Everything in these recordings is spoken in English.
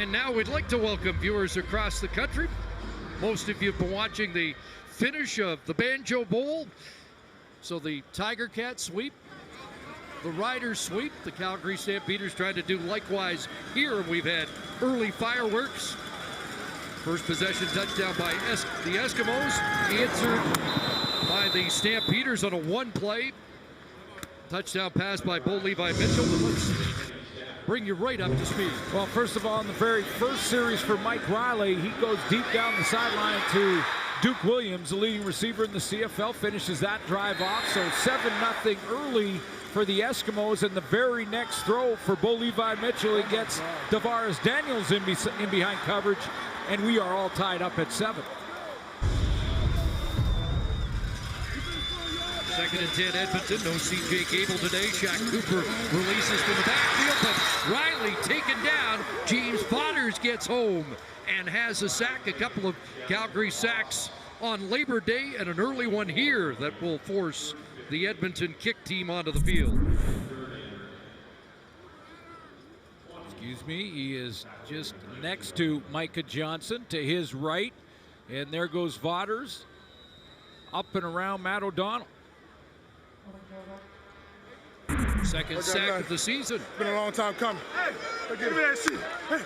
And now we'd like to welcome viewers across the country. Most of you have been watching the finish of the Banjo Bowl. So the Tiger Cat sweep, the Riders sweep, the Calgary Stampeders trying to do likewise here. We've had early fireworks. First possession touchdown by the Eskimos, answered by the Stampeders on a one-play. Touchdown pass by Bo Levi Mitchell. Let's bring you right up to speed. Well, first of all, in the very first series for Mike Riley, he goes deep down the sideline to Duke Williams, the leading receiver in the CFL, finishes that drive off. So 7-0 early for the Eskimos, and the very next throw for Bo Levi Mitchell, he gets Davaris Daniels in behind coverage, and we are all tied up at 7. Second and 10, Edmonton. No C.J. Gable today. Shaq Cooper releases from the backfield, but Riley taken down. James Potters gets home and has a sack. A couple of Calgary sacks on Labor Day, and an early one here that will force the Edmonton kick team onto the field. Excuse me, he is just next to Micah Johnson to his right, and there goes Potters up and around Matt O'Donnell. Second sack of the season. Been a long time coming. Hey, give me that shit. Hey.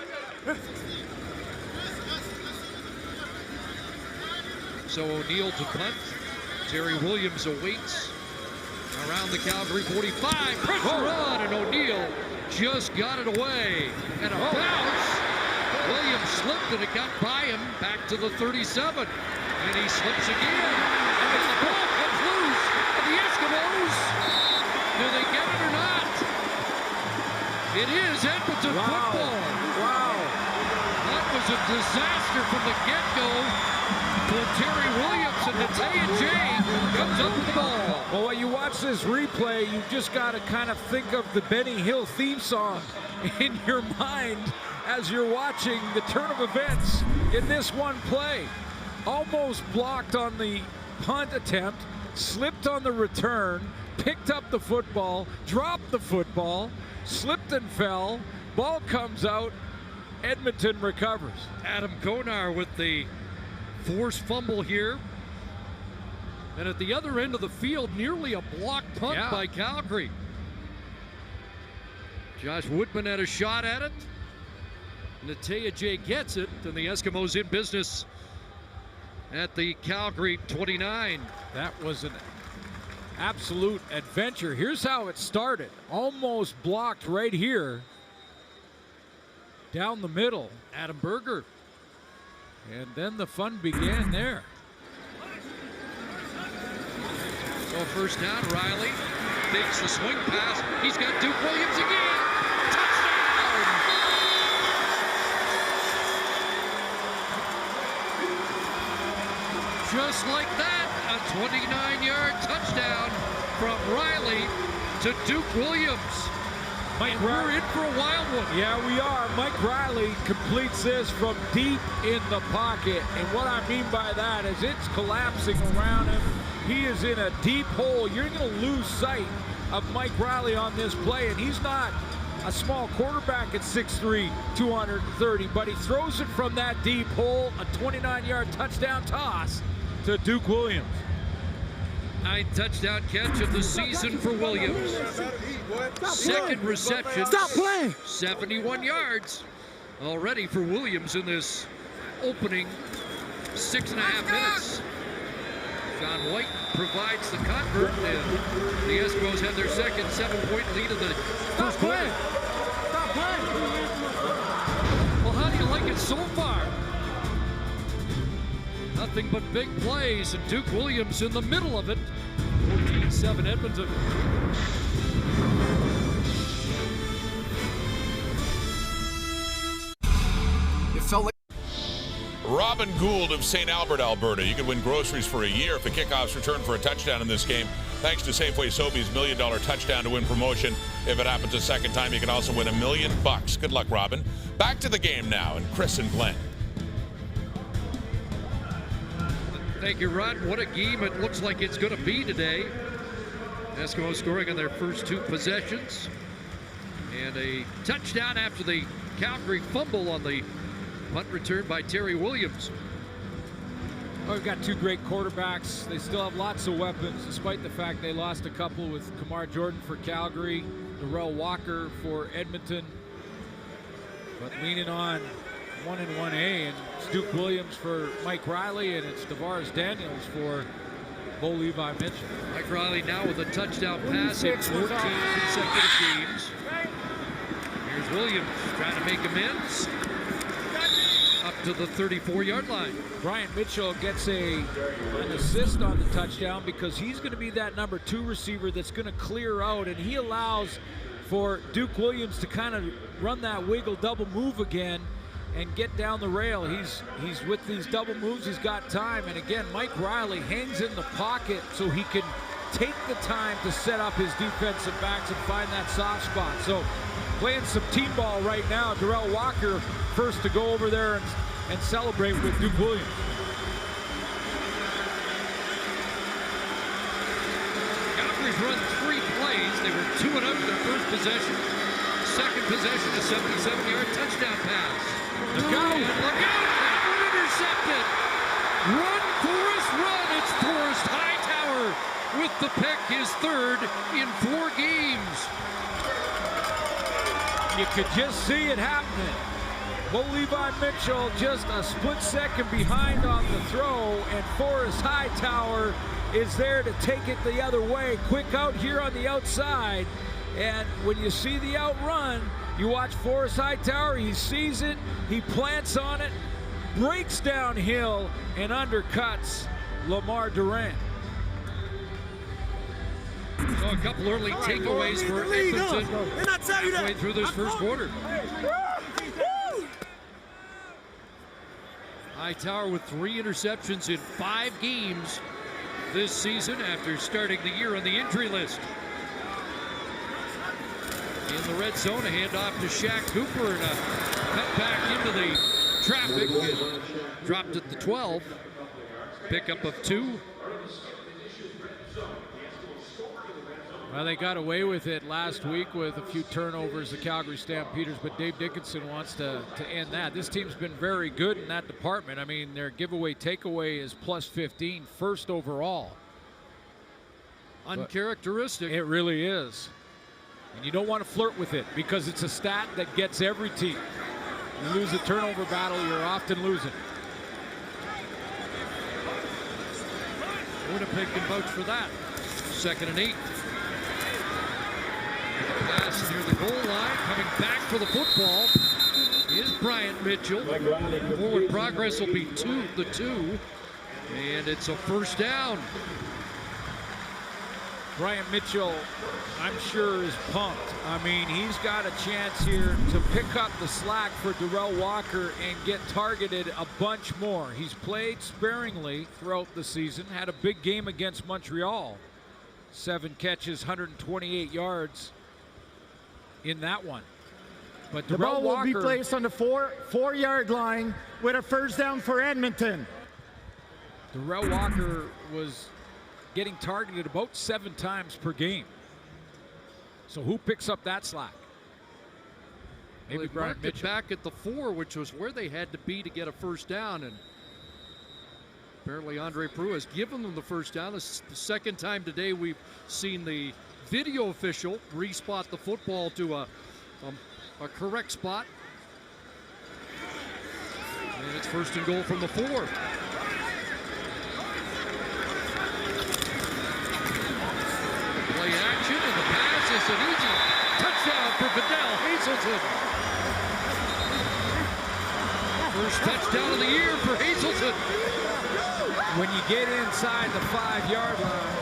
So O'Neill to punt. Terry Williams awaits around the Calgary 45. Pressure on, and O'Neill just got it away. And a bounce. Williams slipped, and it got by him back to the 37. And he slips again. And the ball comes loose. And the Eskimos, do they get it or not? It is Edmonton football. Wow. That was a disaster from the get-go for Terry Williams, and Natea Jay comes up with the ball. Well, when you watch this replay, you just got to kind of think of the Benny Hill theme song in your mind as you're watching the turn of events in this one play. Almost blocked on the punt attempt, slipped on the return, picked up the football, dropped the football, slipped and fell, ball comes out, Edmonton recovers. Adam Konar with the forced fumble here. And at the other end of the field, nearly a blocked punt by Calgary. Josh Woodman had a shot at it. Natea Jay gets it, and the Eskimos in business at the Calgary 29. That was an absolute adventure. Here's how it started. Almost blocked right here. Down the middle. Adam Berger. And then the fun began there. So first down, Riley takes the swing pass. He's got Duke Williams again. Touchdown! Just like that, a 29-yard touchdown from Riley to Duke Williams. We're in for a wild one. Yeah, we are. Mike Riley completes this from deep in the pocket. And what I mean by that is it's collapsing around him. He is in a deep hole. You're going to lose sight of Mike Riley on this play. And he's not a small quarterback at 6'3", 230. But he throws it from that deep hole. A 29-yard touchdown toss to Duke Williams. 9th touchdown catch of the season for Williams. Second reception. Stop playing. 71 yards already for Williams in this opening 6.5 minutes. John White provides the convert, and the Eskimos had their second 7-point lead of the first quarter. Stop playing. Well, how do you like it so far? Nothing but big plays, and Duke Williams in the middle of it. 14-7 Edmonton. It felt like Robin Gould of St. Albert, Alberta. You could win groceries for a year if the kickoffs return for a touchdown in this game. Thanks to Safeway Sobeys' $1 million touchdown to win promotion. If it happens a second time, you can also win $1 million. Good luck, Robin. Back to the game now, and Chris and Glenn. Thank you, Rod. What a game it looks like it's going to be today. Eskimos scoring on their first 2 possessions. And a touchdown after the Calgary fumble on the punt return by Terry Williams. Well, we've got two great quarterbacks. They still have lots of weapons, despite the fact they lost a couple with Kamar Jordan for Calgary, Darrell Walker for Edmonton. But leaning on 1 and 1A, and it's Duke Williams for Mike Riley, and it's Tavares Daniels for Bo Levi Mitchell. Mike Riley now with a touchdown pass in 14 consecutive games. Here's Williams trying to make amends. Up to the 34-yard line. Brian Mitchell gets an assist on the touchdown because he's going to be that number 2 receiver that's going to clear out, and he allows for Duke Williams to kind of run that wiggle double move again and get down the rail. He's with these double moves, he's got time, and again, Mike Riley hangs in the pocket so he can take the time to set up his defensive backs and find that soft spot. So playing some team ball right now. Darrell Walker first to go over there and celebrate with Duke Williams. Calgary's run 3 plays. They were 2 and out in their first possession. Second possession, a 77-yard touchdown pass. Look out! Look out! Intercepted! Run, Forrest, run! It's Forrest Hightower with the pick, his 3rd in 4 games. You could just see it happening. Bo Levi Mitchell just a split second behind on the throw, and Forrest Hightower is there to take it the other way. Quick out here on the outside, and when you see the outrun, you watch Forrest Hightower, he sees it, he plants on it, breaks downhill, and undercuts Lamar Durant. So a couple early takeaways for Edmonton halfway through this first quarter. Hightower with 3 interceptions in 5 games this season after starting the year on the injury list. In the red zone, a handoff to Shaq Cooper and a cut back into the traffic. And dropped at the 12. Pickup of 2. Well, they got away with it last week with a few turnovers, the Calgary Stampeders, but Dave Dickinson wants to end that. This team's been very good in that department. I mean, their giveaway takeaway is plus 15, 1st overall. Uncharacteristic. It really is. And you don't want to flirt with it because it's a stat that gets every team. You lose a turnover battle, you're often losing. Winnipeg can vouch for that. 2nd and 8. Pass near the goal line, coming back for the football is Brian Mitchell. Forward progress will be 2, and it's a 1st down. Brian Mitchell, I'm sure, is pumped. I mean, he's got a chance here to pick up the slack for Darrell Walker and get targeted a bunch more. He's played sparingly throughout the season, had a big game against Montreal. 7 catches, 128 yards in that one. But the ball will be placed on the 4-yard line with a 1st down for Edmonton. Darrell Walker was getting targeted about 7 times per game. So who picks up that slack? Maybe Brian Mitchell. Back at the 4, which was where they had to be to get a 1st down, and apparently Andre Prue has given them the 1st down. This is the 2nd time today we've seen the video official respot the football to a correct spot. And it's 1st and goal from the 4. Play action, and the pass is an easy touchdown for Vidal Hazelton. First touchdown of the year for Hazelton. When you get inside the 5-yard line,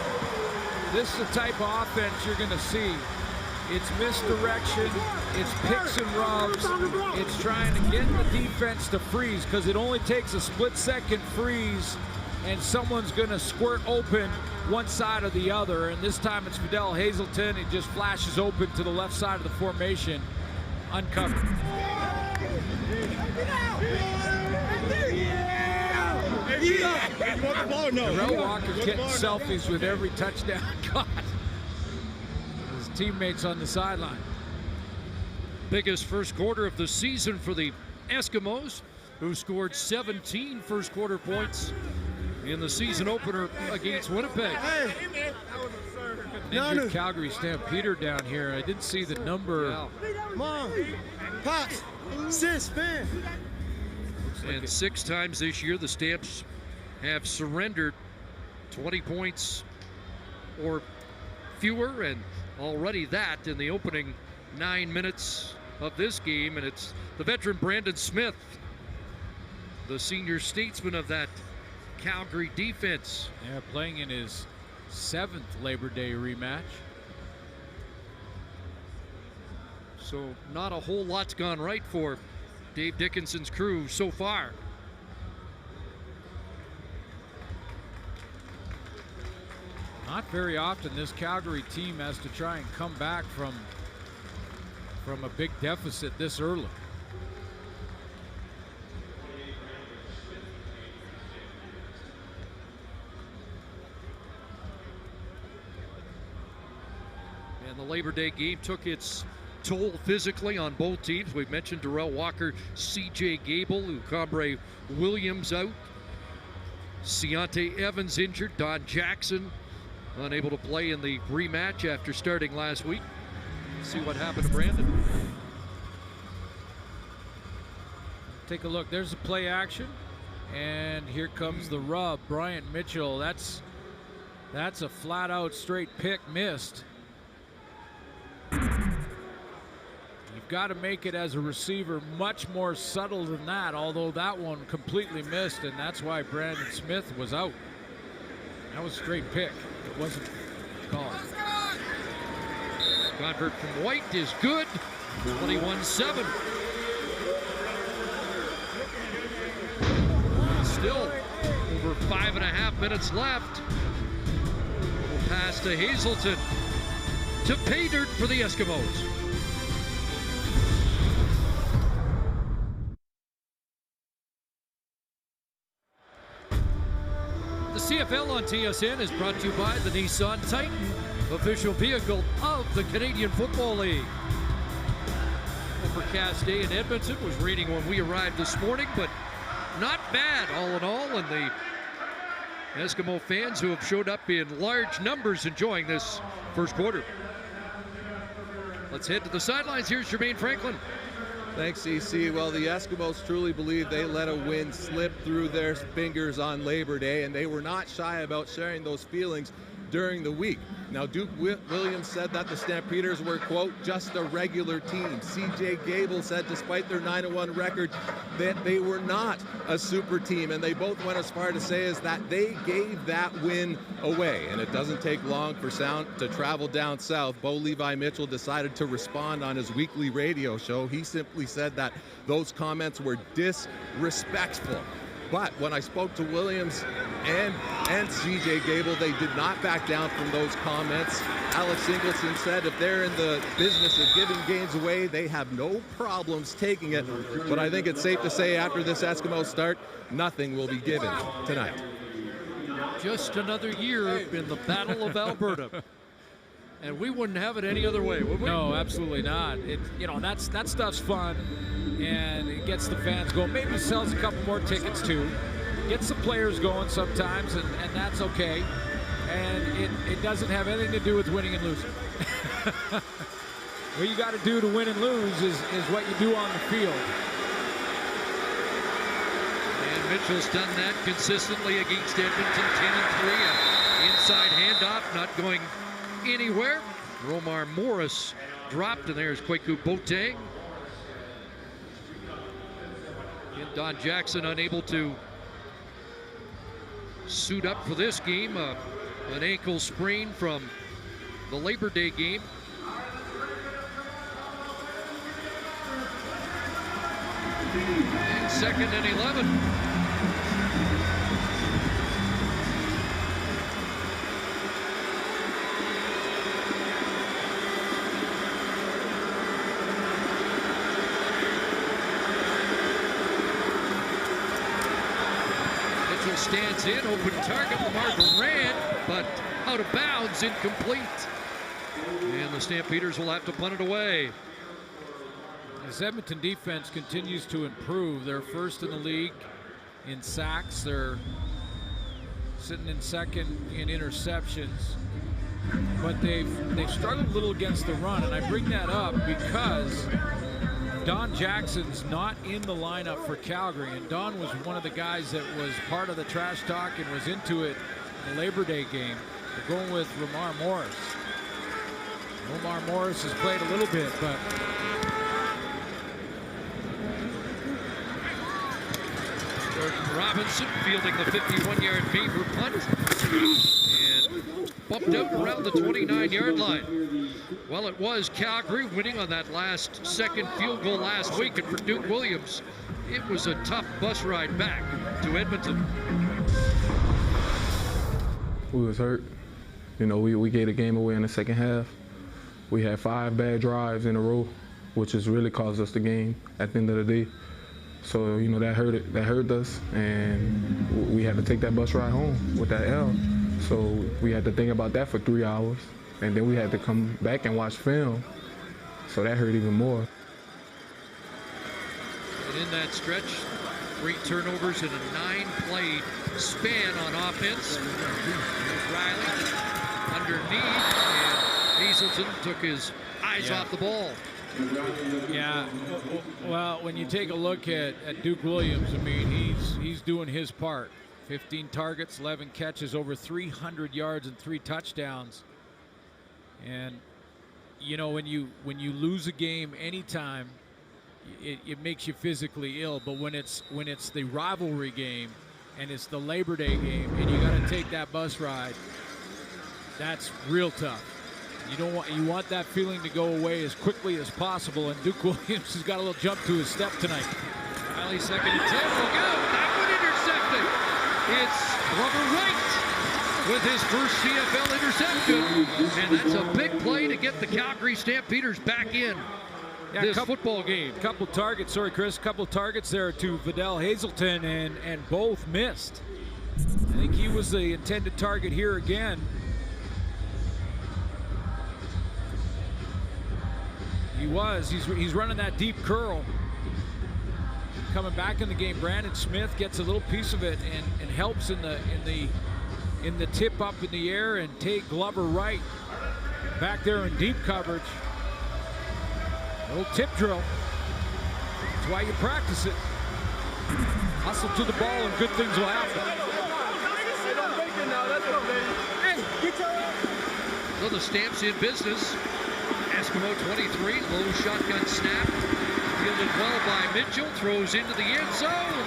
this is the type of offense you're going to see. It's misdirection, it's picks and rubs, it's trying to get the defense to freeze because it only takes a split-second freeze and someone's going to squirt open one side or the other, and this time it's Vidal Hazelton. He just flashes open to the left side of the formation, uncovered. Darrell Walker's getting selfies with every touchdown caught. His teammates on the sideline. biggest first quarter of the season for the Eskimos, who scored 17 first quarter points in the season opener against Winnipeg. Injured Calgary Stampeder down here. I didn't see the number. Yeah. Mom, Pops, sis, man. And 6 times this year, the Stamps have surrendered 20 points or fewer, and already that in the opening 9 minutes of this game. And it's the veteran Brandon Smith, the senior statesman of that Calgary defense. Yeah, playing in his 7th Labor Day rematch. So not a whole lot's gone right for Dave Dickinson's crew so far. Not very often this Calgary team has to try and come back from a big deficit this early. And the Labor Day game took its toll physically on both teams. We've mentioned Darrell Walker, C.J. Gable, Ucambre Williams out. Ciante Evans injured. Don Jackson unable to play in the rematch after starting last week. See what happened to Brandon. Take a look. There's a play action. And here comes the rub. Brian Mitchell. That's a flat out straight pick missed. You've got to make it as a receiver much more subtle than that, although that one completely missed, and that's why Brandon Smith was out. That was a straight pick. It wasn't called. Convert from White is good. 21-7. Still over 5.5 minutes left. We'll pass to Hazelton. To pay dirt for the Eskimos. The CFL on TSN is brought to you by the Nissan Titan, official vehicle of the Canadian Football League. Overcast day in Edmonton. Was raining when we arrived this morning, but not bad all in all. And the Eskimo fans who have showed up in large numbers enjoying this first quarter. Let's head to the sidelines. Here's Jermaine Franklin. Thanks, EC. Well, the Eskimos truly believe they let a win slip through their fingers on Labor Day, and they were not shy about sharing those feelings during the week. Now, Duke Williams said that the Stampeders were, quote, just a regular team. C.J. Gable said despite their 9-1 record that they were not a super team, and they both went as far to say is that they gave that win away. And it doesn't take long for sound to travel down south. Bo Levi Mitchell decided to respond on his weekly radio show. He simply said that those comments were disrespectful. But when I spoke to Williams and C.J. Gable, they did not back down from those comments. Alex Singleton said if they're in the business of giving games away, they have no problems taking it. But I think it's safe to say after this Eskimo start, nothing will be given tonight. Just another year in the Battle of Alberta. And we wouldn't have it any other way, would we? No, absolutely not. That stuff's fun, and it gets the fans going. Maybe sells a couple more tickets too. Gets the players going sometimes, and that's okay. And it doesn't have anything to do with winning and losing. What you got to do to win and lose is what you do on the field. And Mitchell's done that consistently against Edmonton, 10-3. Inside handoff, not going anywhere. Romar Morris dropped, and there's Kwaku Boateng. And Don Jackson unable to suit up for this game. An ankle sprain from the Labor Day game. And 2nd and 11. Stands in, open target, Lamar Durant, but out of bounds, incomplete. And the Stampeders will have to punt it away. This Edmonton defense continues to improve. They're first in the league in sacks. They're sitting in second in interceptions. But they've struggled a little against the run, and I bring that up because Don Jackson's not in the lineup for Calgary, and Don was one of the guys that was part of the trash talk and was into it in the Labor Day game. They're going with Romar Morris. Romar Morris has played a little bit, but Jordan Robinson fielding the 51-yard Beaver punt and bumped out around the 29-yard line. Well, it was Calgary winning on that last second field goal last week, and for Duke Williams, it was a tough bus ride back to Edmonton. We was hurt. You know, we gave the game away in the second half. We had 5 bad drives in a row, which has really caused us the game at the end of the day. So, you know, that hurt us, and we had to take that bus ride home with that L. So we had to think about that for 3 hours, and then we had to come back and watch film. So that hurt even more. And in that stretch, 3 turnovers in a 9-play span on offense. Riley underneath, and Hazelton took his eyes off the ball. Yeah, well, when you take a look at Duke Williams, I mean, he's doing his part. 15 targets, 11 catches, over 300 yards and 3 touchdowns. And you know, when you lose a game anytime, it makes you physically ill. But when it's the rivalry game and it's the Labor Day game and you got to take that bus ride, that's real tough. You want that feeling to go away as quickly as possible, and Duke Williams has got a little jump to his step tonight. Riley, 2nd and 10. Look out! That one intercepted. It's Robert Wright with his first CFL interception, and that's a big play to get the Calgary Stampeders back in this football game. Couple targets there to Vidal Hazelton, and both missed. I think he was the intended target here again. He was. He's running that deep curl. Coming back in the game, Brandon Smith gets a little piece of it and helps in the tip up in the air, and take Glover Wright back there in deep coverage. A little tip drill. That's why you practice it. Hustle to the ball and good things will happen. So the Stamps in business. Eskimo 23, low shotgun snap. Fielded well by Mitchell, throws into the end zone.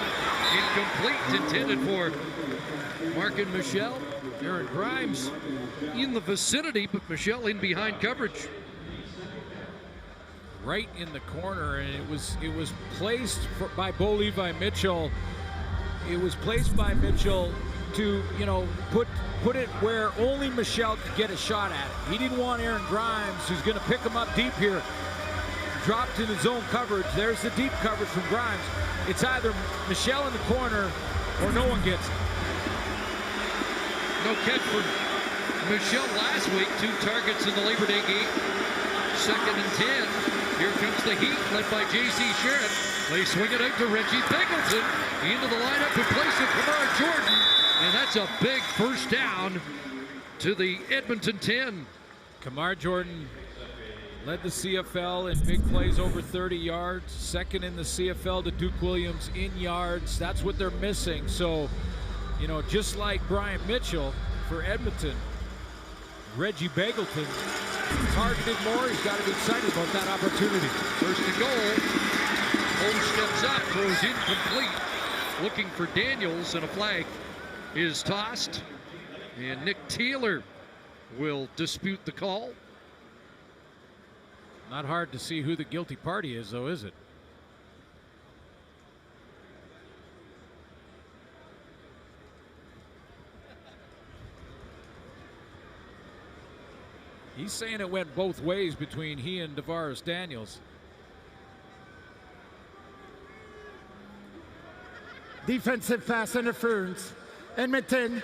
Incomplete, intended for Mark Michelle. Aaron Grimes in the vicinity, but Michelle in behind coverage. Right in the corner, and it was placed by Bo Levi Mitchell. It was placed by Mitchell to, you know, put it where only Michelle could get a shot at it. He didn't want Aaron Grimes, who's going to pick him up deep here. Dropped in the zone coverage. There's the deep coverage from Grimes. It's either Michelle in the corner or no one gets it. No catch for Michelle last week. 2 targets in the Labor Day game. 2nd and 10. Here comes the Heat, led by J.C. Sheriff. They swing it out to Reggie Beggleton. Into the lineup in place of Kamar Jordan. And that's a big first down to the Edmonton 10. Kamar Jordan led the CFL in big plays over 30 yards. 2nd in the CFL to Duke Williams in yards. That's what they're missing. So, you know, just like Brian Mitchell for Edmonton, Reggie Beggleton targeted more. He's got to be excited about that opportunity. First and goal. Holmes steps up, throws incomplete. Looking for Daniels, and a flag is tossed. And Nick Taylor will dispute the call. Not hard to see who the guilty party is, though, is it? He's saying it went both ways between he and Davaris Daniels. Defensive pass interference. Edmonton,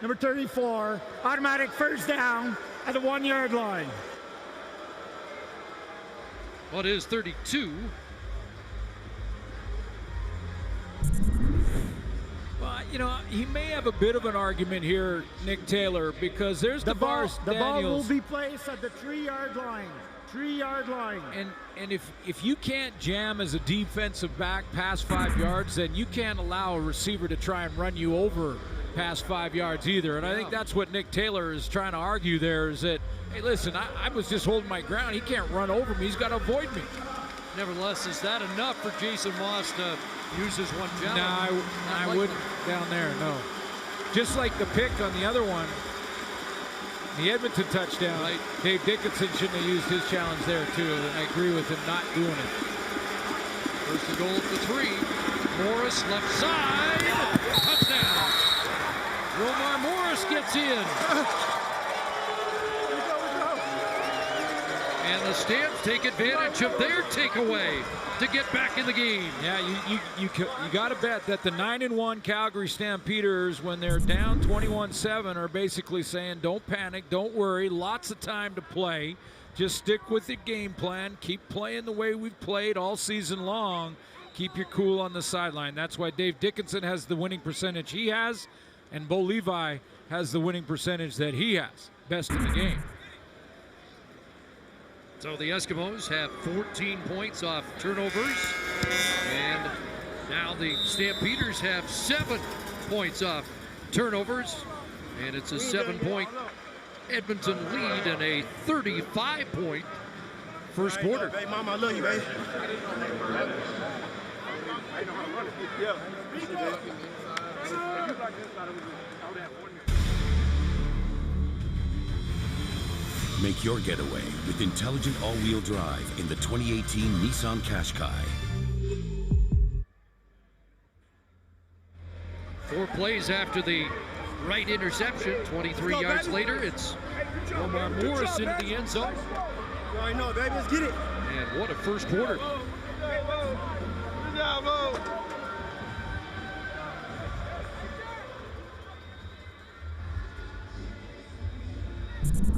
number 34, automatic first down at the 1-yard line. Well, it is 32 You know, he may have a bit of an argument here, Nick Taylor, because there's The ball Daniels. will be placed at the 3-yard line. 3-yard line. And if you can't jam as a defensive back past 5 yards, then you can't allow a receiver to try and run you over past 5 yards either. And I think that's what Nick Taylor is trying to argue there, is that, hey, listen, I was just holding my ground. He can't run over me. He's got to avoid me. Nevertheless, is that enough for Jason Moss to use his one challenge? No, I wouldn't down there, no. Just like the pick on the other one, the Edmonton touchdown, right. Dave Dickinson shouldn't have used his challenge there too. I agree with him not doing it. First and goal at the 3. Morris left side. Touchdown. Romar Morris gets in. And the Stamps take advantage of their takeaway to get back in the game. Yeah, you got to bet that the 9-1 Calgary Stampeders, when they're down 21-7, are basically saying, don't panic, don't worry, lots of time to play. Just stick with the game plan. Keep playing the way we've played all season long. Keep your cool on the sideline. That's why Dave Dickinson has the winning percentage he has, and Bo Levi has the winning percentage that he has. Best in the game. So the Eskimos have 14 points off turnovers. And now the Stampeders have 7 points off turnovers. And it's a 7-point Edmonton lead and a 35-point first quarter. Hey, Mama, I love you, baby. Make your getaway with intelligent all-wheel drive in the 2018 Nissan Qashqai. 4 plays after the right interception. 23 yards later, it's Omar Morris into the end zone. You already know, baby. Let's get it. And what a first quarter. Good job, Bo.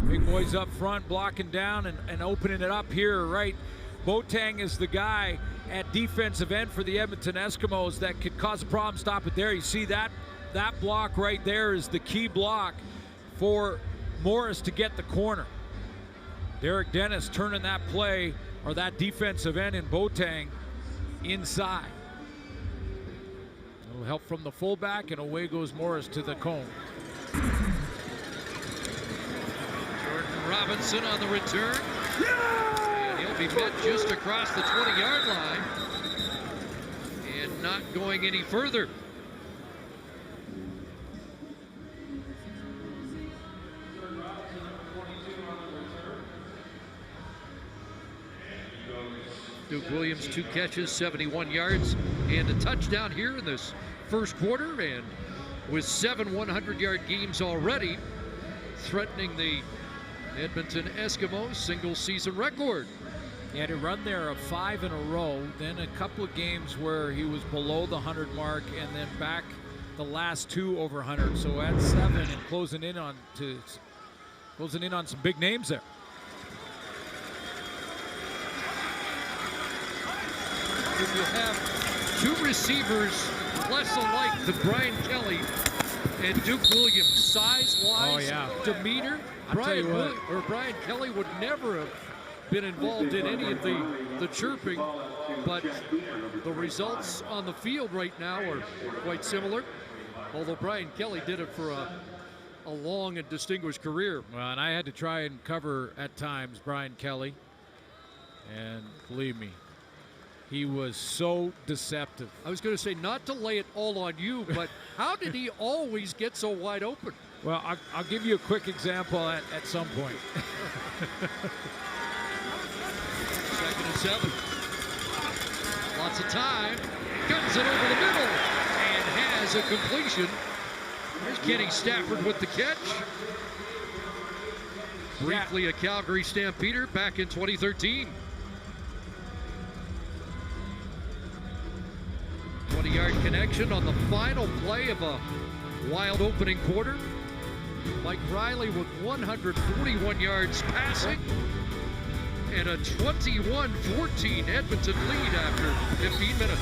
Big boys up front blocking down and opening it up here, right? Boateng is the guy at defensive end for the Edmonton Eskimos that could cause a problem. Stop it there. You see that block right there is the key block for Morris to get the corner. Derek Dennis turning that play, or that defensive end in Boateng, inside. A little help from the fullback, and away goes Morris to the cone. Robinson on the return. And he'll be met just across the 20-yard line. And not going any further. Duke Williams, 2 catches, 71 yards, and a touchdown here in this first quarter. And with 7 100-yard games already, threatening the Edmonton Eskimos single season record. He had a run there of 5 in a row, then a couple of games where he was below the 100 mark, and then back the last 2 over 100. So at 7 and closing in on some big names there. If you have 2 receivers less alike than Brian Kelly and Duke Williams, size-wise, demeanor, Brian Kelly would never have been involved in any of the chirping, but the results on the field right now are quite similar, although Brian Kelly did it for a long and distinguished career. Well, and I had to try and cover at times Brian Kelly, and believe me, he was so deceptive. I was going to say, not to lay it all on you, but how did he always get so wide open? Well, I'll give you a quick example at some point. 2nd and 7. Lots of time. Guns it over the middle and has a completion. There's Kenny Stafford with the catch. Briefly a Calgary Stampeder back in 2013. 20-yard connection on the final play of a wild opening quarter. Mike Riley with 141 yards passing and a 21-14 Edmonton lead after 15 minutes.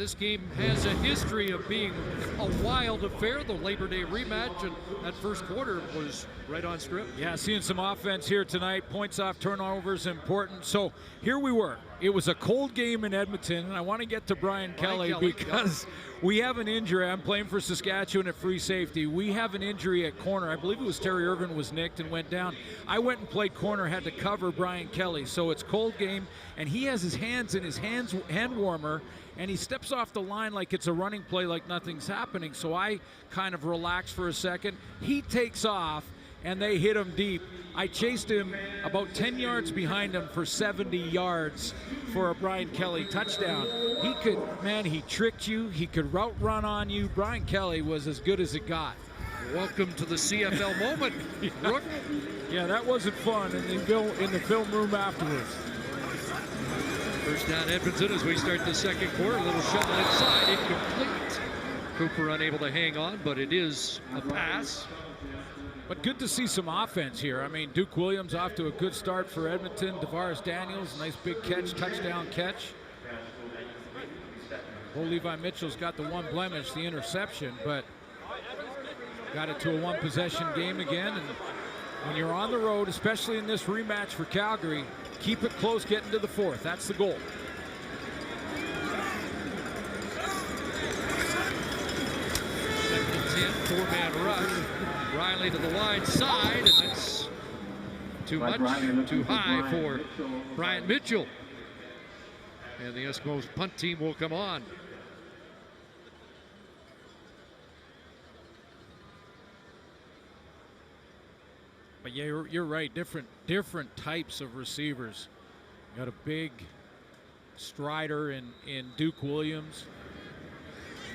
this game has a history of being a wild affair. The Labor Day rematch, and that first quarter was right on script. Yeah, seeing some offense here tonight. Points off turnovers important. So here we were. It was a cold game in Edmonton, and I want to get to Brian Kelly because we have an injury. I'm playing for Saskatchewan at free safety. We have an injury at corner. I believe it was Terry Irvin was nicked and went down. I went and played corner, had to cover Brian Kelly. So it's cold game, and he has his hands in his hand warmer, and he steps off the line like it's a running play, like nothing's happening. So I kind of relax for a second. He takes off, and they hit him deep. I chased him about 10 yards behind him for 70 yards for a Brian Kelly touchdown. He tricked you. He could route run on you. Brian Kelly was as good as it got. Welcome to the CFL moment, Rook. Yeah, that wasn't fun in the film room afterwards. First down Edmonton as we start the second quarter. A little shovel inside, incomplete. Cooper unable to hang on, but it is a pass. But good to see some offense here. I mean, Duke Williams off to a good start for Edmonton. Tavares Daniels, nice big catch, touchdown catch. Well, Levi Mitchell's got the one blemish, the interception, but got it to a one-possession game again. And when you're on the road, especially in this rematch for Calgary, keep it close, get into the fourth. That's the goal. Second and 10, four-man rush. Riley to the wide side, and that's too much, too high for Bryant Mitchell. And the Eskimos punt team will come on. But yeah, you're right. Different types of receivers. You got a big strider in Duke Williams,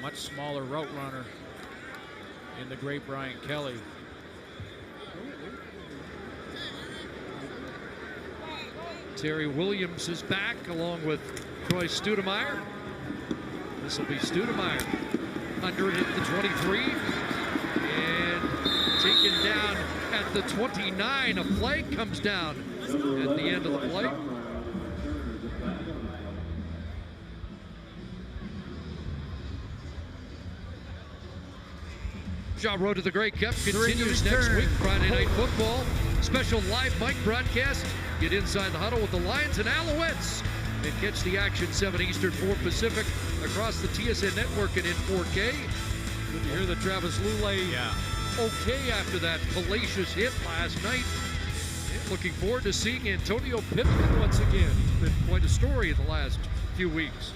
much smaller route runner in the great Brian Kelly. Terry Williams is back along with Troy Studemeyer. This will be Studemeyer under it at the 23 and taken down at the 29. A flag comes down at the end of the play. Shaw Road to the Grey Cup continues next week. Friday Night Football. Special live mic broadcast. Get inside the huddle with the Lions and Alouettes. And catch the action 7 Eastern, 4 Pacific across the TSN network and in 4K. Good to hear that Travis Lulay okay after that hellacious hit last night. And looking forward to seeing Antonio Pittman once again. Been quite a story in the last few weeks.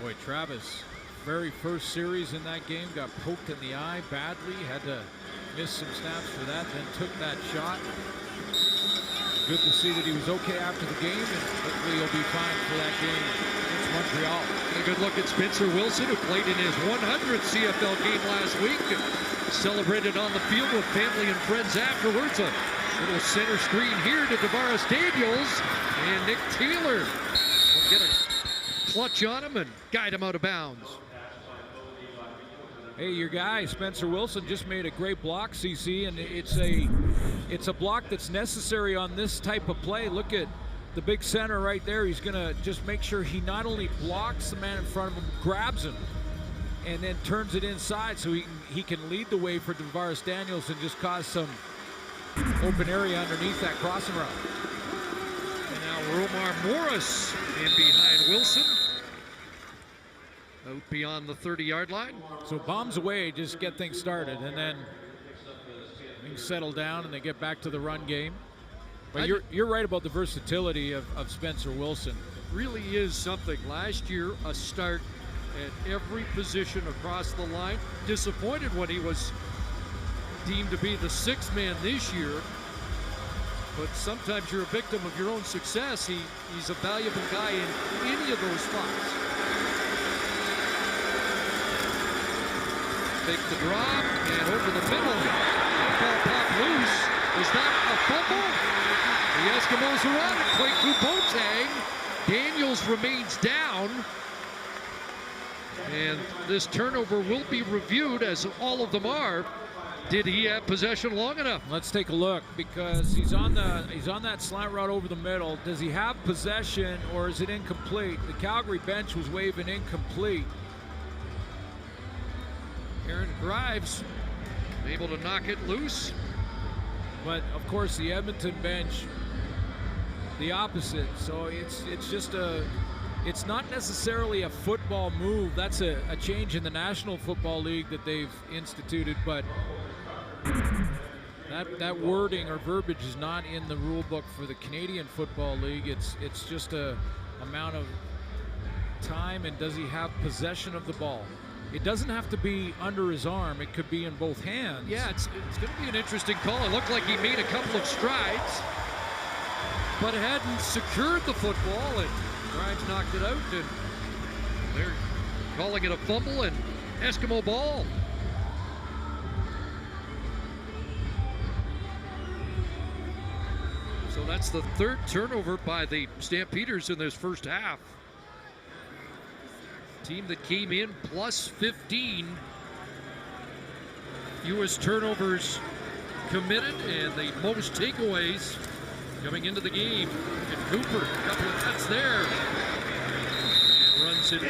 Boy, Travis, very first series in that game, got poked in the eye badly, had to miss some snaps for that, then took that shot. Good to see that he was okay after the game, and hopefully he'll be fine for that game against Montreal. A good look at Spencer Wilson, who played in his 100th CFL game last week. Celebrated on the field with family and friends afterwards. A little center screen here to Tavares Daniels, and Nick Taylor will get a clutch on him and guide him out of bounds. Hey, your guy Spencer Wilson just made a great block, CC, and it's a block that's necessary on this type of play. Look at the big center right there. He's gonna just make sure he not only blocks the man in front of him, grabs him, and then turns it inside so he can lead the way for Tavares Daniels and just cause some open area underneath that crossing route. And now Romar Morris in behind Wilson. Out beyond the 30-yard line. So bombs away, just get things started, and then things settle down and they get back to the run game. But you're right about the versatility of Spencer Wilson. Really is something. Last year, a start at every position across the line. Disappointed when he was deemed to be the sixth man this year. But sometimes you're a victim of your own success. He's a valuable guy in any of those spots. Take the drop and over the middle. That ball popped loose. Is that a fumble? The Eskimos are on it. Kwaku Boateng. Daniels remains down. And this turnover will be reviewed, as all of them are. Did he have possession long enough? Let's take a look, because he's on that slant route over the middle. Does he have possession, or is it incomplete? The Calgary bench was waving incomplete. Aaron Grimes able to knock it loose. But of course the Edmonton bench, the opposite. So it's not necessarily a football move. That's a change in the National Football League that they've instituted, but that wording or verbiage is not in the rule book for the Canadian Football League. It's just a amount of time, and does he have possession of the ball? It doesn't have to be under his arm. It could be in both hands. Yeah, it's going to be an interesting call. It looked like he made a couple of strides, but hadn't secured the football, and Grimes knocked it out, and they're calling it a fumble and Eskimo ball. So that's the third turnover by the Stampeders in this first half. Team that came in plus 15. Fewest turnovers committed and the most takeaways coming into the game. And Cooper, a couple of cuts there. And runs it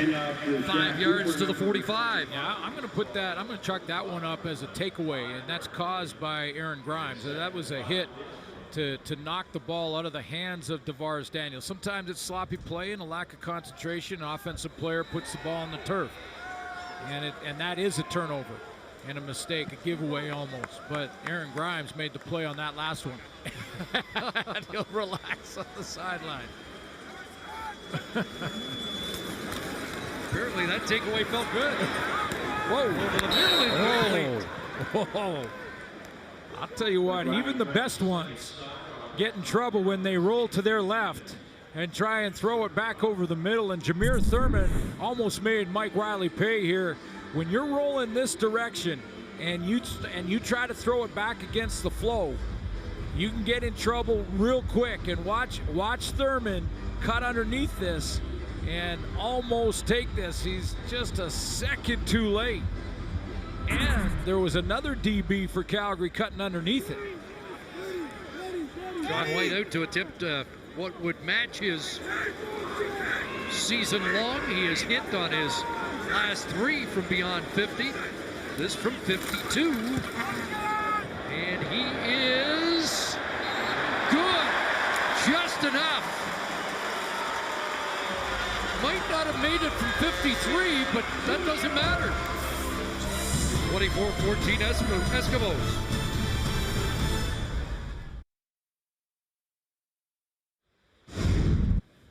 5 yards to the 45. Yeah, I'm going to chalk that one up as a takeaway, and that's caused by Aaron Grimes. That was a hit to knock the ball out of the hands of DeVaris Daniels. Sometimes it's sloppy play and a lack of concentration. An offensive player puts the ball on the turf, and that is a turnover and a mistake, a giveaway almost. But Aaron Grimes made the play on that last one. And he'll relax on the sideline. Apparently that takeaway felt good. Whoa. Over the middle. Whoa. I'll tell you what, even the best ones get in trouble when they roll to their left and try and throw it back over the middle. And Jameer Thurman almost made Mike Riley pay here. When you're rolling this direction and you try to throw it back against the flow, you can get in trouble real quick. And watch Thurman cut underneath this and almost take this. He's just a second too late. And there was another DB for Calgary cutting underneath it. John White out to attempt what would match his season long. He has hit on his last 3 from beyond 50. This from 52. And he is good. Just enough. Might not have made it from 53, but that doesn't matter. 24-14 Eskimos.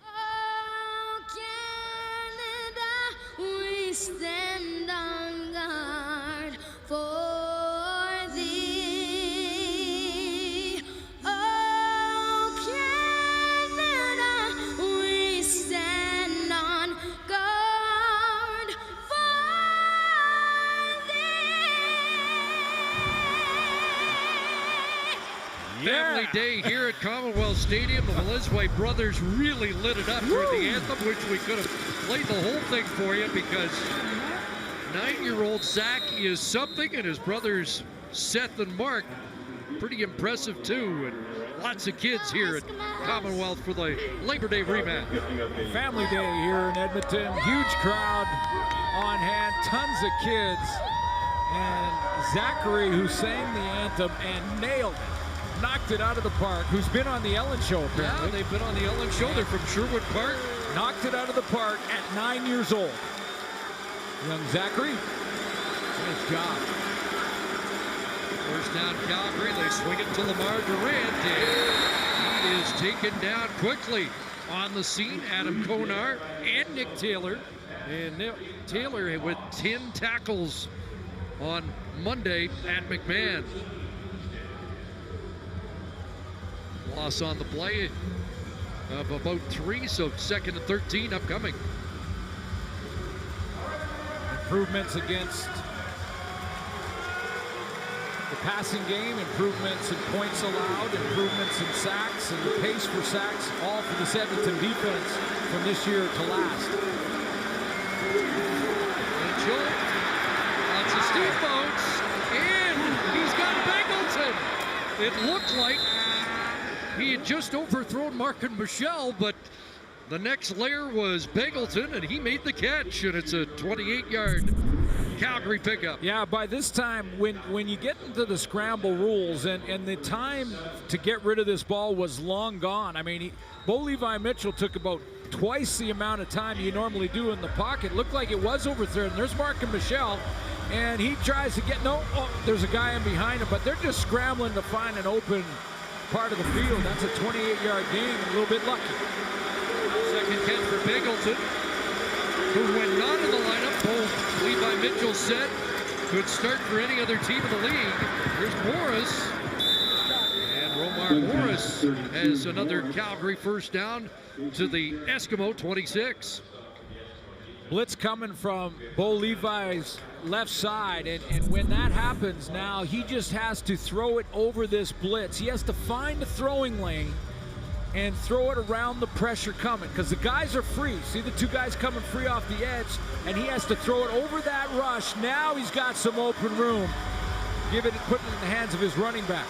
Oh, Canada, we stand on guard for thee. Oh, Canada, we stand on guard for Family Day here at Commonwealth Stadium. The Melizwe brothers really lit it up for the anthem, which we could have played the whole thing for you because 9-year-old Zach is something, and his brothers Seth and Mark, pretty impressive too. And lots of kids here at Commonwealth for the Labor Day rematch. Family Day here in Edmonton. Huge crowd on hand, tons of kids. And Zachary, who sang the anthem and nailed it. Knocked it out of the park, who's been on the Ellen Show apparently. Yeah, they've been on the Ellen Show. They're from Sherwood Park. Knocked it out of the park at 9 years old. Young Zachary, nice job. First down Calgary, they swing it to Lamar Durant, and he is taken down quickly. On the scene, Adam Konar and Nick Taylor. And Taylor with 10 tackles on Monday at McMahon. Loss on the play of about 3, so 2nd and 13 upcoming. Improvements against the passing game, improvements in points allowed, improvements in sacks, and the pace for sacks, all for this Edmonton defense from this year to last. And Joel, lots of steamboats, and he's got It looked like he had just overthrown Markin Michel, but the next layer was Beggleton, and he made the catch, and it's a 28-yard Calgary pickup. Yeah, by this time, when you get into the scramble rules, and the time to get rid of this ball was long gone. I mean, Bo Levi Mitchell took about twice the amount of time you normally do in the pocket. Looked like it was overthrown. There's Markin Michel, and he tries to get, there's a guy in behind him, but they're just scrambling to find an open part of the field. That's a 28-yard gain, a little bit lucky. Second catch for Beggleton, who, when not in the lineup, both Levi Mitchell said could start for any other team in the league. Here's Morris. And Romar Morris has another Calgary first down to the Eskimo 26. Blitz coming from Bo Levi's left side, and when that happens now, he just has to throw it over this blitz. He has to find the throwing lane and throw it around the pressure coming, because the guys are free. See the two guys coming free off the edge, and he has to throw it over that rush. Now he's got some open room. Put it in the hands of his running back.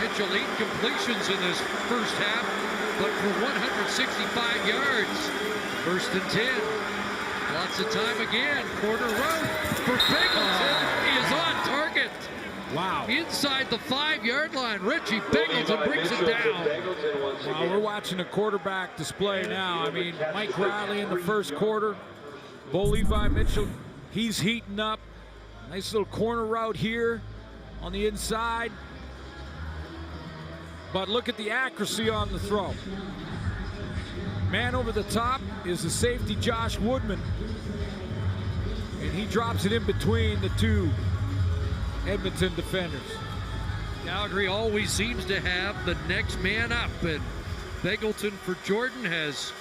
Mitchell 8 completions in this first half, but for 165 yards. First and 10. Lots of time again. Corner route for Beggleton. He is on target. Wow. Inside the 5-yard line. Richie Beggleton brings it down. Wow, we're watching a quarterback display now. I mean, Mike Riley in the first quarter. Bo Levi Mitchell, he's heating up. Nice little corner route here on the inside. But look at the accuracy on the throw. Man over the top is the safety, Josh Woodman. And he drops it in between the two Edmonton defenders. Calgary always seems to have the next man up, and Beggleton for Jordan has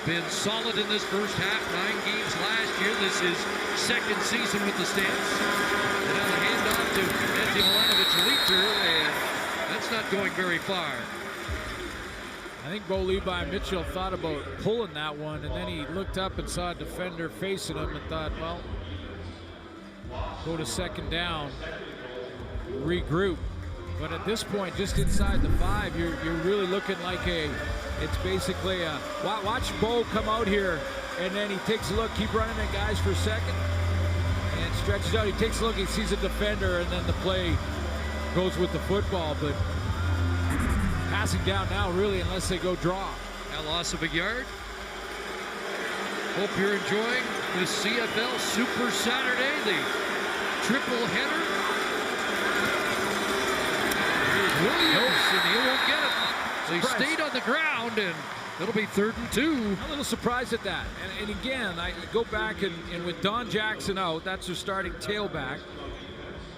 been solid in this first half. 9 games last year. This is second season with the Stamps. And now the handoff to Andy Milanovic-Leiter, and that's not going very far. I think Bo Levi Mitchell thought about pulling that one, and then he looked up and saw a defender facing him and thought, well, go to second down, regroup. But at this point, just inside the 5, you're really looking like it's basically a, watch Bo come out here, and then he takes a look, keep running at guys for a second, and stretches out. He takes a look, he sees a defender, and then the play goes with the football. But passing down now, really, unless they go draw. A loss of a yard. Hope you're enjoying this CFL Super Saturday, the triple header. Here's Williams, and he won't get it. They stayed on the ground, and it'll be 3rd and 2. A little surprised at that. And again, I go back and with Don Jackson out, that's their starting tailback.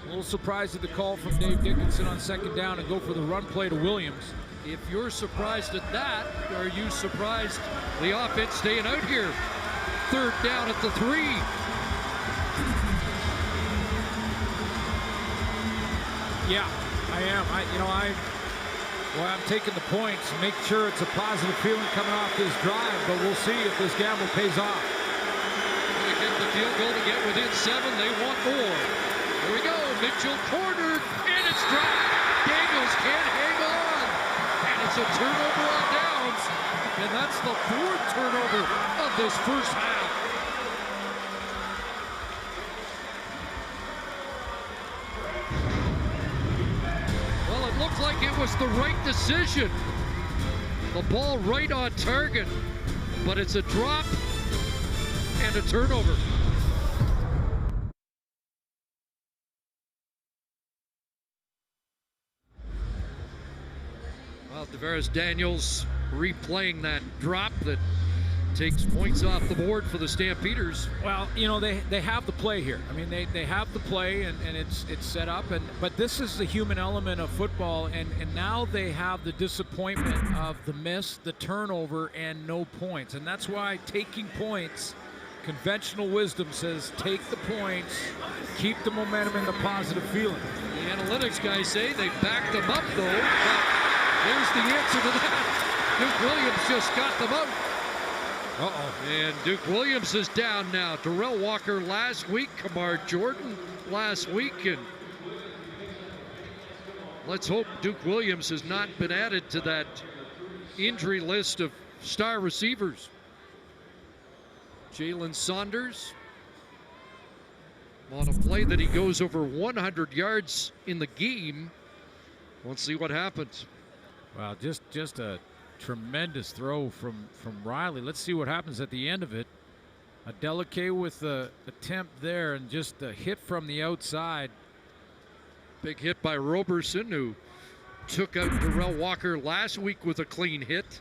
A little surprised at the call from Dave Dickinson on second down and go for the run play to Williams. If you're surprised at that, are you surprised the offense staying out here? 3rd down at the 3. Yeah, I am. I'm taking the points, make sure it's a positive feeling coming off this drive, but we'll see if this gamble pays off. They get the field goal to get within 7. They want more. Here we go. Mitchell cornered, and it's dropped. Daniels can't hang on. And it's a turnover on downs. And that's the 4th turnover of this first half. Well, it looked like it was the right decision. The ball right on target. But it's a drop and a turnover. Tavares Daniels replaying that drop that takes points off the board for the Stampeders. Well, they have the play here. I mean, they have the play, and it's set up. But this is the human element of football, and now they have the disappointment of the miss, the turnover, and no points. And that's why taking points, conventional wisdom says take the points, keep the momentum and the positive feeling. The analytics guys say they backed them up, though. But there's the answer to that. Duke Williams just got them out. And Duke Williams is down now. Darrell Walker last week, Kamar Jordan last week, and let's hope Duke Williams has not been added to that injury list of star receivers. Jalen Saunders on a play that he goes over 100 yards in the game. We'll see what happens. Wow, just a tremendous throw from Riley. Let's see what happens at the end of it. Adeleke with the attempt there and just a hit from the outside. Big hit by Roberson, who took out Darrell Walker last week with a clean hit.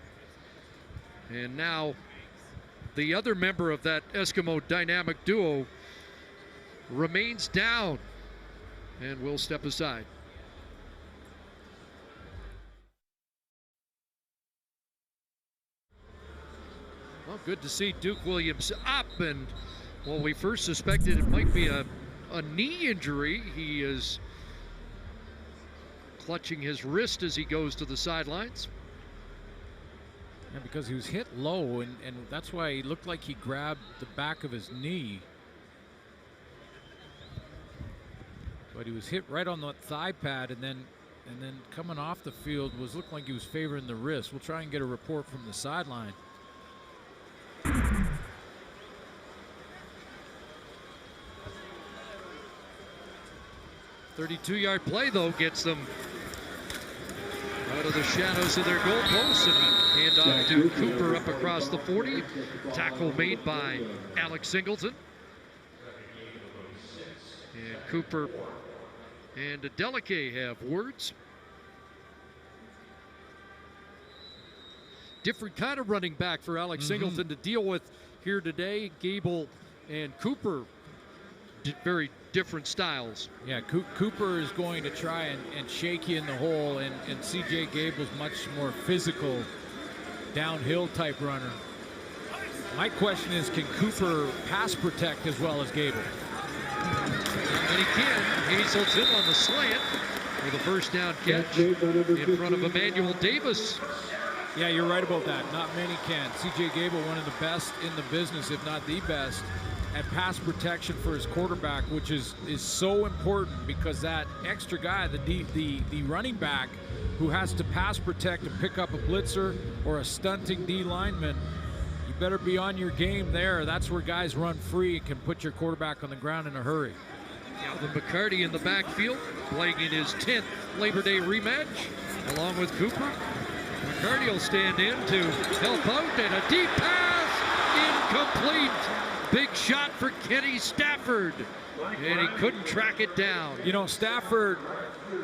And now the other member of that Eskimo dynamic duo remains down and will step aside. Well, good to see Duke Williams up, and well, we first suspected it might be a knee injury. He is clutching his wrist as he goes to the sidelines. Yeah, because he was hit low, and that's why he looked like he grabbed the back of his knee. But he was hit right on the thigh pad, and then coming off the field looked like he was favoring the wrist. We'll try and get a report from the sideline. 32-yard play, though, gets them out of the shadows of their goalposts, and hand off to Cooper up across the 40. Tackle made by Alex Singleton. And Cooper and Adeleke have words. Different kind of running back for Alex Singleton to deal with here today. Gable and Cooper, very different styles. Yeah, Cooper is going to try and shake you in the hole, and C.J. Gable's much more physical, downhill type runner. My question is, can Cooper pass protect as well as Gable? And he can. Hazelton on the slant with a first down catch in front of Emmanuel Davis. Yeah, you're right about that. Not many can. C.J. Gable, one of the best in the business, if not the best, at pass protection for his quarterback, which is so important, because that extra guy, the running back, who has to pass protect and pick up a blitzer or a stunting D lineman, you better be on your game there. That's where guys run free and can put your quarterback on the ground in a hurry. Calvin McCarty in the backfield, playing in his 10th Labor Day rematch, along with Cooper. McCarty will stand in to help out, and a deep pass, incomplete. Big shot for Kenny Stafford, and he couldn't track it down. You know, Stafford,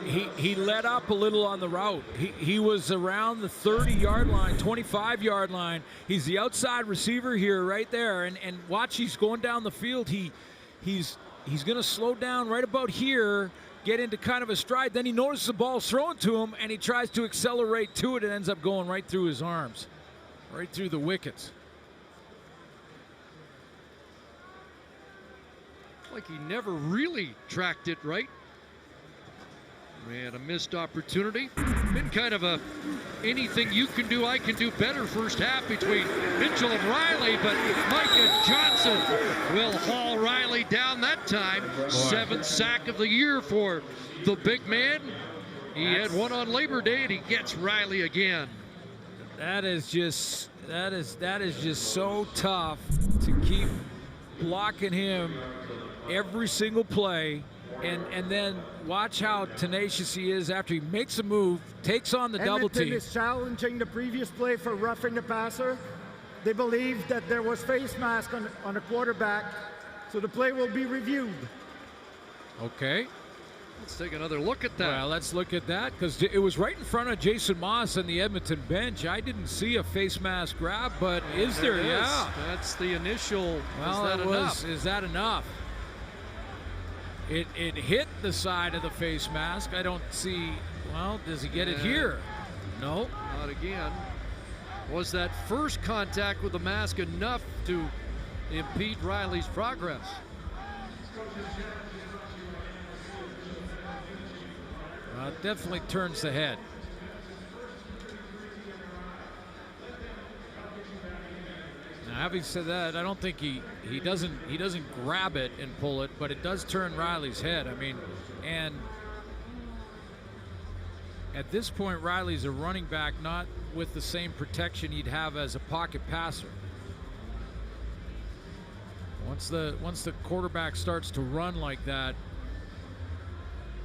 he let up a little on the route. He was around the 30-yard line, 25-yard line. He's the outside receiver here, right there, and watch, he's going down the field. He's going to slow down right about here, get into kind of a stride. Then he notices the ball's thrown to him, and he tries to accelerate to it, and ends up going right through his arms, right through the wickets. Like he never really tracked it right. Man, a missed opportunity. Been kind of a anything you can do, I can do better first half between Mitchell and Riley, but Micah Johnson will haul Riley down that time. Seventh sack of the year for the big man. He had one on Labor Day, and he gets Riley again. That is just so tough to keep blocking him every single play, and then watch how tenacious he is after he makes a move, takes on the double team. Edmonton is challenging the previous play for roughing the passer. They believe that there was face mask on a quarterback, so the play will be reviewed. Okay. Let's take another look at that. Well, let's look at that, because it was right in front of Jason Moss on the Edmonton bench. I didn't see a face mask grab, but is there? Yeah. That's the initial. Well, is that enough? It hit the side of the face mask. I don't see. Well, does he get it here? No. Not again. Was that first contact with the mask enough to impede Riley's progress? It definitely turns the head. Now, Having said that, I don't think he doesn't grab it and pull it, but it does turn Riley's head. I mean, and at this point, Riley's a running back, not with the same protection he'd have as a pocket passer. Once the quarterback starts to run like that,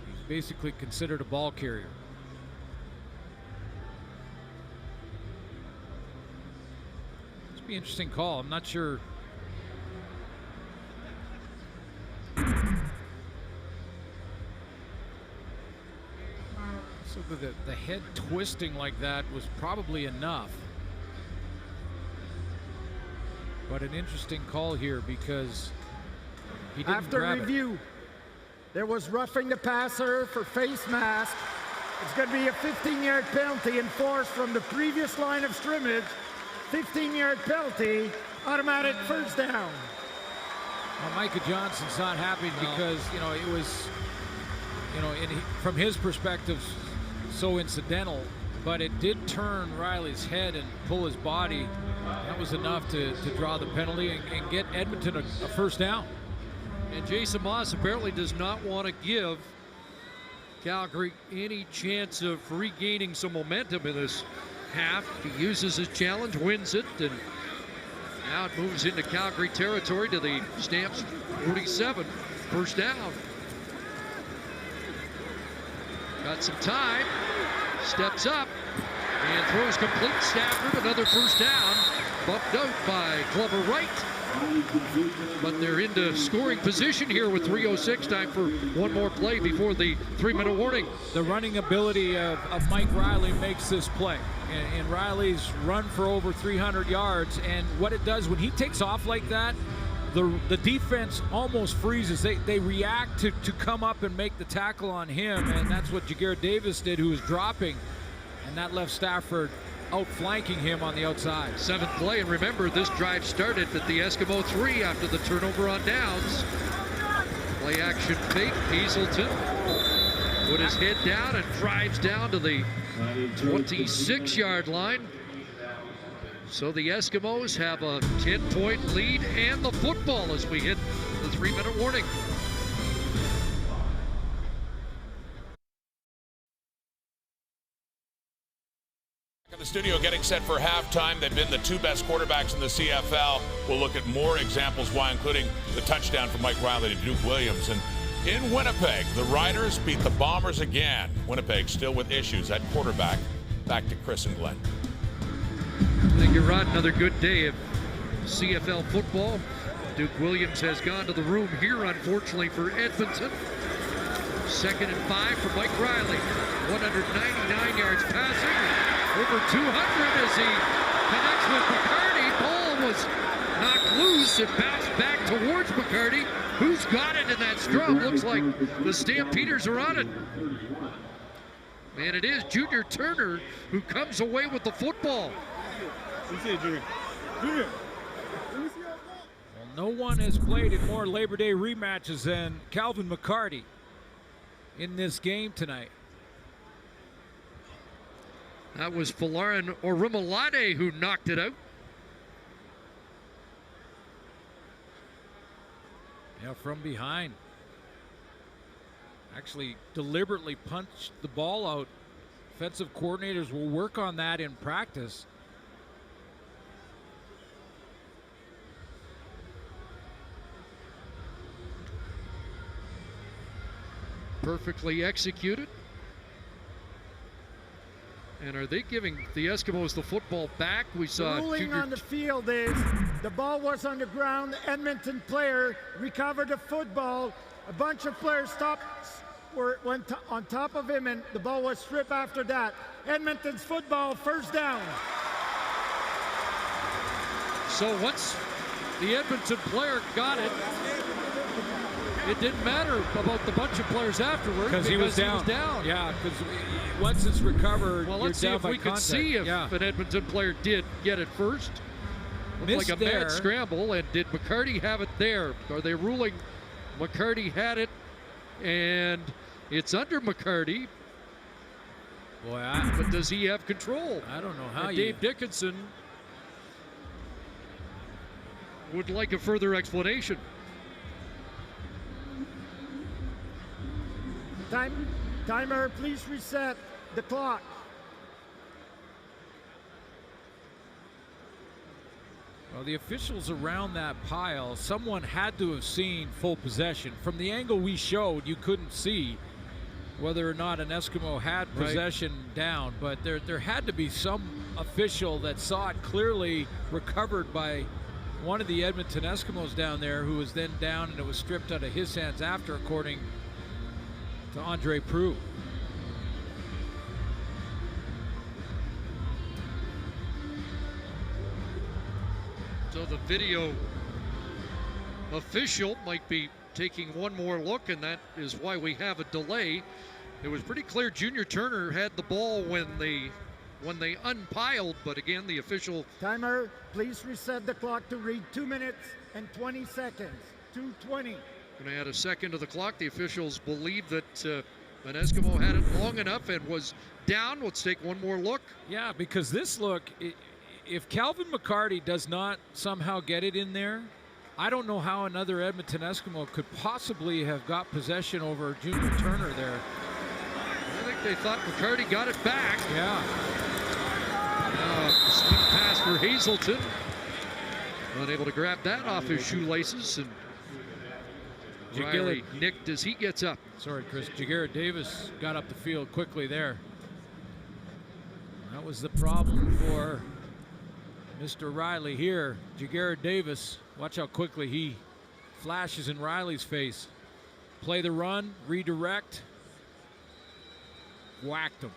he's basically considered a ball carrier. This would be an interesting call. I'm not sure. So the head twisting like that was probably enough. But an interesting call here because he didn't After grab review, there was roughing the passer for face mask. It's going to be a 15-yard penalty enforced from the previous line of scrimmage. 15-yard penalty, automatic first down. Well, Micah Johnson's not happy because, it was, from his perspective, so incidental, but it did turn Riley's head and pull his body. That was enough to draw the penalty and get Edmonton a first down. And Jason Moss apparently does not want to give Calgary any chance of regaining some momentum in this half. He uses his challenge, wins it, and now it moves into Calgary territory to the Stamps 47. First down. Got some time, steps up, and throws complete. Stafford, another first down, bumped out by Glover Wright. But they're into scoring position here with 3:06, time for one more play before the 3-minute warning. The running ability of Mike Riley makes this play. And Riley's run for over 300 yards. And what it does when he takes off like that, the defense almost freezes. They react to come up and make the tackle on him. And that's what Jagger Davis did, who was dropping. And that left Stafford outflanking him on the outside. 7th play, and remember, this drive started at the Eskimo 3 after the turnover on downs. Play action fake. Hazelton put his head down and drives down to the 26-yard line. So the Eskimos have a 10-point lead and the football as we hit the 3-minute warning. In the studio getting set for halftime. They've been the two best quarterbacks in the CFL. We'll look at more examples why, including the touchdown from Mike Riley to Duke Williams. And in Winnipeg, the Riders beat the Bombers again. Winnipeg still with issues at quarterback. Back to Chris and Glenn. Thank you, Rod. Another good day of CFL football. Duke Williams has gone to the room here, unfortunately, for Edmonton. 2nd and 5 for Mike Riley. 199 yards passing. Over 200 as he connects with McCarty. Ball was knocked loose and bounced back towards McCarty. Who's got it in that scrum? Looks like the Stampeders are on it. And it is Junior Turner who comes away with the football. Well, no one has played in more Labor Day rematches than Calvin McCarty in this game tonight. That was Falarin Orimalade who knocked it out. Yeah, from behind. Actually deliberately punched the ball out. Offensive coordinators will work on that in practice. Perfectly executed. And are they giving the Eskimos the football back? We saw the ruling on the field is the ball was on the ground. Edmonton player recovered the football. A bunch of players went on top of him, and the ball was stripped after that. Edmonton's football, first down. So once the Edmonton player got it, it didn't matter about the bunch of players afterward because he was down. Yeah, because once it's recovered, well, let's see if we can see if an Edmonton player did get it first. Looked like a mad scramble, and did McCarty have it there? Are they ruling McCarty had it, and it's under McCarty? Boy, but does he have control? I don't know how Dave Dickinson would like a further explanation. Timer, please reset the clock. Well, the officials around that pile, someone had to have seen full possession. From the angle we showed, you couldn't see whether or not an Eskimo had possession down, but there had to be some official that saw it clearly recovered by one of the Edmonton Eskimos down there, who was then down, and it was stripped out of his hands after, according to Andre Proulx. So the video official might be taking one more look, and that is why we have a delay. It was pretty clear Junior Turner had the ball when they unpiled, but again, the official... Timer, please reset the clock to read 2 minutes and 20 seconds. 2:20. Going to add a second to the clock. The officials believe that an Eskimo had it long enough and was down. Let's take one more look. Yeah, because this look, if Calvin McCarty does not somehow get it in there, I don't know how another Edmonton Eskimo could possibly have got possession over Junior Turner there. I think they thought McCarty got it back. Yeah. Slim pass for Hazelton. Unable to grab that off his shoelaces, and Riley nicked as he gets up. Sorry, Chris. Jagarrett Davis got up the field quickly there. That was the problem for Mr. Riley here. Jagarrett Davis, watch how quickly he flashes in Riley's face. Play the run, redirect, whacked him.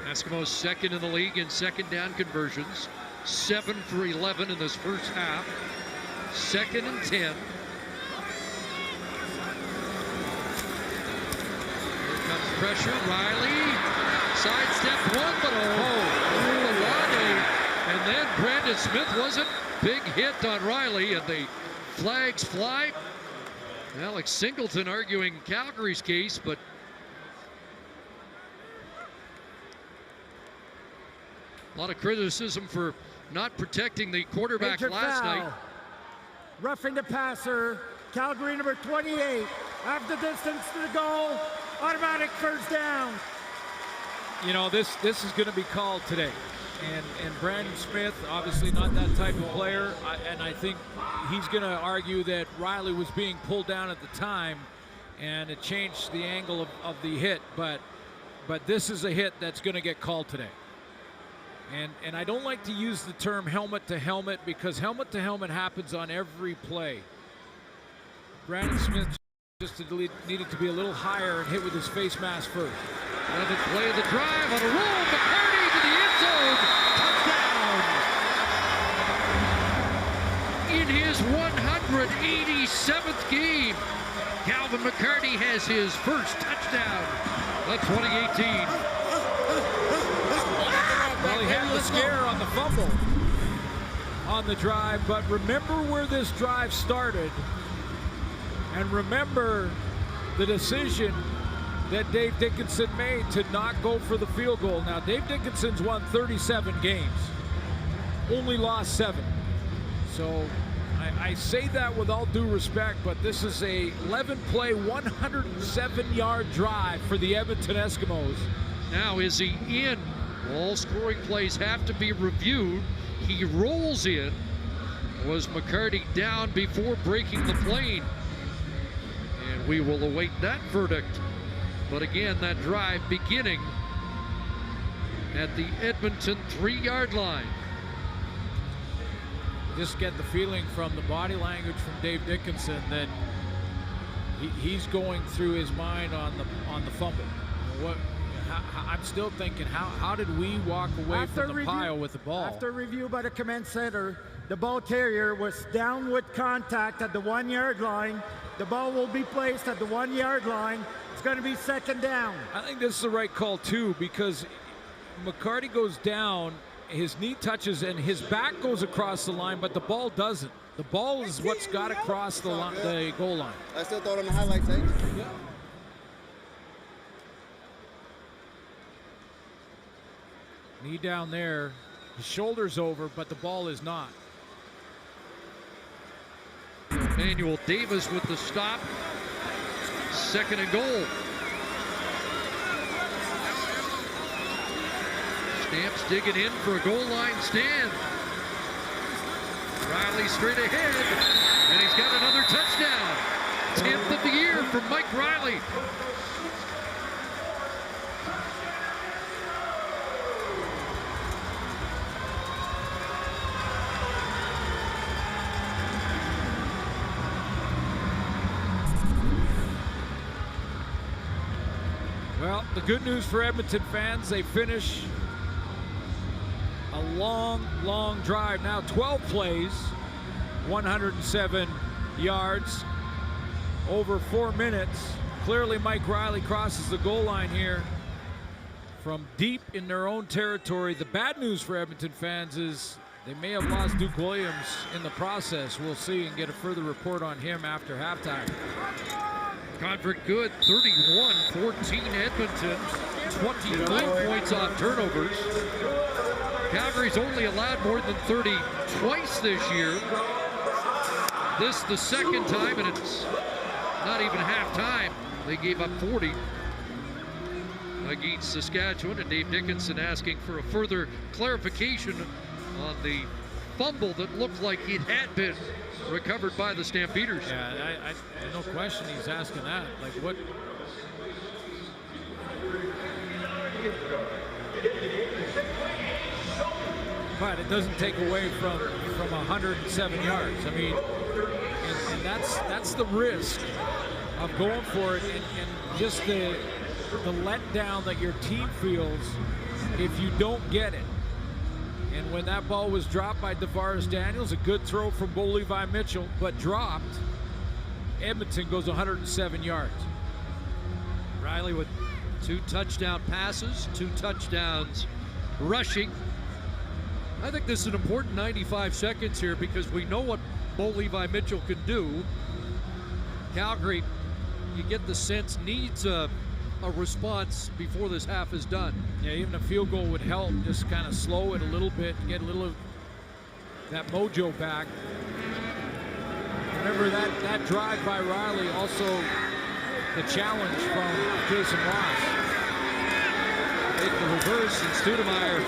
Eskimos second in the league in second down conversions. 7 for 11 in this first half. 2nd and 10. Here comes pressure. Riley sidestep one, but and then Brandon Smith wasn't. Big hit on Riley, and the flags fly. Alex Singleton arguing Calgary's case, but a lot of criticism for not protecting the quarterback last night. Roughing the passer, Calgary number 28. Half the distance to the goal, automatic first down. You know, this is going to be called today. And Brandon Smith, obviously not that type of player, and I think he's going to argue that Riley was being pulled down at the time, and it changed the angle of the hit. But this is a hit that's going to get called today. And I don't like to use the term helmet to helmet, because helmet to helmet happens on every play. Brandon Smith just needed to be a little higher and hit with his face mask first. 11th play of the drive on a roll. McCarty to the end zone. Touchdown. In his 187th game, Calvin McCarty has his first touchdown of 2018. Well, he had the scare on the fumble on the drive, but remember where this drive started, and remember the decision that Dave Dickinson made to not go for the field goal. Now, Dave Dickinson's won 37 games, only lost 7. So I say that with all due respect, but this is a 11-play, 107-yard drive for the Edmonton Eskimos. Now, is he in? All scoring plays have to be reviewed. He rolls in. Was McCarty down before breaking the plane? And we will await that verdict. But again, that drive beginning at the Edmonton 3-yard line. Just get the feeling from the body language from Dave Dickinson that he's going through his mind on the fumble. I'm still thinking, how did we walk away from the pile with the ball? After review by the command center, the ball carrier was down with contact at the 1-yard line. The ball will be placed at the 1-yard line. It's going to be second down. I think this is the right call too, because McCarty goes down, his knee touches, and his back goes across the line, but the ball doesn't. The ball is what's got to cross the goal line. I still throw it on the highlights, eh? Yeah. Knee down there, his shoulder's over, but the ball is not. Emmanuel Davis with the stop. 2nd and goal. Stamps digging in for a goal line stand. Riley straight ahead, and he's got another touchdown. 10th of the year from Mike Riley. Well, the good news for Edmonton fans, they finish a long, long drive. Now 12 plays, 107 yards, over 4 minutes. Clearly Mike Riley crosses the goal line here from deep in their own territory. The bad news for Edmonton fans is they may have lost Duke Williams in the process. We'll see and get a further report on him after halftime. Convert good, 31-14 Edmonton, 29 points on turnovers. Calgary's only allowed more than 30 twice this year. This the 2nd time, and it's not even half time. They gave up 40 against Saskatchewan, and Dave Dickinson asking for a further clarification on the fumble that looked like it had been recovered by the Stampeders. Yeah, no question he's asking that. Like what? But it doesn't take away from 107 yards. I mean, and that's the risk of going for it, and just the letdown that your team feels if you don't get it. And when that ball was dropped by DeVaris Daniels, a good throw from Bo Levi Mitchell, but dropped, Edmonton goes 107 yards. Riley with 2 touchdown passes, 2 touchdowns rushing. I think this is an important 95 seconds here because we know what Bo Levi Mitchell can do. Calgary, you get the sense, needs a response before this half is done. Yeah, even a field goal would help, just kind of slow it a little bit, get a little of that mojo back. Remember that drive by Riley, also the challenge from Jason Ross. Make the reverse, and Stoudemire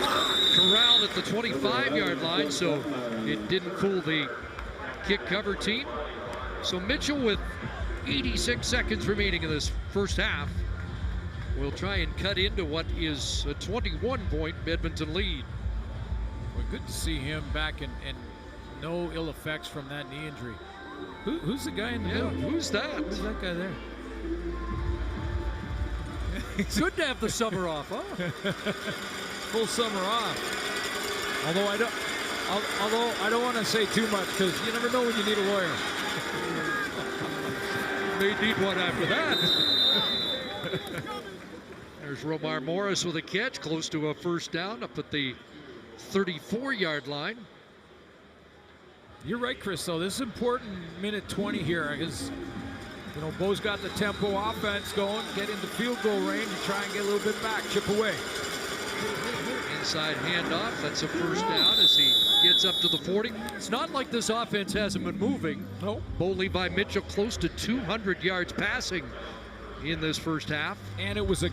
corralled at the 25-yard line, so it didn't fool the kick cover team. So Mitchell with 86 seconds remaining in this first half will try and cut into what is a 21-point Edmonton lead. Well, good to see him back and no ill effects from that knee injury. Who's the guy in the middle? Who's that? Who's that guy there? It's good to have the summer off, huh? Full summer off. Although I don't want to say too much because you never know when you need a lawyer. May need one after that. There's Romar Morris with a catch close to a first down up at the 34-yard line. You're right, Chris, though. This is important, minute 20 here, because, you know, Bo's got the tempo offense going, get into field goal range and try and get a little bit back, chip away. Inside handoff, that's a first down as he gets up to the 40. It's not like this offense hasn't been moving. No. Bo Levi Mitchell close to 200 yards passing in this first half. And it was the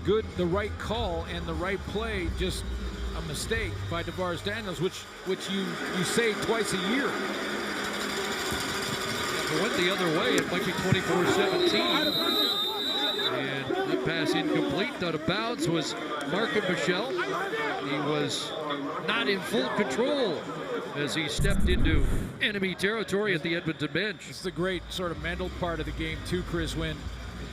right call and the right play, just a mistake by DeVaris Daniels, which you say twice a year. If it went the other way, it might be 24-17. And that pass incomplete. Out of bounds was Markin Michel. He was not in full control as he stepped into enemy territory at the Edmonton bench. It's the great sort of mental part of the game too, Chris, when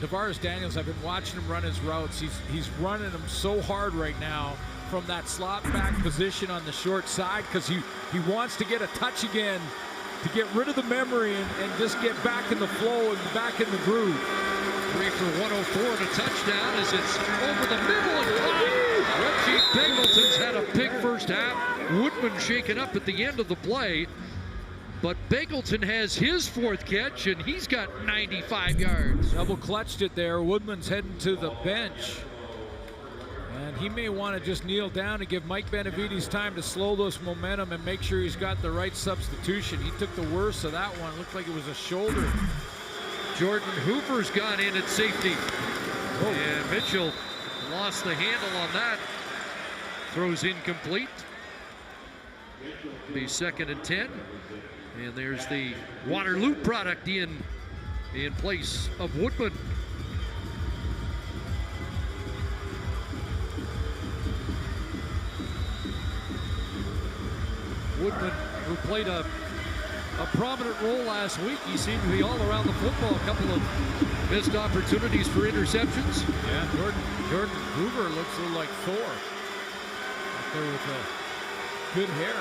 DeVaris Daniels, I've been watching him run his routes. He's running them so hard right now from that slot back position on the short side because he wants to get a touch again to get rid of the memory and just get back in the flow and back in the groove. 3 for 104 and a touchdown as it's over the middle and caught. Reggie Begelton's had a big first half. Woodman shaken up at the end of the play. But Begelton has his 4th catch, and he's got 95 yards. Double clutched it there. Woodman's heading to the bench. And he may want to just kneel down and give Mike Benavides time to slow this momentum and make sure he's got the right substitution. He took the worst of that one. Looked like it was a shoulder. Jordan Hoover's gone in at safety. And Mitchell lost the handle on that. Throws incomplete. Be 2nd and 10. And there's the Waterloo product in place of Woodman. Woodman, who played a prominent role last week. He seemed to be all around the football. A couple of missed opportunities for interceptions. Yeah, Jordan Hoover looks a little like Thor. Up there with good hair.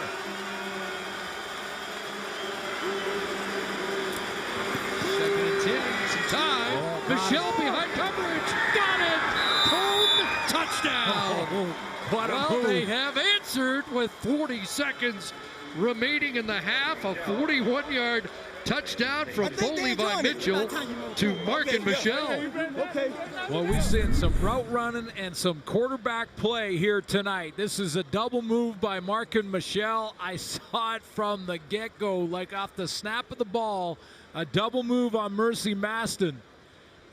Second and 10, some time. Michelle behind coverage. Got it! Cone, touchdown! Well, they have answered with 40 seconds remaining in the half. A 41-yard touchdown from Bo Levi Mitchell to Mark Michelle. Well, we've seen some route running and some quarterback play here tonight. This is a double move by Mark Michelle. I saw it from the get-go, like off the snap of the ball, a double move on Mercy Maston.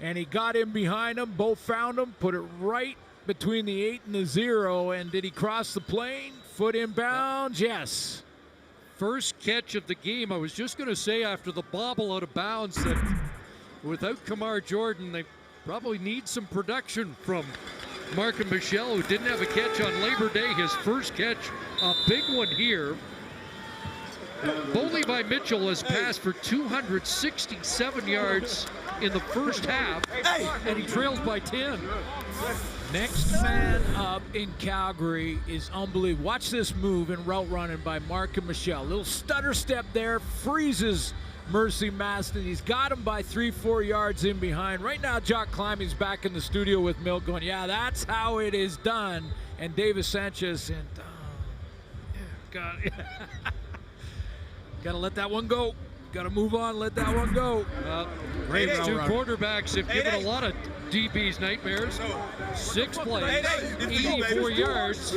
And he got in behind him. Bo found him, put it right between the 8 and the 0. And did he cross the plane? Foot inbounds, yes. First catch of the game. I was just going to say after the bobble out of bounds that without Kamar Jordan, they probably need some production from Mark Michelle, who didn't have a catch on Labor Day. His first catch, a big one here. Bo Levi Mitchell has passed for 267 yards in the first half, and he trails by 10. Next man up in Calgary is unbelievable. Watch this move in route running by Mark Michelle. Little stutter step there, freezes Mercy Maston. He's got him by 3-4 yards in behind. Right now, Jock Climbing's back in the studio with Milt going, yeah, that's how it is done. And Davis Sanchez and gotta let that one go. Gotta move on, let that one go. Great two quarterbacks have given a lot of DBs nightmares. 6 plays, 84 yards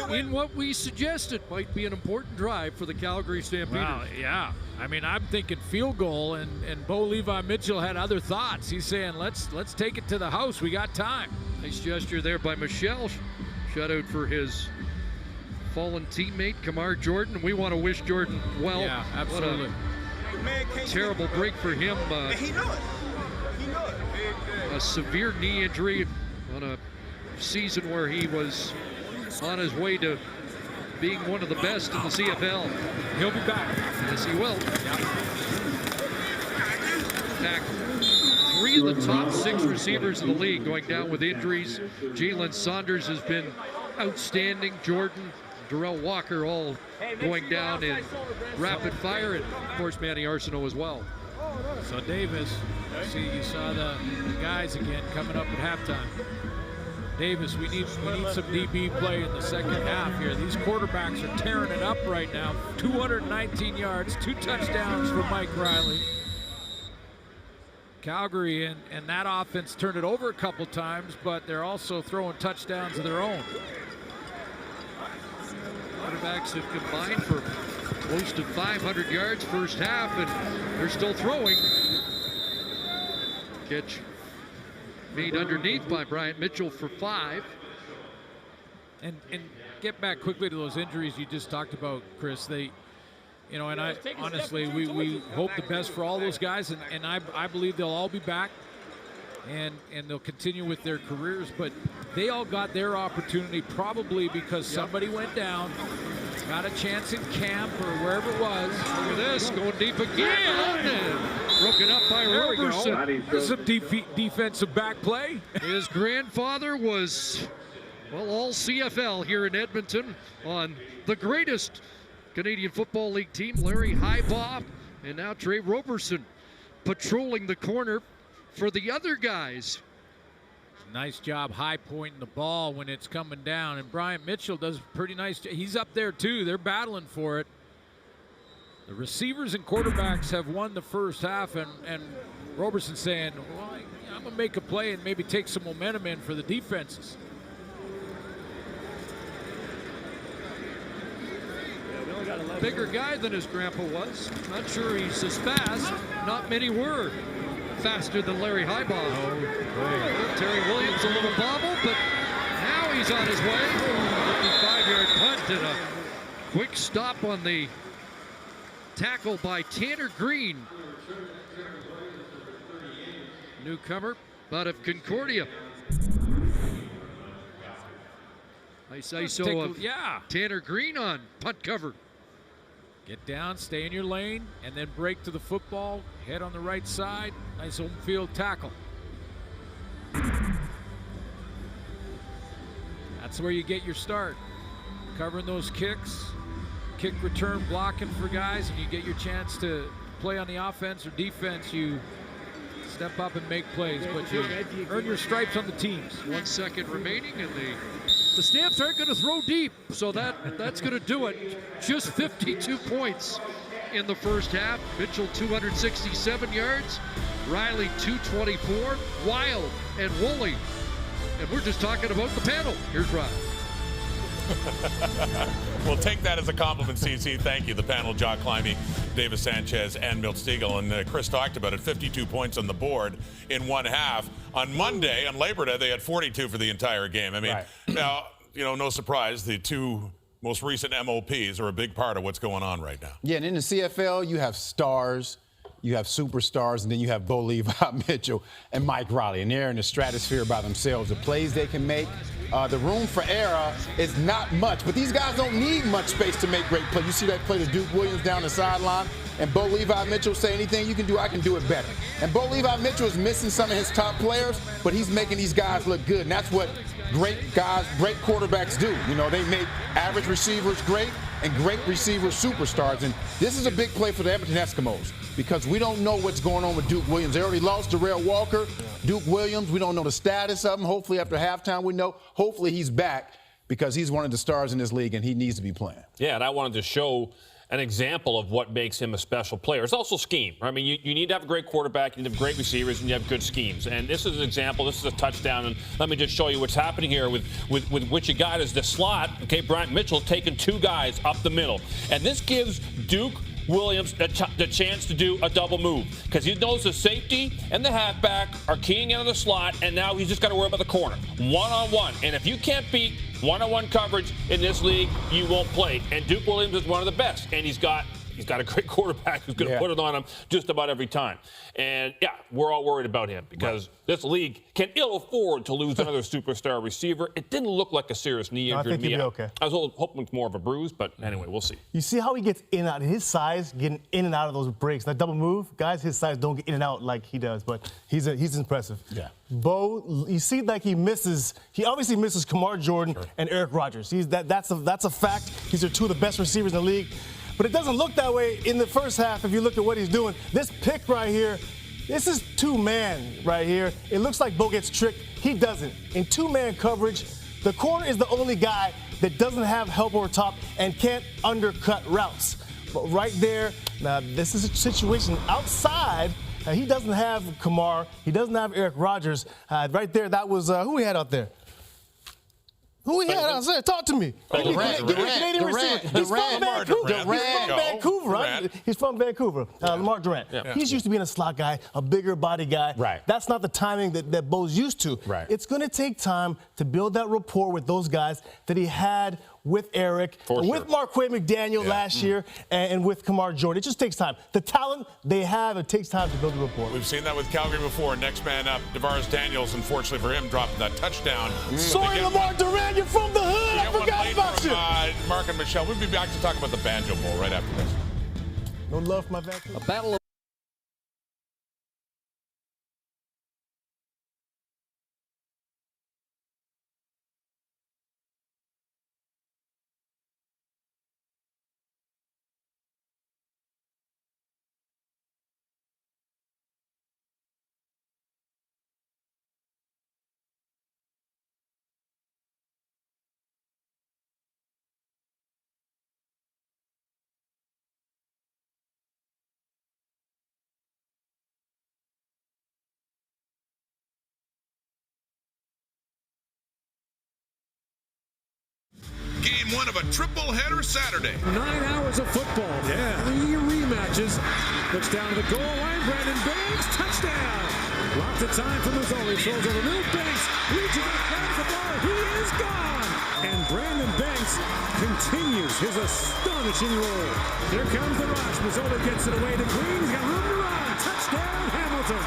in what we suggested might be an important drive for the Calgary Stampeders. Wow, yeah. I mean, I'm thinking field goal, and Bo Levi Mitchell had other thoughts. He's saying, let's take it to the house. We got time. Nice gesture there by Michelle. Shutout for his fallen teammate, Kamar Jordan. We want to wish Jordan well. Yeah, absolutely. What a terrible break for him. A severe knee injury on a season where he was on his way to being one of the best in the CFL. He'll be back. Yes, he will. Attack 3 of the top 6 receivers in the league going down with injuries. Jalen Saunders has been outstanding. Jordan, Darrell Walker all going down in rapid fire, and of course Manny Arsenault as well. So Davis, you saw the guys again coming up at halftime. Davis, we need some DB play in the second half here. These quarterbacks are tearing it up right now. 219 yards, 2 touchdowns for Mike Riley. Calgary and that offense turned it over a couple times, but they're also throwing touchdowns of their own. Quarterbacks have combined for close to 500 yards first half, and they're still throwing. Catch made underneath by Bryant Mitchell for 5. And get back quickly to those injuries you just talked about, Chris. They, and I honestly, we hope the best for all those guys, and I believe they'll all be back, and they'll continue with their careers. But they all got their opportunity probably because somebody went down, got a chance in camp or wherever it was. Look at this, going deep again, and broken up by Roberson. There's some defensive back play. His grandfather was, well, all CFL here in Edmonton on the greatest Canadian Football League team, Larry Highbaugh, and now Trey Roberson patrolling the corner for the other guys. Nice job high pointing the ball when it's coming down, and Bryant Mitchell does a pretty nice job. He's up there too. They're battling for it. The receivers and quarterbacks have won the first half, and Roberson saying, well, I'm gonna make a play and maybe take some momentum in for the defenses. bigger guy than his grandpa was. Not sure he's as fast. Not many were faster than Larry Highbaugh. Terry Williams a little bobble, but now he's on his way. 55-yard punt and a quick stop on the tackle by Tanner Green. Newcomer, out of Concordia. Nice ISO of Tanner Green on punt cover. Get down, stay in your lane, and then break to the football. Head on the right side. Nice home field tackle. That's where you get your start. Covering those kicks, kick return blocking for guys, and you get your chance to play on the offense or defense. You step up and make plays, but you earn your stripes on the teams. 1 second remaining, and the Stamps aren't going to throw deep, so that's going to do it. Just 52 points in the first half. Mitchell 267 yards, Riley 224, Wild and Woolley. And we're just talking about the panel. Here's Rod. We'll take that as a compliment, CC. Thank you. The panel, Jock Climbey, Davis Sanchez, and Milt Stegall. And Chris talked about it, 52 points on the board in one half. On Monday, on Labor Day, they had 42 for the entire game. I mean, now, no surprise, the two most recent MOPs are a big part of what's going on right now. Yeah, and in the CFL, you have stars, you have superstars, and then you have Bo Levi Mitchell and Mike Riley. And they're in the stratosphere by themselves. The plays they can make, the room for error is not much. But these guys don't need much space to make great plays. You see that play to Duke Williams down the sideline, and Bo Levi Mitchell say, anything you can do, I can do it better. And Bo Levi Mitchell is missing some of his top players, but he's making these guys look good. And that's what great guys, great quarterbacks do. They make average receivers great and great receivers superstars. And this is a big play for the Edmonton Eskimos because we don't know what's going on with Duke Williams. They already lost Darrell Walker. Duke Williams, we don't know the status of him. Hopefully after halftime we know. Hopefully he's back because he's one of the stars in this league and he needs to be playing. Yeah, and I wanted to show an example of what makes him a special player. It's also scheme. I mean, you need to have a great quarterback, you need to have great receivers, and you have good schemes. And this is an example. This is a touchdown. And let me just show you what's happening here with what you got is the slot. Okay, Bryant Mitchell taking two guys up the middle. And this gives Duke Williams the chance to do a double move because he knows the safety and the halfback are keying in on the slot, and now he's just got to worry about the corner. One-on-one. And if you can't beat one-on-one coverage in this league, you won't play. And Duke Williams is one of the best, and he's got a great quarterback who's going to put it on him just about every time. And, yeah, we're all worried about him because this league can ill afford to lose another superstar receiver. It didn't look like a serious knee injury. I think he'll be okay. I was hoping it's more of a bruise, but anyway, we'll see. You see how he gets in and out. His size, getting in and out of those breaks. That double move, guys his size don't get in and out like he does, but he's impressive. Yeah. Bo, you see like he obviously misses Kamar Jordan and Eric Rogers. That's a fact. These are two of the best receivers in the league. But it doesn't look that way in the first half if you look at what he's doing. This pick right here, this is two-man right here. It looks like Bo gets tricked. He doesn't. In two-man coverage, the corner is the only guy that doesn't have help over top and can't undercut routes. But right there, now this is a situation outside. He doesn't have Kamar. He doesn't have Eric Rogers. Right there, that was who we had out there? Who we had out there? Talk to me. Durant. He's from Vancouver, right? He's from Vancouver. Lamar Durant. Yeah. He's used to being a slot guy, a bigger body guy. Right. That's not the timing that Bo's used to. Right. It's going to take time to build that rapport with those guys that he had with Eric, with Marquay McDaniel last year, and with Kamar Jordan. It just takes time. The talent they have, it takes time to build a rapport. We've seen that with Calgary before. Next man up, DeVaris Daniels, unfortunately for him, dropped that touchdown. Sorry, Lamar Durant, you're from the hood. I forgot about you. Mark and Michelle, we'll be back to talk about the Banjo Bowl right after this. No love for my Vancouver. A battle of one of a triple-header Saturday. 9 hours of football. Yeah. 3 rematches. Looks down to the goal line. Brandon Banks, touchdown. Lots of time for Mazzoli. Throws over the middle. Banks reaches up, grabs the ball. He is gone. And Brandon Banks continues his astonishing roll. Here comes the rush. Mazzoli gets it away to Green. He's got room to run. Touchdown, Hamilton.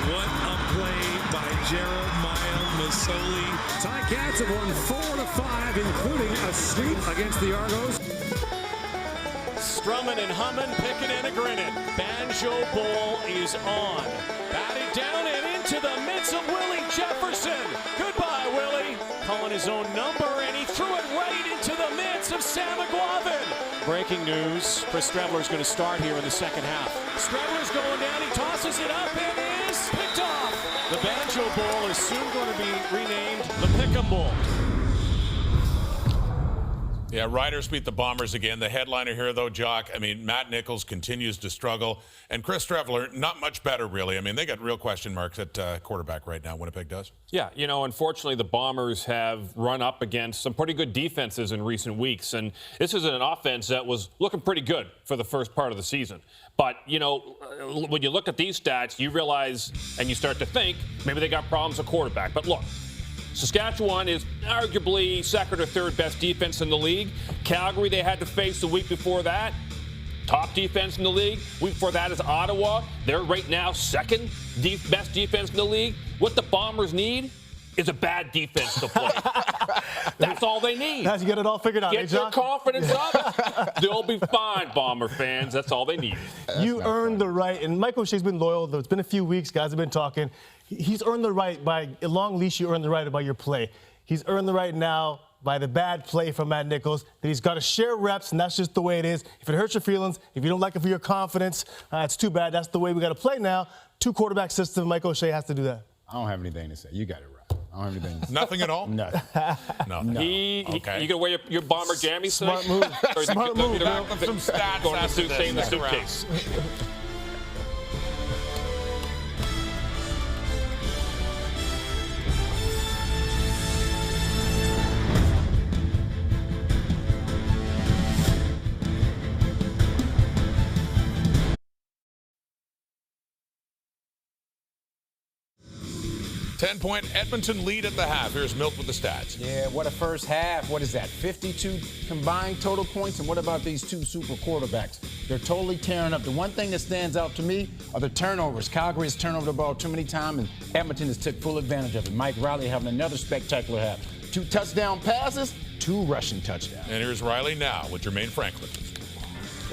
What a play by Jeremiah Mazzoli. Ticats have won 4-5, including a sweep against the Argos. Strummin' and hummin', pickin' and a grinnin'. Banjo Bowl is on. Batted down and into the midst of Willie Jefferson. Goodbye, Willie. Calling his own number, and he threw it right into the midst of Sam McGuavin. Breaking news, Chris Streveler's going to start here in the second half. Streveler's going down, he tosses it up and is picked off. The Banjo Bowl is soon going to be renamed the Pick'em Bowl. Yeah, Riders beat the Bombers again. The headliner here, though, Jock, I mean, Matt Nichols continues to struggle. And Chris Streveler, not much better, really. I mean, they got real question marks at quarterback right now. Winnipeg does. Yeah, you know, unfortunately, the Bombers have run up against some pretty good defenses in recent weeks. And this is an offense that was looking pretty good for the first part of the season. But, you know, when you look at these stats, you realize and you start to think maybe they got problems at quarterback. But look, Saskatchewan is arguably second or third best defense in the league. Calgary, they had to face the week before that. Top defense in the league. Week before that is Ottawa. They're right now second best defense in the league. What the Bombers need is a bad defense to play. That's all they need. Now you get it all figured out. Get their confidence up. They'll be fine, Bomber fans. That's all they need. You earned the right, and Mike O'Shea's been loyal. It's been a few weeks. Guys have been talking. He's earned the right by a long leash. You earned the right about your play. He's earned the right now by the bad play from Matt Nichols that he's got to share reps, and that's just the way it is. If it hurts your feelings, if you don't like it for your confidence, it's too bad. That's the way we got to play now. 2-quarterback system. Mike O'Shea has to do that. I don't have anything to say. You got it right. I don't have anything to say. Nothing at all? Nothing. Nothing. Okay. You gonna wear your Bomber jammies Smart today? move. Smart move, Back with some stats Going to after stay this. in the suitcase. 10-point Edmonton lead at the half. Here's Milt with the stats. Yeah, what a first half. What is that, 52 combined total points? And what about these two super quarterbacks? They're totally tearing up. The one thing that stands out to me are the turnovers. Calgary has turned over the ball too many times, and Edmonton has took full advantage of it. Mike Riley having another spectacular half. 2 touchdown passes, 2 rushing touchdowns. And here's Riley now with Jermaine Franklin.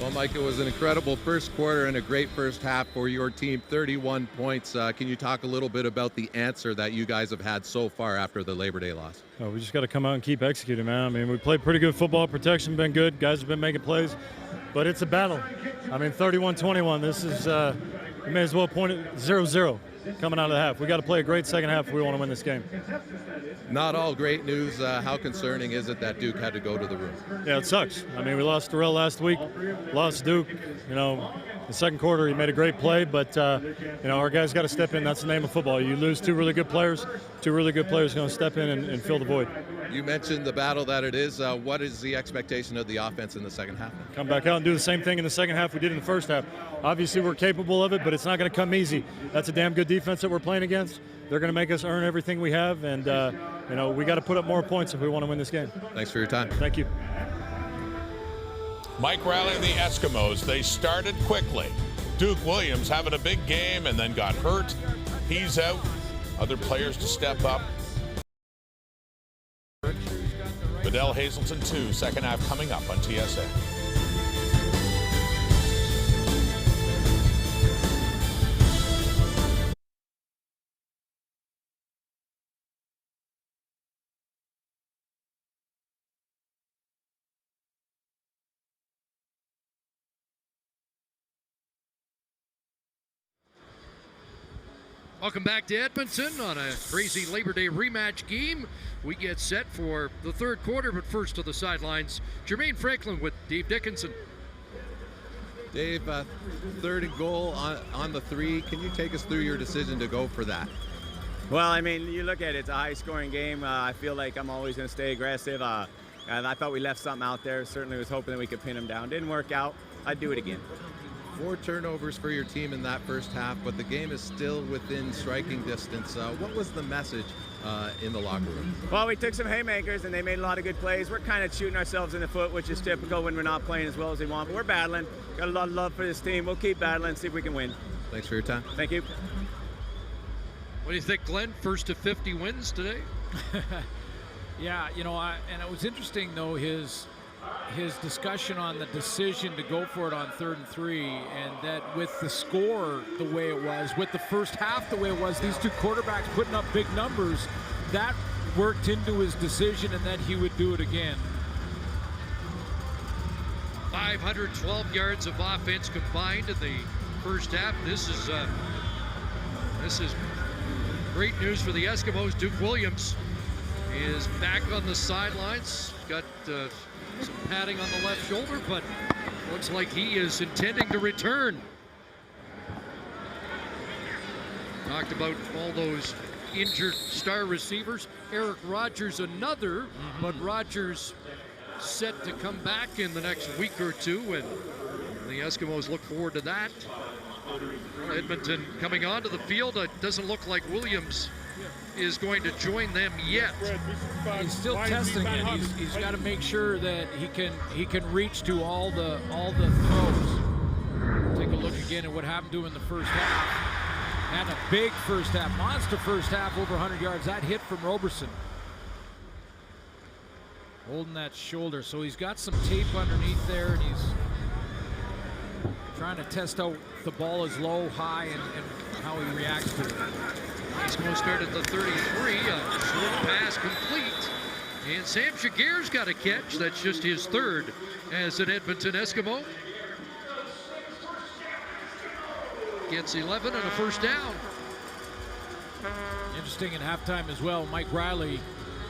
Well, Mike, it was an incredible first quarter and a great first half for your team, 31 points. Can you talk a little bit about the answer that you guys have had so far after the Labor Day loss? Oh, we just got to come out and keep executing, man. I mean, we played pretty good football. Protection been good. Guys have been making plays. But it's a battle. I mean, 31-21. This is, we may as well point it 0-0 coming out of the half. We got to play a great second half if we want to win this game. Not all great news. How concerning is it that Duke had to go to the room? Yeah, it sucks. I mean, we lost Terrell last week, lost Duke. You know, the second quarter he made a great play, but, you know, our guys got to step in. That's the name of football. You lose 2 really good players. 2 really good players going to step in and fill the void. You mentioned the battle that it is. What is the expectation of the offense in the second half? Come back out and do the same thing in the second half we did in the first half. Obviously, we're capable of it, but it's not going to come easy. That's a damn good defense that we're playing against. They're going to make us earn everything we have, and, you know, we got to put up more points if we want to win this game. Thanks for your time. Thank you. Mike Riley and the Eskimos, they started quickly. Duke Williams having a big game and then got hurt. He's out. Other players to step up. Bedell Hazelton 2, second half coming up on TSN. Welcome back to Edmonton on a crazy Labor Day rematch game. We get set for the third quarter, but first to the sidelines, Jermaine Franklin with Dave Dickinson. Dave, 3rd and goal on the 3. Can you take us through your decision to go for that? Well, I mean, you look at it, it's a high-scoring game. I feel like I'm always going to stay aggressive. And I thought we left something out there. Certainly was hoping that we could pin them down. Didn't work out. I'd do it again. 4 turnovers for your team in that first half, but the game is still within striking distance. What was the message in the locker room? Well, we took some haymakers, and they made a lot of good plays. We're kind of shooting ourselves in the foot, which is typical when we're not playing as well as we want. But we're battling. Got a lot of love for this team. We'll keep battling, see if we can win. Thanks for your time. Thank you. What do you think, Glenn? First to 50 wins today? Yeah, you know, and it was interesting, though, his discussion on the decision to go for it on 3rd and 3, and that with the score the way it was, with the first half the way it was, these two quarterbacks putting up big numbers, that worked into his decision, and that he would do it again. 512 yards of offense combined in the first half. This is great news for the Eskimos. Duke Williams is back on the sidelines. Got some padding on the left shoulder, but looks like he is intending to return. Talked about all those injured star receivers. Eric Rogers another, but Rogers set to come back in the next week or two, and the Eskimos look forward to that. Edmonton coming onto the field. It doesn't look like Williams is going to join them yet. He's still testing it. He's got to make sure that he can reach to all the throws. Take a look again at what happened to him in the first half. Had a big first half, monster first half, over 100 yards. That hit from Roberson. Holding that shoulder, so he's got some tape underneath there, and he's trying to test out if the ball is low, high, and how he reacts to it. Eskimos start at the 33, a short pass complete, and Sam Shagir's got a catch. That's just his 3rd as an Edmonton Eskimo. Gets 11 and a first down. Interesting at halftime as well, Mike Riley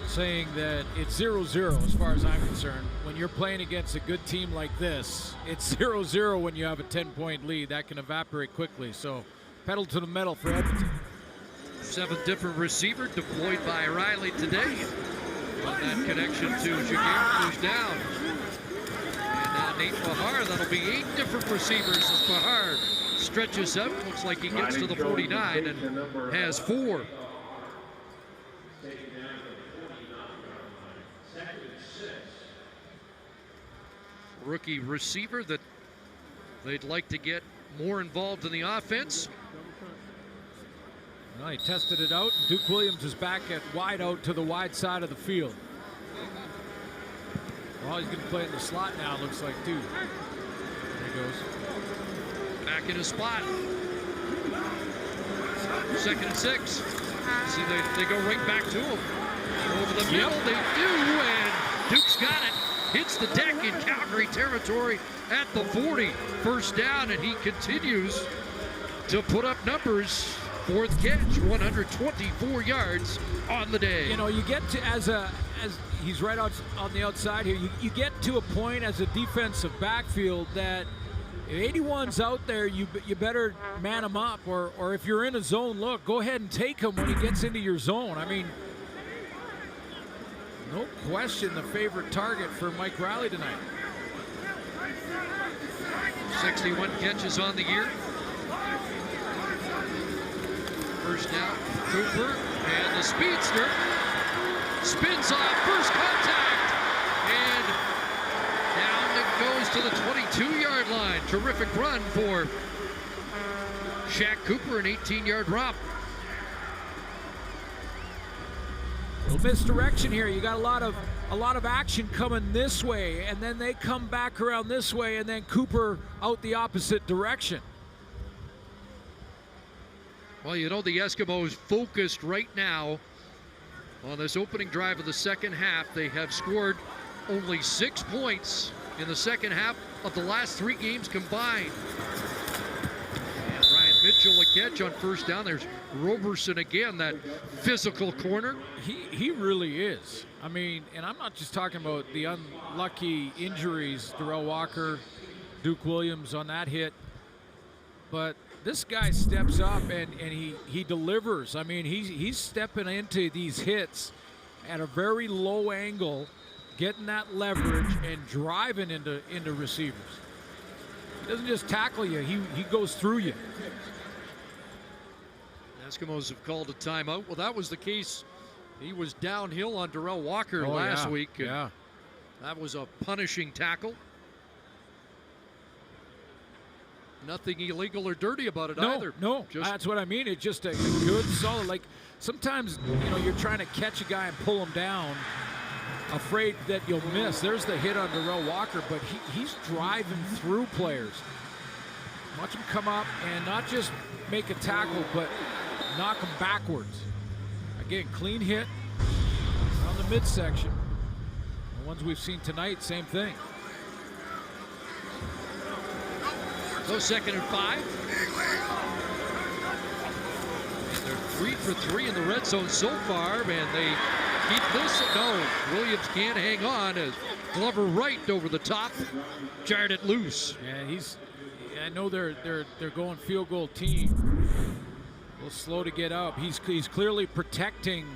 saying that it's 0-0 as far as I'm concerned. When you're playing against a good team like this, it's 0-0 when you have a 10-point lead. That can evaporate quickly, so pedal to the metal for Edmonton. 7 different receiver deployed by Riley today. On that connection to Shagir, who's down. And now Nate Bahar, that'll be 8 different receivers as Bahar stretches out. Looks like he gets to the 49 and has 4. Rookie receiver that they'd like to get more involved in the offense. Well, he tested it out, and Duke Williams is back at wide out to the wide side of the field. Well, he's going to play in the slot now, looks like, too. There he goes. Back in his spot. 2nd and 6. See, they go right back to him. Over the middle, they do, and Duke's got it. Hits the deck in Calgary territory at the 40. First down, and he continues to put up numbers. 4th catch, 124 yards on the day. You know, you get to, as he's right out on the outside here, you get to a point as a defensive backfield that if 81's out there, you better man him up, or if you're in a zone look, go ahead and take him when he gets into your zone. I mean, no question the favorite target for Mike Riley tonight. 61 catches on the year. First down, Cooper, and the speedster spins off, first contact, and down it goes to the 22-yard line. Terrific run for Shaq Cooper, an 18-yard romp. Little misdirection here. You got a lot of action coming this way, and then they come back around this way, and then Cooper out the opposite direction. Well, you know, the Eskimos focused right now on this opening drive of the second half. They have scored only 6 points in the second half of the last 3 games combined. And Ryan Mitchell a catch on first down. There's Roberson again, that physical corner. He really is. I mean, and I'm not just talking about the unlucky injuries, Darrell Walker, Duke Williams on that hit, but this guy steps up and he delivers. I mean, he's stepping into these hits at a very low angle, getting that leverage and driving into receivers. He doesn't just tackle you, he goes through you. Eskimos have called a timeout. Well, that was the case. He was downhill on Darrell Walker last week. Yeah. That was a punishing tackle. Nothing illegal or dirty about it either. No, that's what I mean. It's just a good, solid, like sometimes, you're trying to catch a guy and pull him down, afraid that you'll miss. There's the hit on Darrell Walker, but he's driving through players. Watch him come up and not just make a tackle, but knock him backwards. Again, clean hit on the midsection. The ones we've seen tonight, same thing. So 2nd and 5. And they're 3 for 3 in the red zone so far, and they keep this. No, Williams can't hang on as Glover right over the top, jarred it loose. Yeah, I know they're going field goal team. A little slow to get up. He's clearly protecting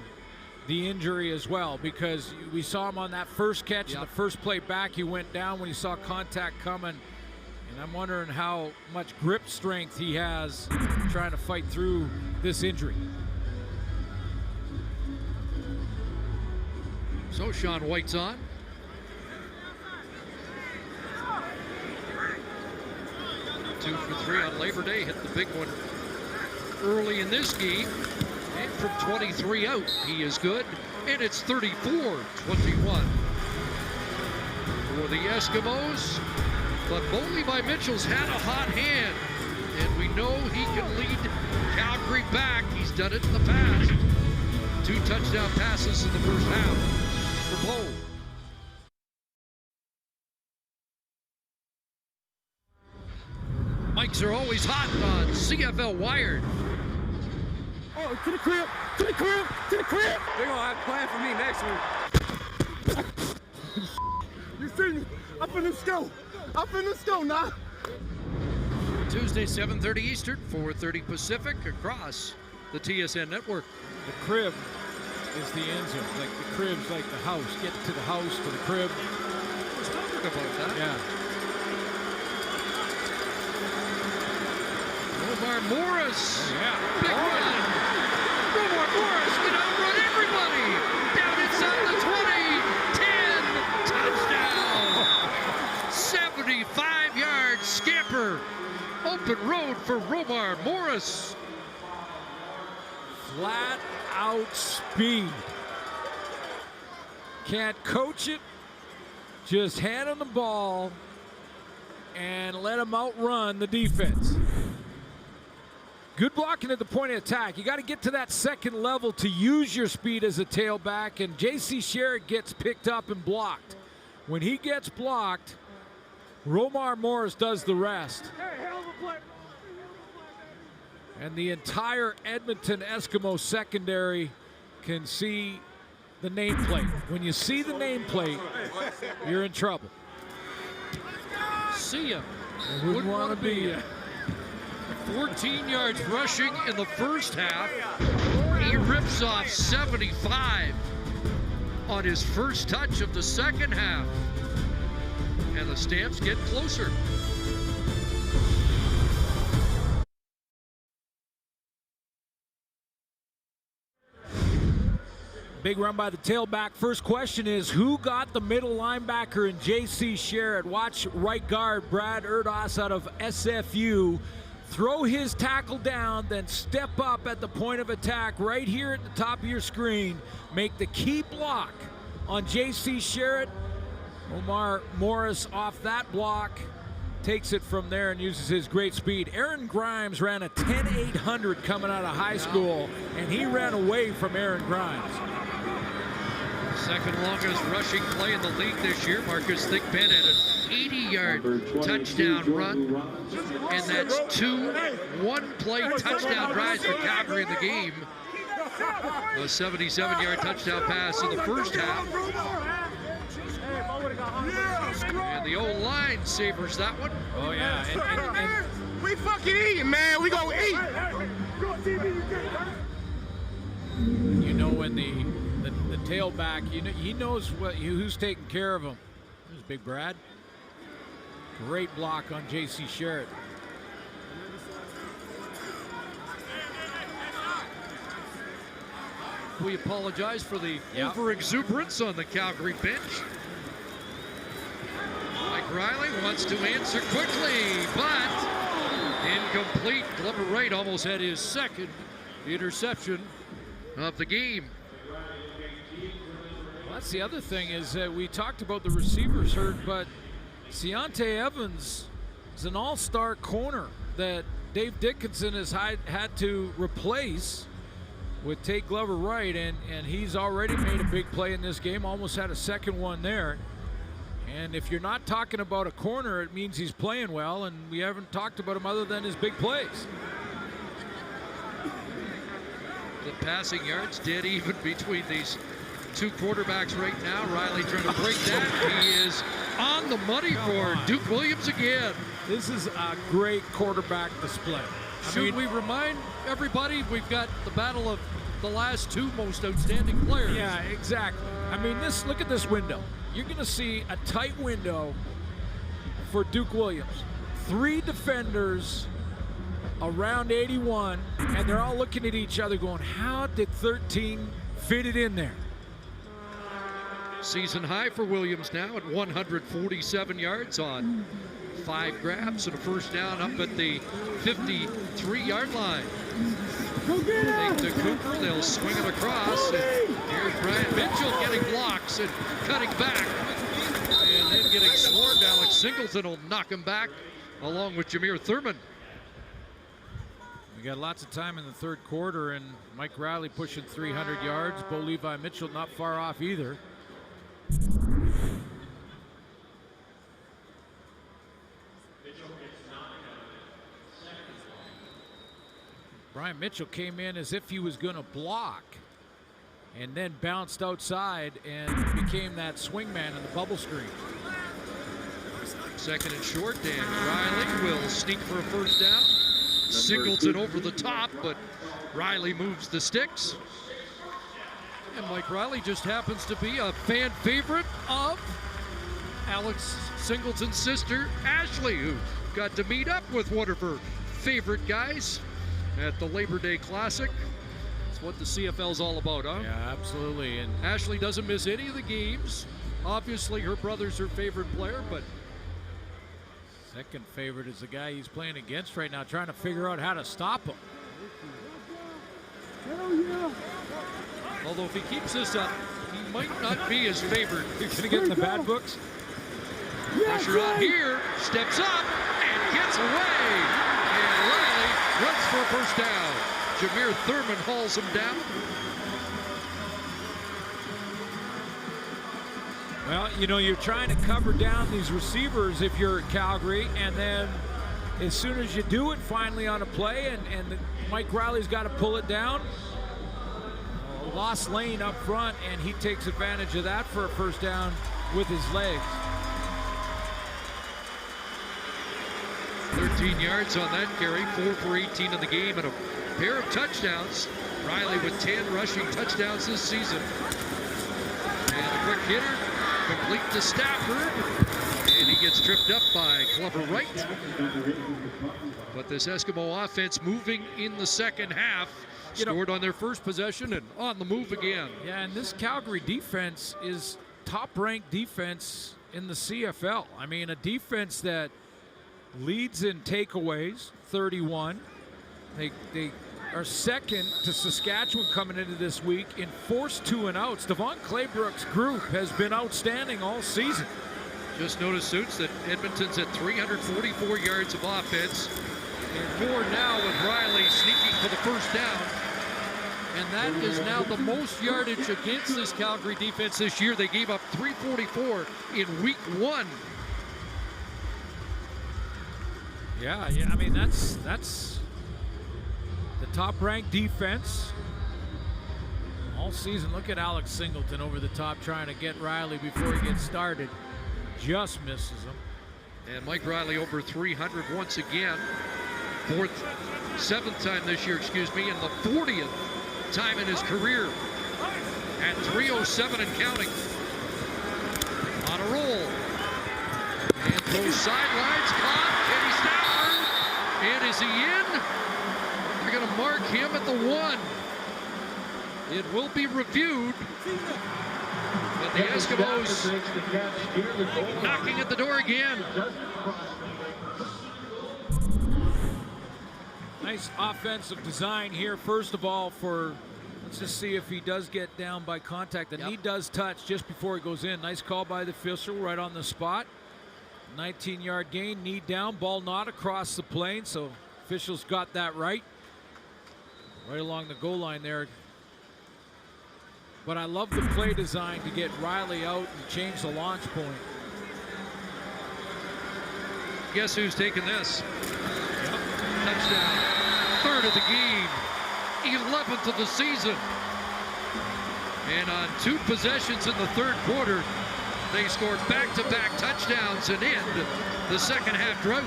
the injury as well, because we saw him on that first catch and the first play back. He went down when he saw contact coming. And I'm wondering how much grip strength he has trying to fight through this injury. So Sean White's on. Two for 3 on Labor Day. Hit the big one early in this game. And from 23 out, he is good. And it's 34-21 for the Eskimos. But Boley by Mitchell's had a hot hand, and we know he can lead Calgary back. He's done it in the past. 2 touchdown passes in the first half for Boley. Mics are always hot on CFL Wired. Oh, to the crib, to the crib, to the crib. They're gonna have a plan for me next week. You see me? I'm finna go now. Tuesday, 7:30 Eastern, 4:30 Pacific, across the TSN network. The crib is the end zone. Like the crib's like the house. Get to the house, to the crib. Let's talk about that. Yeah. Romar Morris. Oh, yeah. Big run. Romar Morris can outrun everybody. Down inside the 20. 10. Touchdown. 75-yard scamper. Open road for Romar Morris. Flat out speed. Can't coach it. Just hand him the ball and let him outrun the defense. Good blocking at the point of attack. You got to get to that second level to use your speed as a tailback, and J.C. Sherritt gets picked up and blocked. When he gets blocked, Romar Morris does the rest. And the entire Edmonton Eskimo secondary can see the nameplate. When you see the nameplate, you're in trouble. See ya. Wouldn't want to be ya. 14 yards rushing in the first half. He rips off 75 on his first touch of the second half. And the Stamps get closer. Big run by the tailback. First question is, who got the middle linebacker in J.C. Sherritt? Watch right guard Brad Erdos out of SFU throw his tackle down, then step up at the point of attack right here at the top of your screen. Make the key block on J.C. Sherritt. Romar Morris off that block, takes it from there and uses his great speed. Aaron Grimes ran a 10.800 coming out of high school, and he ran away from Aaron Grimes. Second longest rushing play in the league this year. Marcus Thigpen had an 80-yard touchdown run, and that's 2 one-play touchdown drives for Calgary in the game. A 77-yard touchdown pass in the first half. And the O-line savors that one. Oh, yeah. And we fucking eating, man. We gonna eat. you know when the tailback. He knows who's taking care of him. There's Big Brad. Great block on J.C. Sherritt. We apologize for the over-exuberance on the Calgary bench. Mike Riley wants to answer quickly, but incomplete. Glover Wright almost had his second interception of the game. Well, that's the other thing is that we talked about the receivers hurt, but Seontae Evans is an all-star corner that Dave Dickinson has had to replace with Tate Glover Wright, and he's already made a big play in this game, almost had a second one there. And if you're not talking about a corner, it means he's playing well, and we haven't talked about him other than his big plays. The passing yards dead even between these two quarterbacks right now. Riley trying to break that. He is on the money for Duke Williams again. This is a great quarterback display. Should we remind everybody we've got the battle of the last two most outstanding players? Yeah, exactly. I mean, look at this window. You're going to see a tight window for Duke Williams. 3 defenders around 81, and they're all looking at each other going, how did 13 fit it in there? Season high for Williams now at 147 yards on 5 grabs and a first down up at the 53-yard line. Take to Cooper, they'll swing it across, and here's Brian Mitchell getting blocks and cutting back, and then getting swarmed. Alex Singleton will knock him back along with Jameer Thurman. We got lots of time in the third quarter, and Mike Riley pushing 300 yards. Bo Levi Mitchell not far off either. Brian Mitchell came in as if he was going to block and then bounced outside and became that swing man in the bubble screen. Second and short, and Riley will sneak for a first down. Singleton over the top, but Riley moves the sticks. And Mike Riley just happens to be a fan favorite of Alex Singleton's sister, Ashley, who got to meet up with one of her favorite guys at the Labor Day Classic. That's what the CFL's all about, huh? Yeah, absolutely. And Ashley doesn't miss any of the games. Obviously, her brother's her favorite player, but second favorite is the guy he's playing against right now, trying to figure out how to stop him. Although if he keeps this up, he might not be his favorite. He's going to get in the bad books. Pressure on here, steps up, and gets away. And Riley runs for a first down. Jameer Thurman hauls him down. Well, you know, you're trying to cover down these receivers if you're Calgary, and then as soon as you do it finally on a play, and Mike Riley's got to pull it down, lost lane up front, and he takes advantage of that for a first down with his legs. 13 yards on that carry, 4 for 18 in the game, and a pair of touchdowns. Riley with 10 rushing touchdowns this season. And a quick hitter, complete to Stafford, and he gets tripped up by Glover Wright. But this Eskimo offense moving in the second half, scored on their first possession and on the move again. Yeah, and this Calgary defense is top-ranked defense in the CFL. I mean, a defense that leads in takeaways, 31. They are second to Saskatchewan coming into this week in forced 2-and-outs. Devon Claybrook's group has been outstanding all season. Just noticed, Suits, that Edmonton's at 344 yards of offense, and more now with Riley sneaking for the first down. And that is now the most yardage against this Calgary defense this year. They gave up 344 in week 1. Yeah, I mean, that's the top-ranked defense all season. Look at Alex Singleton over the top trying to get Riley before he gets started. Just misses him. And Mike Riley over 300 once again. 7th time this year, and the 40th time in his career. at 3:07 and counting. On a roll. And those sidelines caught. Kenny Stafford. And is he in? They're going to mark him at the 1. It will be reviewed. But the Eskimos knocking at the door again. Nice offensive design here. First of all, let's just see if he does get down by contact. The knee does touch just before he goes in. Nice call by the official right on the spot. 19-yard gain, knee down, ball not across the plane. So officials got that right. Right along the goal line there. But I love the play design to get Riley out and change the launch point. Guess who's taking this? Touchdown. 3rd of the game. 11th of the season. And on 2 possessions in the 3rd quarter, they scored back-to-back touchdowns and end the second half drought.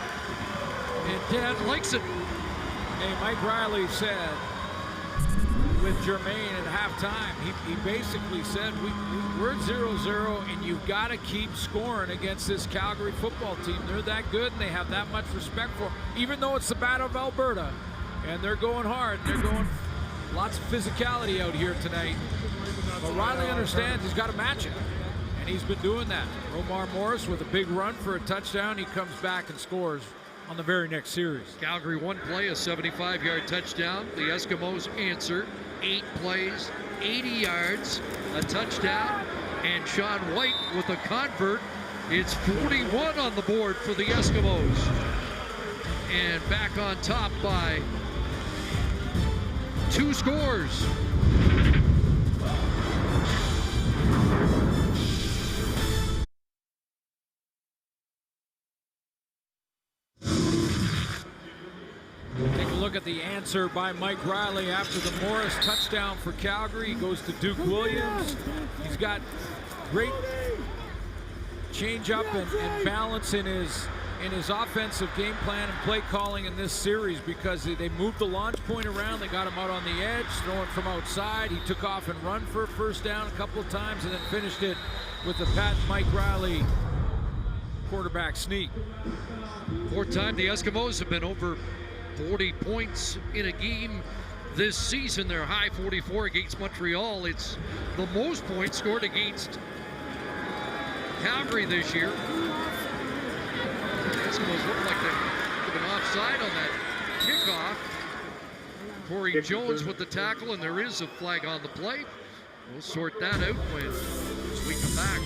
And Dad likes it. Hey, Mike Riley said with Jermaine at halftime, he basically said, we're 0-0 and you've got to keep scoring against this Calgary football team. They're that good and they have that much respect for them, even though it's the Battle of Alberta. And they're going hard. They're going lots of physicality out here tonight. But Riley understands he's got to match it. And he's been doing that. Omar Morris with a big run for a touchdown. He comes back and scores on the very next series. Calgary one play, a 75-yard touchdown. The Eskimos answer. 8 plays, 80 yards, a touchdown, and Sean White with a convert. It's 41 on the board for the Eskimos. And back on top by 2 scores. Take a look at the answer by Mike Riley after the Morris touchdown for Calgary. He goes to Duke Williams. He's got great change up and balance in his offensive game plan and play calling in this series, because they moved the launch point around. They got him out on the edge, throwing from outside. He took off and run for a first down a couple of times and then finished it with the pat Mike Riley quarterback sneak. 4th time the Eskimos have been over 40 points in a game this season. They're high 44 against Montreal. It's the most points scored against Calgary this year. The Eskimos look like they've been offside on that kickoff. Corey Jones with the tackle, and there is a flag on the play. We'll sort that out when we come back.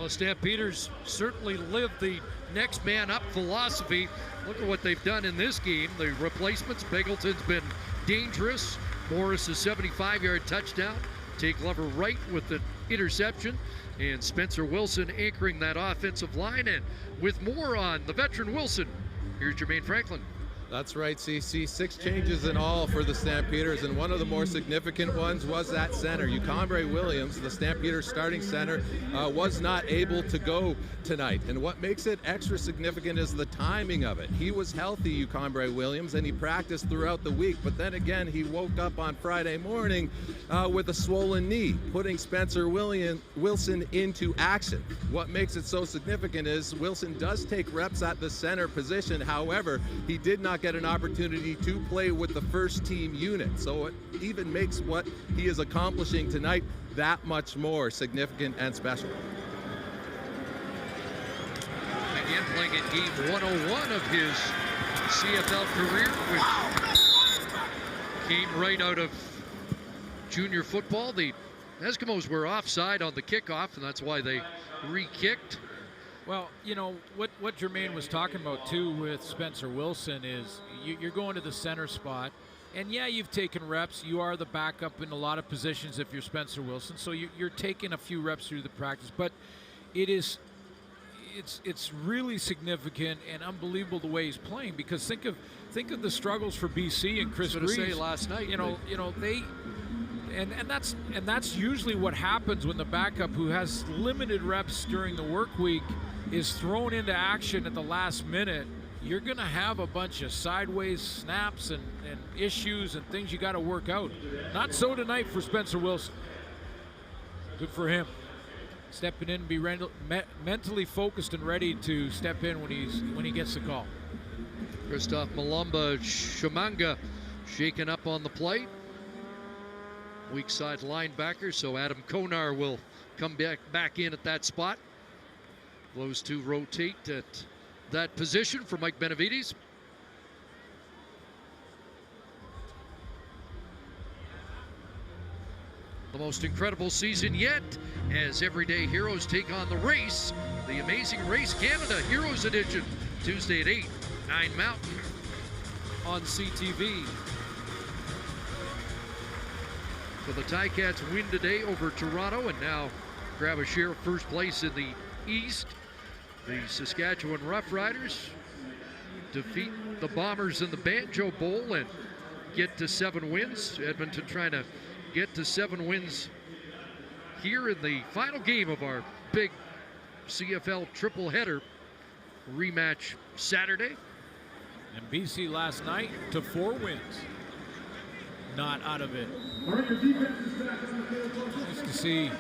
The Stampeders certainly live the next man up philosophy. Look at what they've done in this game. The replacements, Begelton's been dangerous. Morris a 75-yard touchdown. Take Glover right with the interception. And Spencer Wilson anchoring that offensive line. And with more on the veteran Wilson, here's Jermaine Franklin. That's right, CC. 6 changes in all for the Stampeders, and one of the more significant ones was that center. Ucombre Williams, the Stampeders starting center, was not able to go tonight. And what makes it extra significant is the timing of it. He was healthy, Ucombre Williams, and he practiced throughout the week. But then again, he woke up on Friday morning with a swollen knee, putting Spencer Wilson into action. What makes it so significant is Wilson does take reps at the center position. However, he did not get an opportunity to play with the first team unit. So it even makes what he is accomplishing tonight that much more significant and special. Again, playing in game 101 of his CFL career, which came right out of junior football. The Eskimos were offside on the kickoff, and that's why they re-kicked. Well, you know, what Jermaine was talking about, too, with Spencer Wilson is you're going to the center spot. And, yeah, you've taken reps. You are the backup in a lot of positions if you're Spencer Wilson. So you're taking a few reps through the practice. But it's really significant and unbelievable the way he's playing, because think of the struggles for BC and Chris Greaves. Say last night. They and that's usually what happens when the backup, who has limited reps during the work week, is thrown into action at the last minute. you're going to have a bunch of sideways snaps and issues and things you got to work out. Not so tonight for Spencer Wilson. Good for him. Stepping in, be mentally focused and ready to step in when he gets the call. Christoph Malumba Shamanga shaken up on the play. Weak side linebacker, so Adam Konar will come back in at that spot. Those two rotate at that position for Mike Benavides. The most incredible season yet, as everyday heroes take on the race. The Amazing Race Canada Heroes Edition, Tuesday at 8, 9 Mountain on CTV. So the Ticats win today over Toronto and now grab a share of first place in the East. The Saskatchewan Roughriders defeat the Bombers in the Banjo Bowl and get to 7 wins. Edmonton trying to get to 7 wins here in the final game of our big CFL triple header rematch Saturday. And BC last night to 4 wins. Not out of it. Nice to see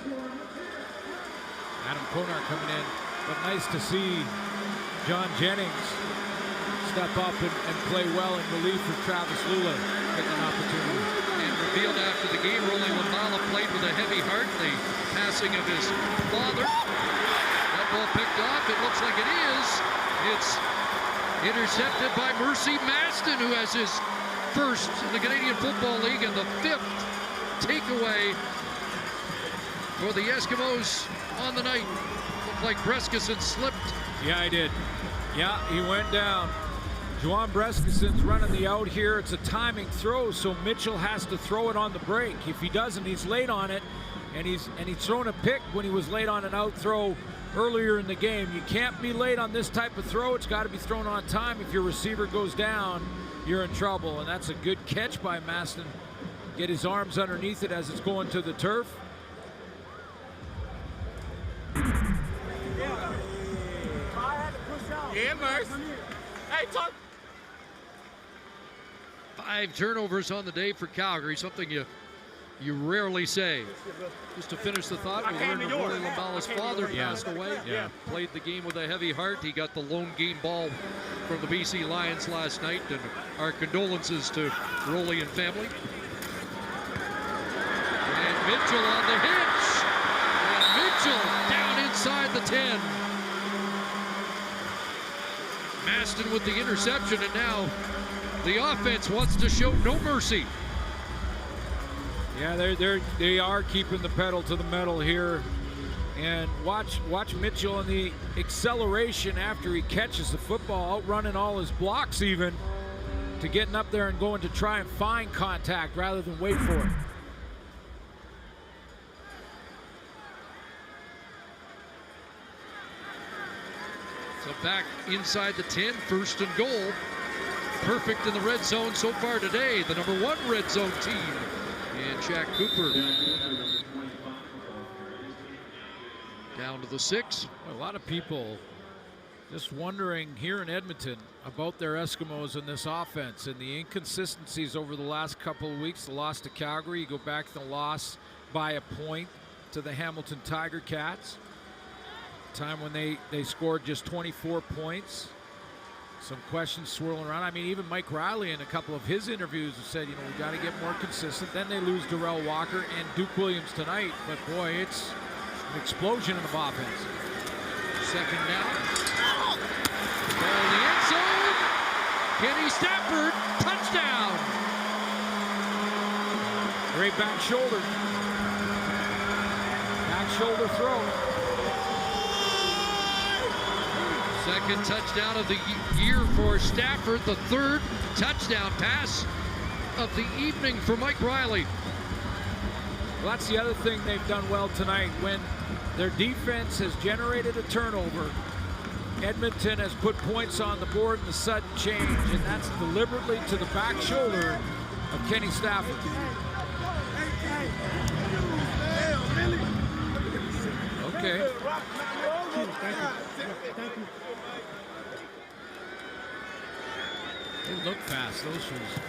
Adam Konar coming in, but nice to see John Jennings step up and play well in relief for Travis Lula, getting an opportunity. And revealed after the game, Rolly Lamala played with a heavy heart. The passing of his father. That ball picked off. It looks like it is. It's intercepted by Mercy Maston, who has his first in the Canadian Football League and the 5th takeaway for the Eskimos on the night. Looked like Breskison slipped. Yeah, he did. Yeah, he went down. Juwan Breskison's running the out here. It's a timing throw, so Mitchell has to throw it on the break. If he doesn't, he's late on it, and he's thrown a pick when he was late on an out throw earlier in the game. You can't be late on this type of throw. It's got to be thrown on time. If your receiver goes down, you're in trouble, and that's a good catch by Maston. Get his arms underneath it as it's going to the turf. Yeah, Merce. Hey, talk. 5 turnovers on the day for Calgary, something you rarely say. Just to finish the thought, we learned that Rolly Lamala's father passed away. Yeah. Played the game with a heavy heart. He got the lone game ball from the BC Lions last night, and our condolences to Rolly and family. And Mitchell on the hitch. And Mitchell down inside the 10. Maston with the interception, and now the offense wants to show no mercy. Yeah, they are keeping the pedal to the metal here. And watch Mitchell and the acceleration after he catches the football, outrunning all his blocks even, to getting up there and going to try and find contact rather than wait for it. So back inside the 10, 1st and goal. Perfect in the red zone so far today. The number 1 red zone team. And Jack Cooper down to the 6. A lot of people just wondering here in Edmonton about their Eskimos in this offense and the inconsistencies over the last couple of weeks. The loss to Calgary, you go back to the loss by a point to the Hamilton Tiger Cats. Time when they scored just 24 points. Some questions swirling around. I mean, even Mike Riley in a couple of his interviews have said, you know, we got to get more consistent. Then they lose Darrell Walker and Duke Williams tonight. But boy, it's an explosion of offense. 2nd down. Ball in the end zone. Kenny Stafford, touchdown. Great back shoulder. Back shoulder throw. 2nd touchdown of the year for Stafford. The 3rd touchdown pass of the evening for Mike Riley. Well, that's the other thing they've done well tonight. When their defense has generated a turnover, Edmonton has put points on the board in the sudden change, and that's deliberately to the back shoulder of Kenny Stafford. Okay. They look fast, those shoes.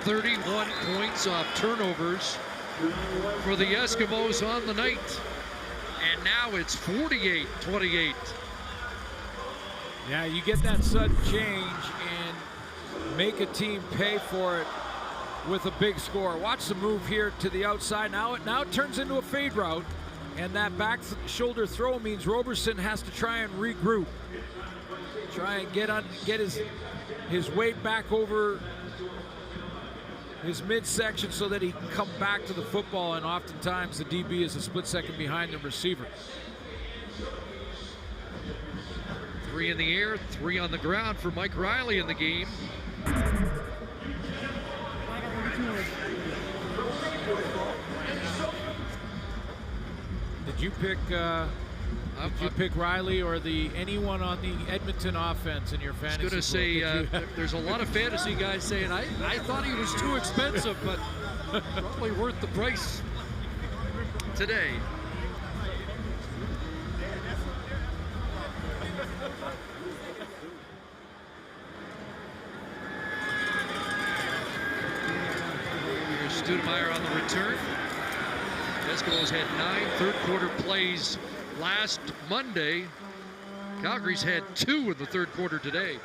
31 points off turnovers for the Eskimos on the night. And now it's 48-28. Yeah, you get that sudden change and make a team pay for it with a big score. Watch the move here to the outside. Now it turns into a fade route, and that back shoulder throw means Roberson has to try and regroup. Try and get his weight back over his midsection so that he can come back to the football, and oftentimes the DB is a split second behind the receiver. 3 in the air, 3 on the ground for Mike Riley in the game. Did you pick Riley or anyone on the Edmonton offense in your fantasy? I was going to say, there's a lot of fantasy guys saying, I thought he was too expensive, but probably worth the price today. Here's Studemeyer on the return. Eskimos had 9 third-quarter plays last Monday. Calgary's had 2 in the third quarter today.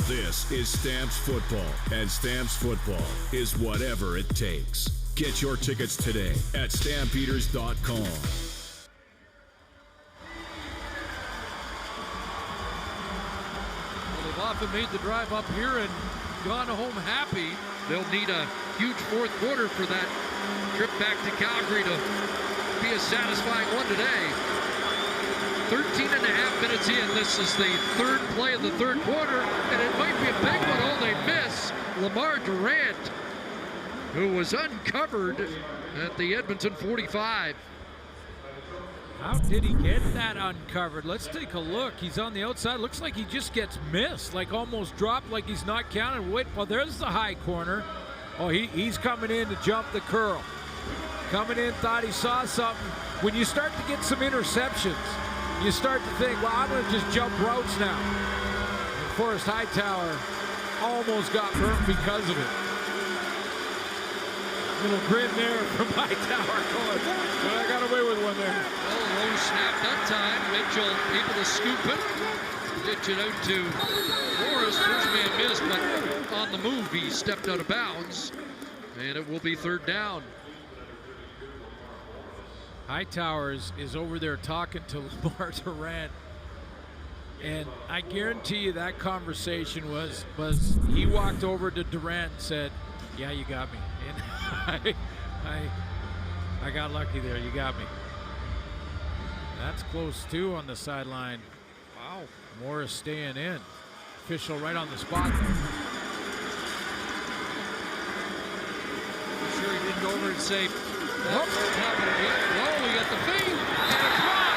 This is Stamps Football, and Stamps Football is whatever it takes. Get your tickets today at Stampeders.com. They've often made the drive up here and gone home happy. They'll need a huge fourth quarter for that trip back to Calgary to be a satisfying one today. 13 and a half minutes in. This is the third play of the third quarter, and it might be a big one. Oh, they miss Lamar Durant, who was uncovered at the Edmonton 45. How did he get that uncovered? Let's take a look. He's on the outside. Looks like he just gets missed, like almost dropped, like he's not counted. Wait, well, there's the high corner. Oh, he's coming in to jump the curl. Coming in, thought he saw something. When you start to get some interceptions, you start to think, well, I'm going to just jump routes now. And Forrest Hightower almost got burnt because of it. Little grin there from Hightower going, but I got away with one there. Well, low snap that time. Mitchell able to scoop it. Ditch it out to Forrest. First man missed, but on the move, he stepped out of bounds. And it will be third down. Hightower is over there talking to Lamar Durant. And I guarantee you that conversation was he walked over to Durant and said, yeah, you got me. And I got lucky there. You got me. That's close too on the sideline. Wow. Morris staying in. Official right on the spot there. I'm sure he didn't go over and say, oh, we got the feed and a drop.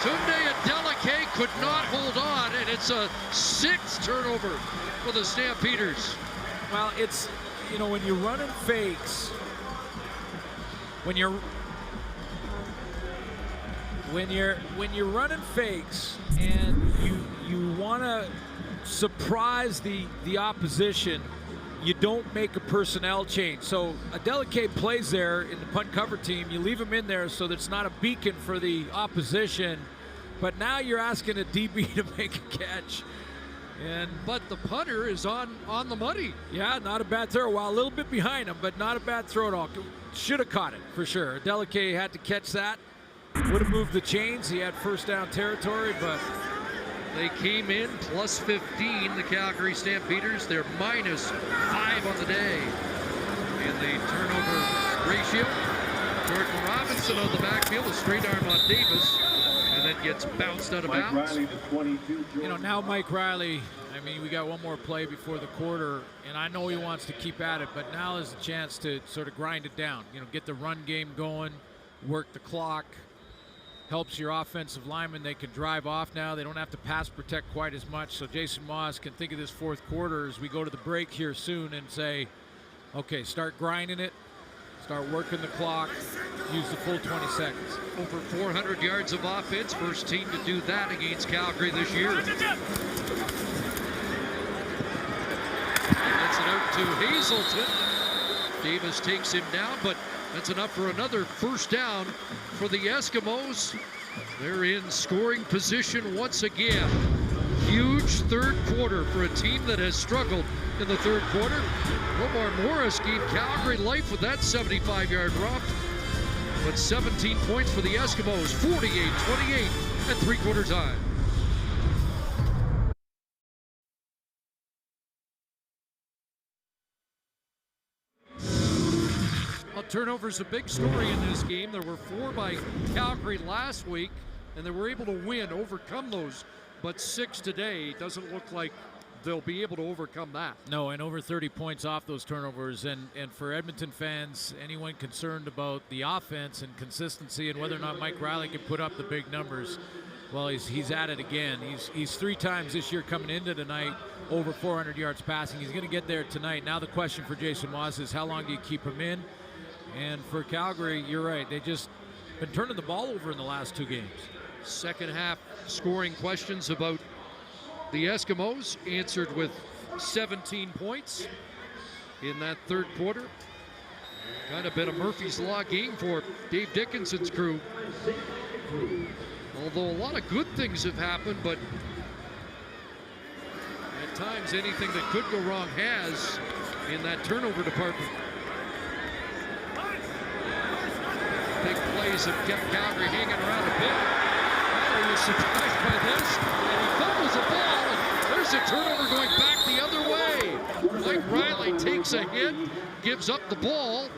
Tunde Adeleke could not hold on, and it's a 6th turnover for the Stampeders. Well, it's, you know, when you're running fakes, when you're running fakes and you want to surprise the opposition, you don't make a personnel change. So Adeleke plays there in the punt cover team. You leave him in there so that it's not a beacon for the opposition. But now you're asking a DB to make a catch. But the punter is on the money. Yeah, not a bad throw. Well, a little bit behind him, but not a bad throw at all. Should have caught it for sure. Adeleke had to catch that. Would have moved the chains. He had first down territory, but they came in plus 15, the Calgary Stampeders. They're minus 5 on the day. And the turnover ratio. Jordan Robinson on the backfield, a straight arm on Davis, and then gets bounced out of bounds. You know, now Mike Riley, I mean, we got one more play before the quarter, and I know he wants to keep at it, but now is the chance to sort of grind it down. You know, get the run game going, work the clock. Helps your offensive linemen. They can drive off now. They don't have to pass protect quite as much. So Jason Moss can think of this fourth quarter as we go to the break here soon and say, okay, start grinding it. start working the clock, use the full 20 seconds. Over 400 yards of offense, first team to do that against Calgary this year. He gets it out to Hazelton. Davis takes him down, but that's enough for another first down for the Eskimos. They're in scoring position once again. Huge third quarter for a team that has struggled in the third quarter. Omar Morris gave Calgary life with that 75-yard romp. But 17 points for the Eskimos, 48-28 at three-quarter time. Well, turnover's a big story in this game. There were 4 by Calgary last week, and they were able to win, overcome those. But 6 today. Doesn't look like they'll be able to overcome that. No, and over 30 points off those turnovers. And for Edmonton fans, anyone concerned about the offense and consistency and whether or not Mike Riley can put up the big numbers, well, he's at it again. He's 3 times this year coming into tonight over 400 yards passing. He's going to get there tonight. Now the question for Jason Maas is how long do you keep him in? And for Calgary, you're right. They just been turning the ball over in the last 2 games. Second half scoring questions about the Eskimos answered with 17 points in that third quarter. Kind of been a Murphy's Law game for Dave Dickinson's crew. Although a lot of good things have happened, but at times anything that could go wrong has in that turnover department. Big plays have kept Calgary hanging around a bit. He was surprised by this, and he fumbles the ball, and there's a turnover going back the other way. Mike Riley takes a hit, gives up the ball,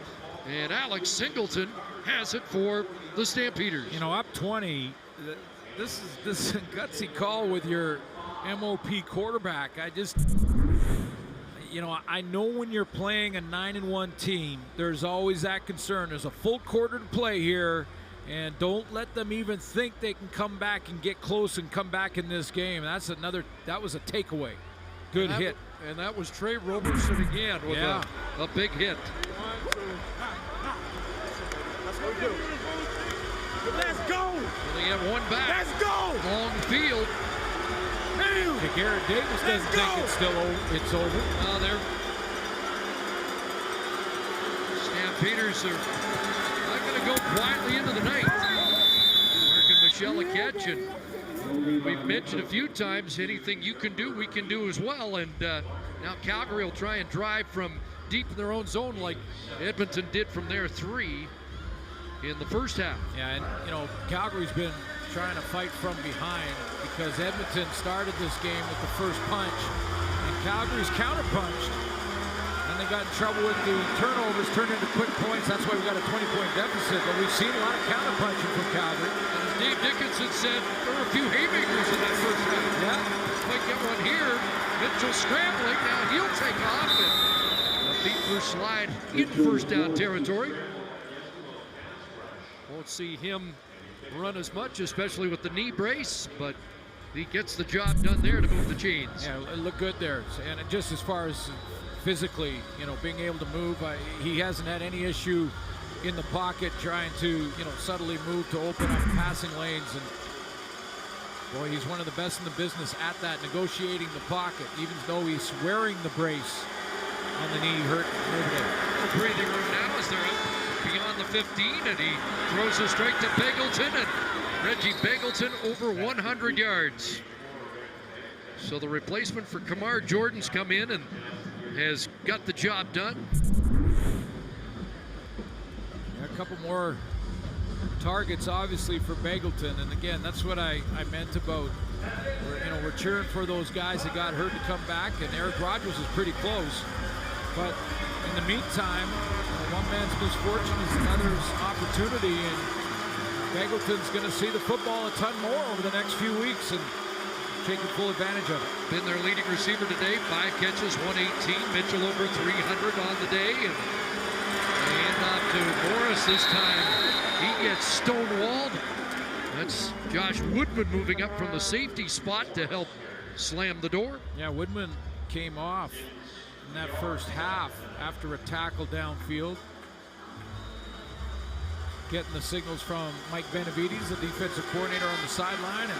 and Alex Singleton has it for the Stampeders. You know, up 20, this is a gutsy call with your MOP quarterback. I know when you're playing a 9-1 team, there's always that concern. There's a full quarter to play here. And don't let them even think they can come back and get close and come back in this game. That was a takeaway. Good hit. And that was Trey Roberson again with a big hit. Let's go! And they have one back. Let's go! Long field. Garrett Davis doesn't think it's over. They're Stampeders are not going to go quietly into the night. Mark and Michelle a catch, and we've mentioned a few times anything you can do, we can do as well. And now Calgary will try and drive from deep in their own zone like Edmonton did from their 3 in the first half. Yeah, and Calgary's been trying to fight from behind because Edmonton started this game with the first punch, and Calgary's counterpunched. And they got in trouble with the turnovers, turned into quick points. That's why we got a 20-point deficit. But we've seen a lot of counterpunching from Calgary. And as Dave Dickinson said, there were a few haymakers in that first half. Yeah. Might get one here. Mitchell scrambling. Now he'll take off. And a feet first slide in first down territory. Won't see him run as much, especially with the knee brace, but he gets the job done there to move the chains. Yeah, it looked good there. And just as far as physically, being able to move, he hasn't had any issue in the pocket trying to, subtly move to open up passing lanes. And boy, he's one of the best in the business at that, negotiating the pocket, even though he's wearing the brace on the knee hurt over there. Breathing room now as they're up beyond the 15, and he throws a strike to Bagleton, and Reggie Bagleton over 100 yards. So the replacement for Kamar Jordan's come in and has got the job done. Yeah, a couple more targets, obviously, for Bagleton, and again, that's what I meant about. We're cheering for those guys that got hurt to come back, and Eric Rogers is pretty close. But in the meantime, one man's misfortune is another's opportunity, and Bagleton's going to see the football a ton more over the next few weeks and taking full advantage of it. Been their leading receiver today, 5 catches, 118. Mitchell over 300 on the day, and hand off to Morris this time. He gets stonewalled. That's Josh Woodman moving up from the safety spot to help slam the door. Yeah, Woodman came off in that first half after a tackle downfield. getting the signals from Mike Benavides, the defensive coordinator, on the sideline, and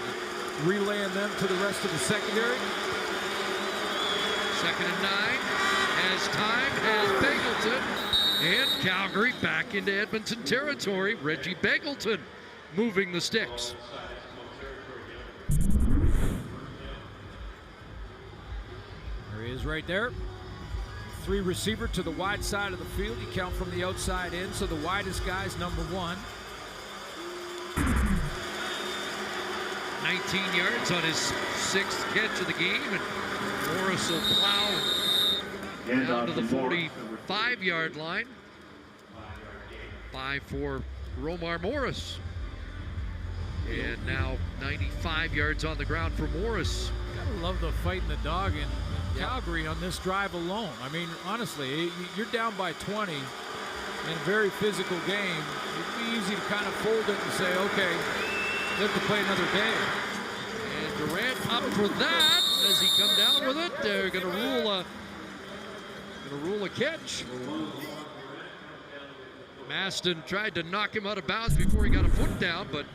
relaying them to the rest of the secondary. 2nd and 9. As time has Bagleton. And Calgary back into Edmonton territory. Reggie Bagleton moving the sticks. There he is right there. 3 receiver to the wide side of the field. You count from the outside in, so the widest guy's number 1. 19 yards on his 6th catch of the game, and Morris will plow down to the 45-yard line. 5 for Romar Morris. And now 95 yards on the ground for Morris. Gotta love the fight in the dog in Calgary on this drive alone. I mean, honestly, you're down by 20 in a very physical game. It'd be easy to kind of fold it and say, okay, we have to play another day. And Durant up for that. Does he come down with it? They're going to rule a catch. Maston tried to knock him out of bounds before he got a foot down, but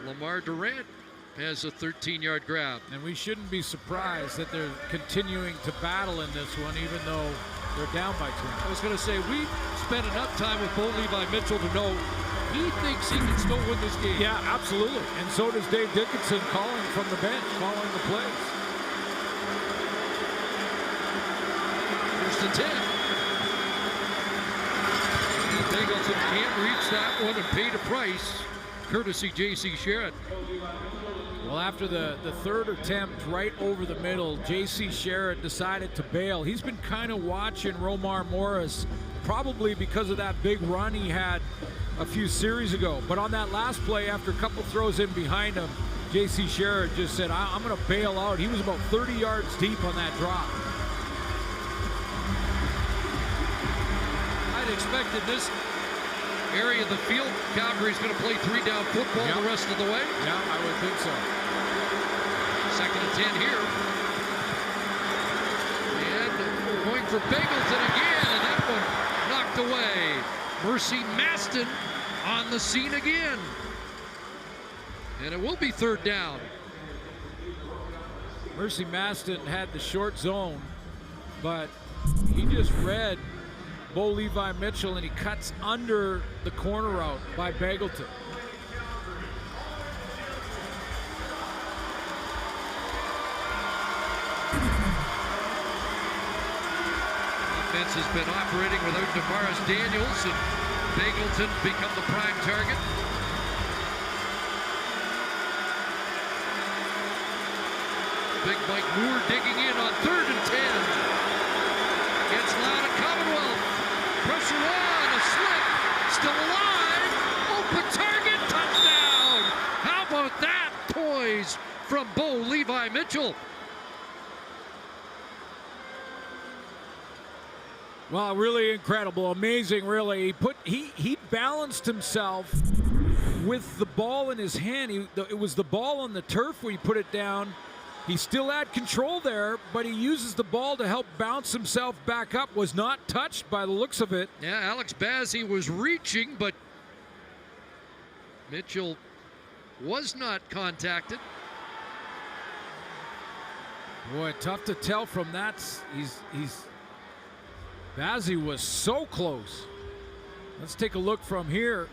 Lamar Durant has a 13-yard grab. And we shouldn't be surprised that they're continuing to battle in this one, even though they're down by 20. I was going to say, we spent enough time with Bo Levi Mitchell to know he thinks he can still win this game. Yeah, absolutely. And so does Dave Dickinson, calling from the bench, calling the plays. 1st and 10. And Bagleton can't reach that one and paid a price, courtesy J.C. Sherritt. Well, after the 3rd attempt right over the middle, J.C. Sherritt decided to bail. He's been kind of watching Romar Morris, probably because of that big run he had a few series ago. But on that last play, after a couple throws in behind him, J.C. Sherritt just said, I'm going to bail out. He was about 30 yards deep on that drop. I'd expect in this area of the field, Calgary's going to play 3-down football the rest of the way. Yeah, I would think so. 2nd and 10 here. And going for Bagleton again, and that one knocked away. Mercy Maston on the scene again. And it will be 3rd down. Mercy Maston had the short zone, but he just read Bo Levi Mitchell, and he cuts under the corner route by Bagleton. Defense has been operating without DeMaris Daniels, and Bagleton become the prime target. Big Mike Moore digging in on 3rd and 10. Gets loud at Commonwealth. Pressure on, a slip, still alive. Open target, touchdown. How about that poise from Bo Levi Mitchell? Well, really incredible, amazing, really. He balanced himself with the ball in his hand. It was the ball on the turf where he put it down. He still had control there, but he uses the ball to help bounce himself back up. Was not touched by the looks of it. Yeah, Alex Bazzi was reaching, but Mitchell was not contacted. Boy, tough to tell from that. Bazzi was so close. Let's take a look from here.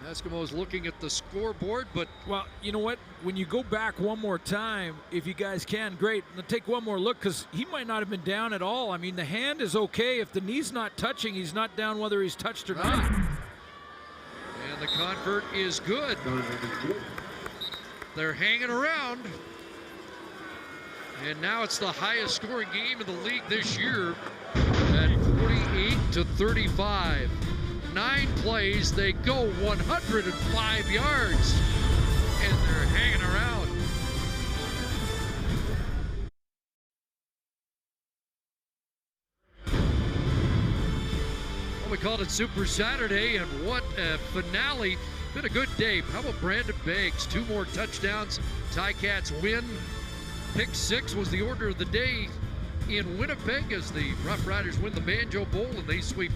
Eskimos looking at the scoreboard, but... Well, you know what? When you go back one more time, if you guys can, great. Now take one more look, because he might not have been down at all. I mean, the hand is okay. If the knee's not touching, he's not down whether he's touched or not. And the convert is good. They're hanging around. And now it's the highest scoring game in the league this year at 48-35. 9 plays, they go 105 yards, and they're hanging around. Well, we called it Super Saturday, and what a finale. Been a good day. How about Brandon Beggs? 2 more touchdowns. Ticats win. Pick 6 was the order of the day in Winnipeg as the Rough Riders win the Banjo Bowl, and they sweep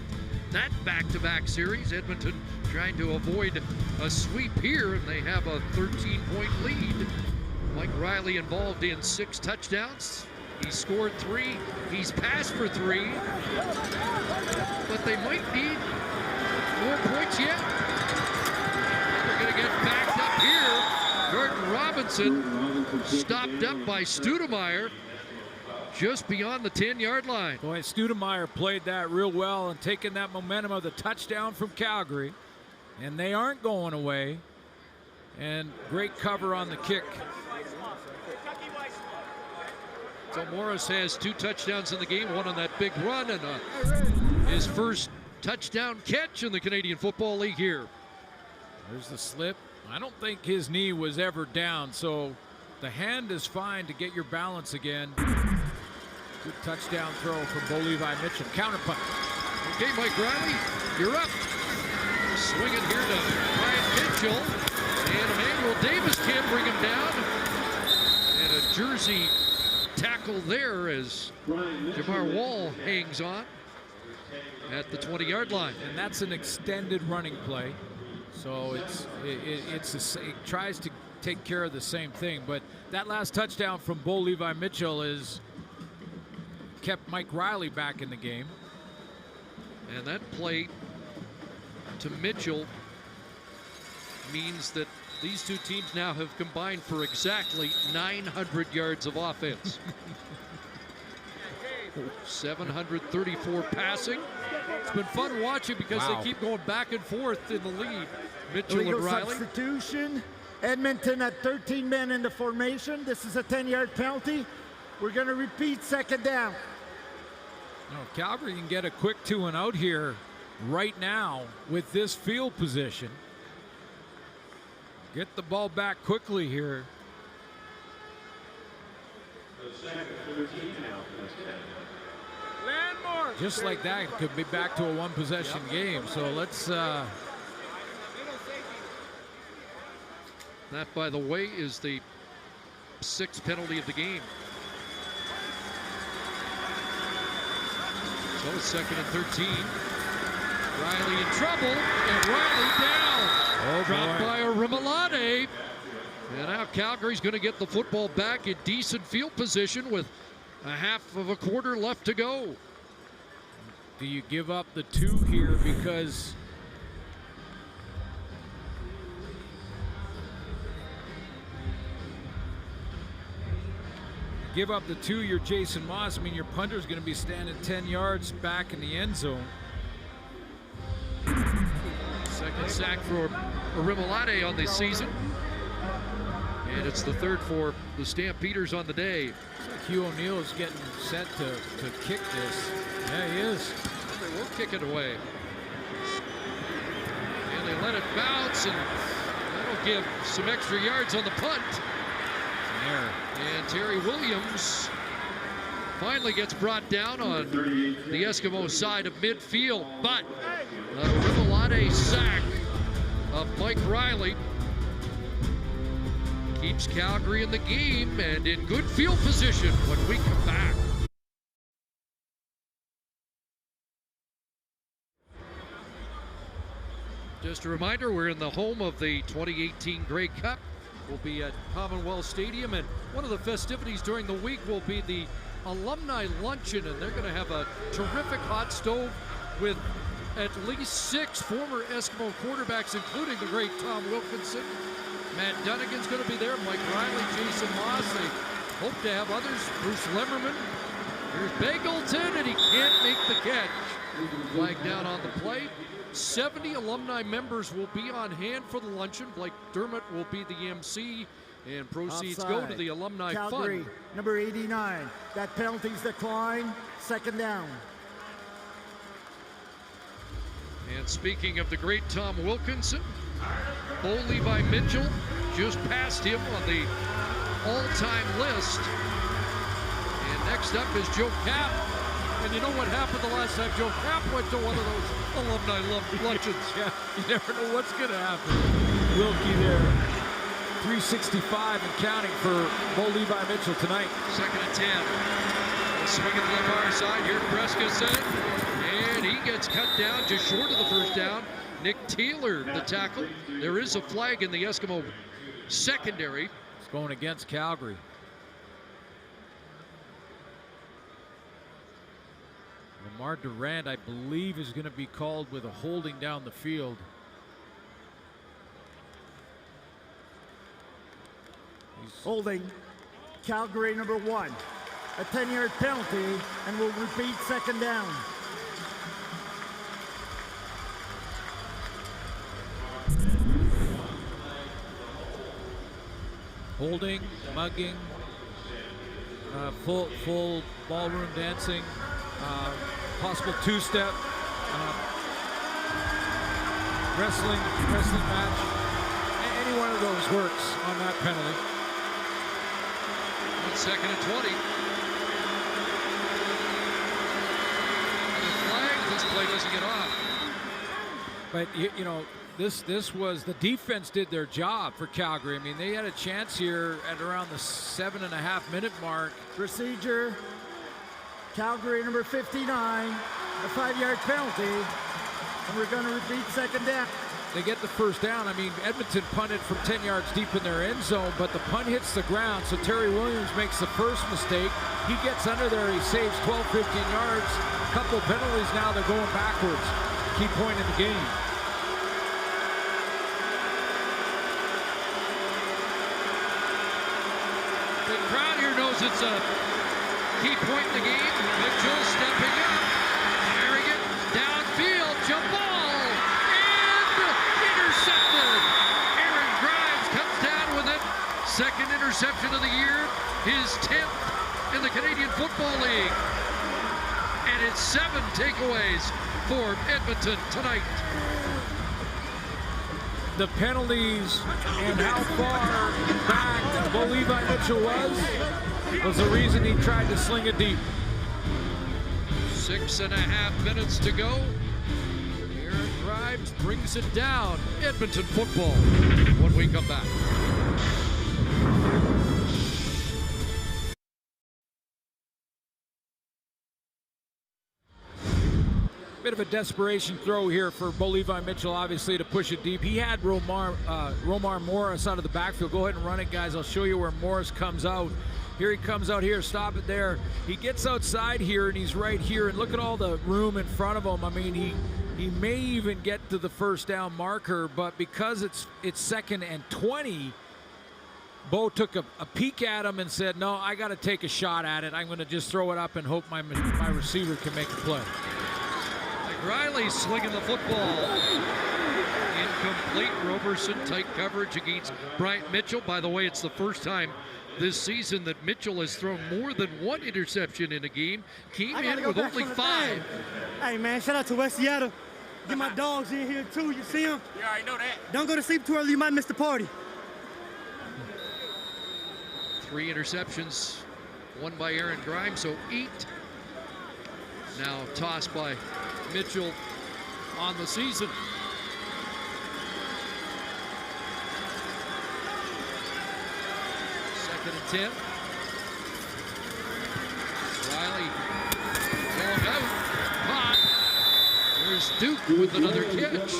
that back-to-back series. Edmonton trying to avoid a sweep here, and they have a 13-point lead. Mike Riley involved in 6 touchdowns. He scored 3. He's passed for 3. But they might need more points yet. They're going to get backed up here. Gordon Robinson stopped up by Studemeyer just beyond the 10-yard line. Boy, Studemeyer played that real well and taking that momentum of the touchdown from Calgary. And they aren't going away. And great cover on the kick. So Morris has 2 touchdowns in the game, 1 on that big run, and his first touchdown catch in the Canadian Football League here. There's the slip. I don't think his knee was ever down, so the hand is fine to get your balance again. Good touchdown throw from Bo Levi Mitchell. Counter punt. Okay, Mike Riley, you're up. Swinging here to Ryan Mitchell, and Emmanuel Davis can't bring him down. And a jersey tackle there as Jamar Wall hangs on at the 20-yard line. And that's an extended running play. So it tries to take care of the same thing. But that last touchdown from Bo Levi Mitchell is kept Mike Riley back in the game. And that play to Mitchell means that these 2 teams now have combined for exactly 900 yards of offense. 734 passing. It's been fun watching because they keep going back and forth in the lead. Mitchell and Riley. Substitution. Edmonton had 13 men in the formation. This is a 10-yard penalty. We're going to repeat 2nd down. No, Calgary can get a quick 2 and out here right now with this field position. Get the ball back quickly here. Just like that, it could be back to a 1-possession game. So let's. That, by the way, is the 6th penalty of the game. So 2nd and 13. Riley in trouble, and Riley down. Dropped by Rimolade. And now Calgary's going to get the football back in decent field position with a half of a quarter left to go. Do you give up the 2 here because give up the 2, you're Jason Moss. I mean, your punter's going to be standing 10 yards back in the end zone. 2nd sack for Rimolade on the season. And it's the 3rd for the Stampeders on the day. Looks like Hugh O'Neill is getting set to kick this. Yeah, he is. They will kick it away. And they let it bounce, and that'll give some extra yards on the punt. And Terry Williams finally gets brought down on the Eskimo side of midfield, but a Rimolade sack of Mike Riley keeps Calgary in the game and in good field position when we come back. Just a reminder, we're in the home of the 2018 Grey Cup. We'll be at Commonwealth Stadium, and one of the festivities during the week will be the alumni luncheon, and they're going to have a terrific hot stove with at least 6 former Eskimo quarterbacks, including the great Tom Wilkinson. Matt Dunnigan's going to be there, Mike Riley, Jason Moss. They hope to have others, Bruce Lemmerman. Here's Bagleton, and he can't make the catch. Flag down on the play. 70 alumni members will be on hand for the luncheon. Blake Dermott will be the MC, and proceeds go to the alumni Calgary, fund. number 89. That penalty's declined. 2nd down. And speaking of the great Tom Wilkinson, Bo Levi Mitchell just passed him on the all-time list. And next up is Joe Kapp. And you know what happened the last time Joe Kapp went to one of those alumni luncheons? Yeah, you never know what's going to happen. Wilkie there. 365 and counting for Bo Levi Mitchell tonight. 2nd and 10. Swinging to the far side here, Prescott, and he gets cut down just short of the first down. Nick Taylor, the tackle. There is a flag in the Eskimo secondary. It's going against Calgary. Lamar Durant, I believe, is going to be called with a holding down the field. Holding Calgary number 1. A 10-yard penalty, and we'll repeat second down. Holding, mugging, full ballroom dancing, possible two-step, wrestling match. Any one of those works on that penalty. 2nd and 20. And the flag, this play doesn't get off. But you know, this was, the defense did their job for Calgary. I mean, they had a chance here at around the 7.5-minute mark. Procedure, Calgary number 59, a 5-yard penalty, and we're going to repeat second down. They get the first down. I mean, Edmonton punted from 10 yards deep in their end zone, but the punt hits the ground, so Terry Williams makes the first mistake. He gets under there, he saves 12, 15 yards. A couple penalties now, they're going backwards. Key point in the game. The crowd here knows it's a key point in the game. Mitchell stepping up, carrying it downfield, jump ball, and intercepted. Aaron Grimes comes down with it. Second interception of the year, his 10th in the Canadian Football League. And it's 7 takeaways for Edmonton tonight. The penalties and how far back Bo Levi Mitchell was the reason he tried to sling it deep. 6.5 minutes to go. Aaron Grimes brings it down. Edmonton football when we come back. Bit of a desperation throw here for Bo Levi Mitchell, obviously, to push it deep. He had Romar Morris out of the backfield. Go ahead and run it, guys. I'll show you where Morris comes out. Here he comes out here. Stop it there. He gets outside here, and he's right here. And look at all the room in front of him. I mean, he may even get to the first down marker, but because it's 2nd and 20, Bo took a peek at him and said, no, I got to take a shot at it. I'm going to just throw it up and hope my receiver can make a play. Riley slinging the football. Incomplete. Roberson tight coverage against Bryant Mitchell. By the way, it's the first time this season that Mitchell has thrown more than one interception in a game. Came in with only 5. Hey, man, shout out to West Seattle. Get my dogs in here, too. You see them? Yeah, I know that. Don't go to sleep too early. You might miss the party. 3 interceptions, 1 by Aaron Grimes, so 8. Now tossed by Mitchell on the season. Second and 10. Riley going out. Caught. There's Duke with another catch.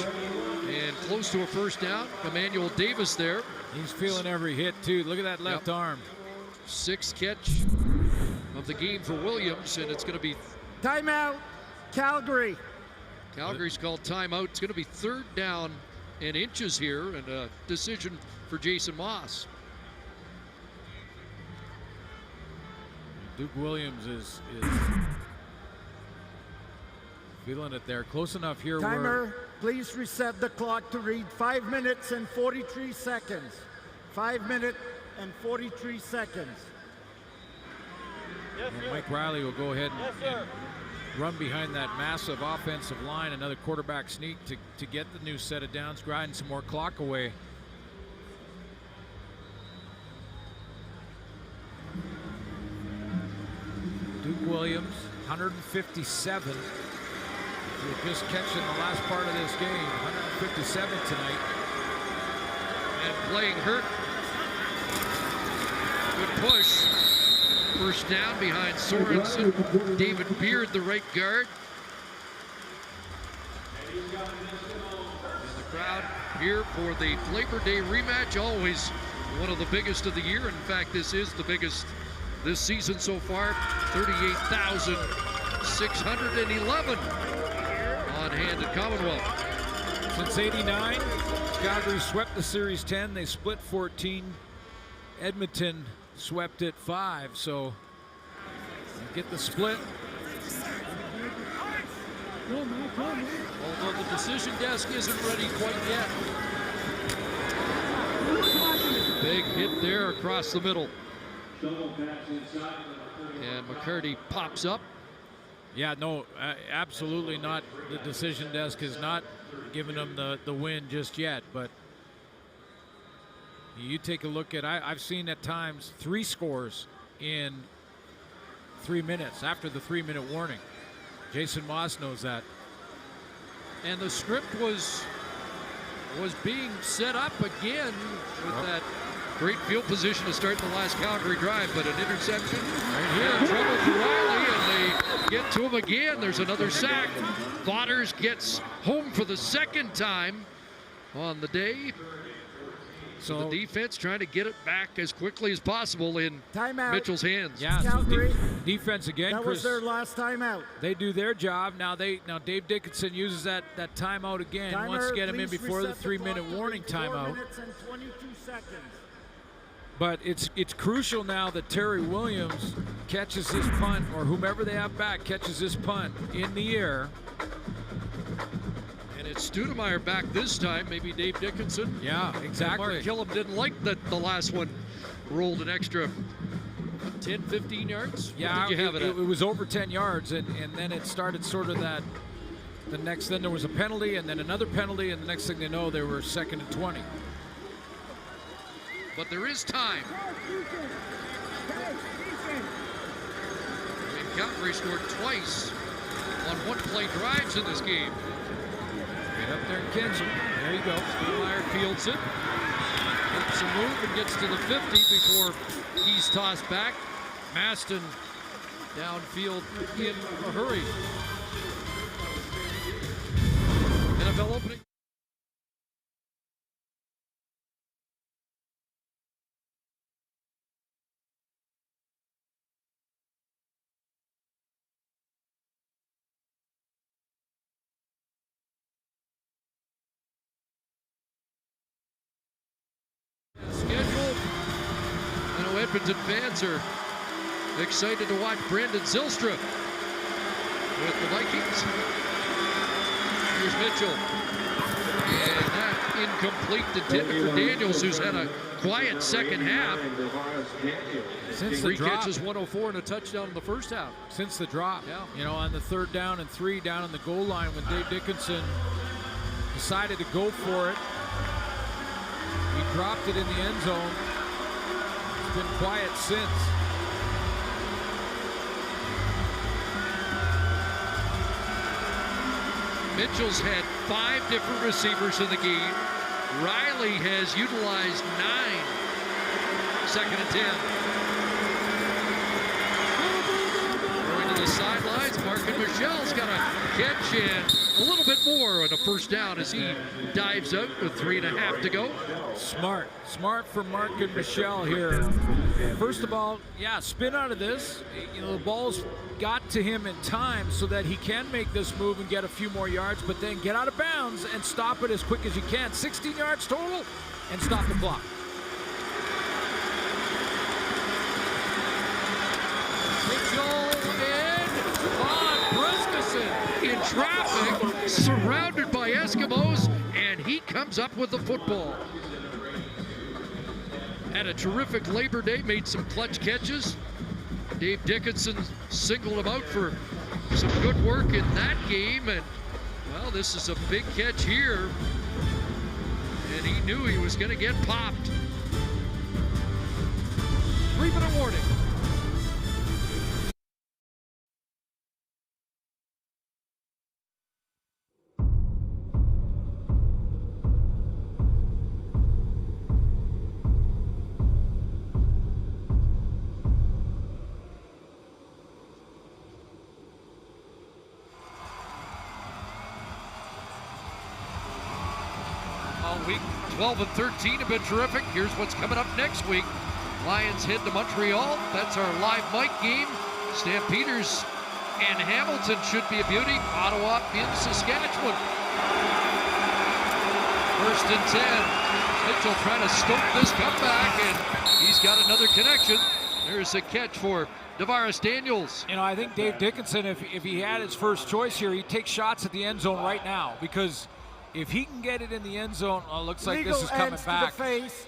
And close to a first down. Emmanuel Davis there. He's feeling every hit, too. Look at that left arm. 6th catch of the game for Williams, and it's going to be timeout, Calgary. Calgary's called timeout. It's going to be 3rd down and inches here, and a decision for Jason Moss. Duke Williams is feeling it there. Close enough here. Timer, please reset the clock to read 5 minutes and 43 seconds. 5 minutes and 43 seconds. Yes, Mike Riley will go ahead and run behind that massive offensive line. Another quarterback sneak to get the new set of downs, grinding some more clock away. Duke Williams, 157. You're just catching the last part of this game. 157 tonight. And playing hurt. Good push for first down behind Sorensen. David Beard, the right guard. And the crowd here for the Labor Day rematch, always one of the biggest of the year. In fact, this is the biggest this season so far. 38,611 on hand at Commonwealth. Since '89, Calgary swept the Series 10. They split 14. Edmonton swept it 5. So you get the split. Although the decision desk isn't ready quite yet. Big hit there across the middle. And McCarty pops up. Yeah, no, absolutely not. The decision desk has not given them the win just yet. But you take a look at, I've seen at times 3 scores in 3 minutes after the 3-minute warning. Jason Moss knows that. And the script was being set up again with that great field position to start the last Calgary drive, but an interception right here. Trouble for Riley, and they get to him again. There's another sack. Vaughters gets home for the second time on the day. So the defense trying to get it back as quickly as possible in Mitchell's hands. Yeah, so defense again. That was their last timeout. They do their job. Now Dave Dickinson uses that timeout again. Wants to get him in before the 3-minute warning timeout. 4 minutes and 22 seconds. But it's crucial now that Terry Williams catches this punt, or whomever they have back catches this punt in the air. And it's Studemeyer back this time, maybe Dave Dickinson. Yeah, exactly. And Mark Killam didn't like that the last one rolled an extra 10, 15 yards? Yeah, what did you have it was over 10 yards, and then it started sort of that. Then there was a penalty, and then another penalty, and the next thing they know, they were 2nd and 20. But there is time. And Calgary scored twice on one-play drives in this game. Get up there and catch him. There you go. Studemeyer fields it. Makes a move and gets to the 50 before he's tossed back. Maston downfield in a hurry. NFL opening. Edmonton fans are excited to watch Brandon Zylstra with the Vikings. Here's Mitchell. And that incomplete intended for Daniels, who's had a quiet second half. Since Three the drop, catches, 104, and a touchdown in the first half. Since the drop, yeah. On the 3rd down and 3 down on the goal line when Dave Dickinson decided to go for it. He dropped it in the end zone. Been quiet since. Mitchell's had 5 different receivers in the game. Riley has utilized 9. 2nd and 10. Going to the sidelines, Markin Michel's got a catch and a little bit more on a first down as he dives out with 3.5 to go. Smart for Mark and Michelle here. First of all, spin out of this. The ball's got to him in time so that he can make this move and get a few more yards, but then get out of bounds and stop it as quick as you can. 16 yards total, and stop the clock. Mitchell and Von Briskeson in traffic, surrounded by Eskimos, and he comes up with the football. Had a terrific Labor Day, made some clutch catches. Dave Dickinson singled him out for some good work in that game, and well, this is a big catch here, and he knew he was going to get popped. 3-minute warning. 12 and 13 have been terrific. Here's what's coming up next week. Lions head to Montreal. That's our live mic game. Stampeders and Hamilton should be a beauty. Ottawa in Saskatchewan. 1st and 10. Mitchell trying to stoke this comeback, and he's got another connection. There's a catch for Tavares Daniels. You know, I think Dave Dickinson, if he had his first choice here, he'd take shots at the end zone right now, because if he can get it in the end zone, looks like this is coming back. To the face.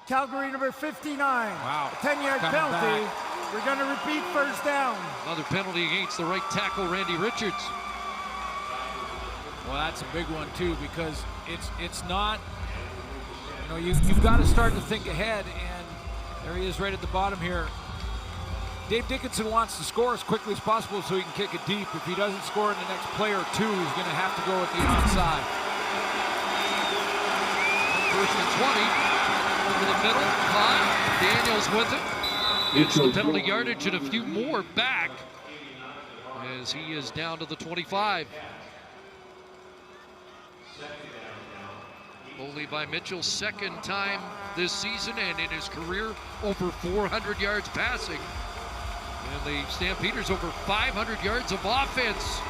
Calgary number 59. Wow. A 10-yard penalty. Back. We're going to repeat first down. Another penalty against the right tackle, Randy Richards. Well, that's a big one too, because it's not, you know, you've got to start to think ahead, and there he is right at the bottom here. Dave Dickinson wants to score as quickly as possible so he can kick it deep. If he doesn't score in the next play or two, he's going to have to go with the onside. 1st and 20. Over the middle, high. Daniels with it. Gets the penalty yardage and a few more back as he is down to the 25. Levi Mitchell, second time this season and in his career over 400 yards passing. And the Stampeders over 500 yards of offense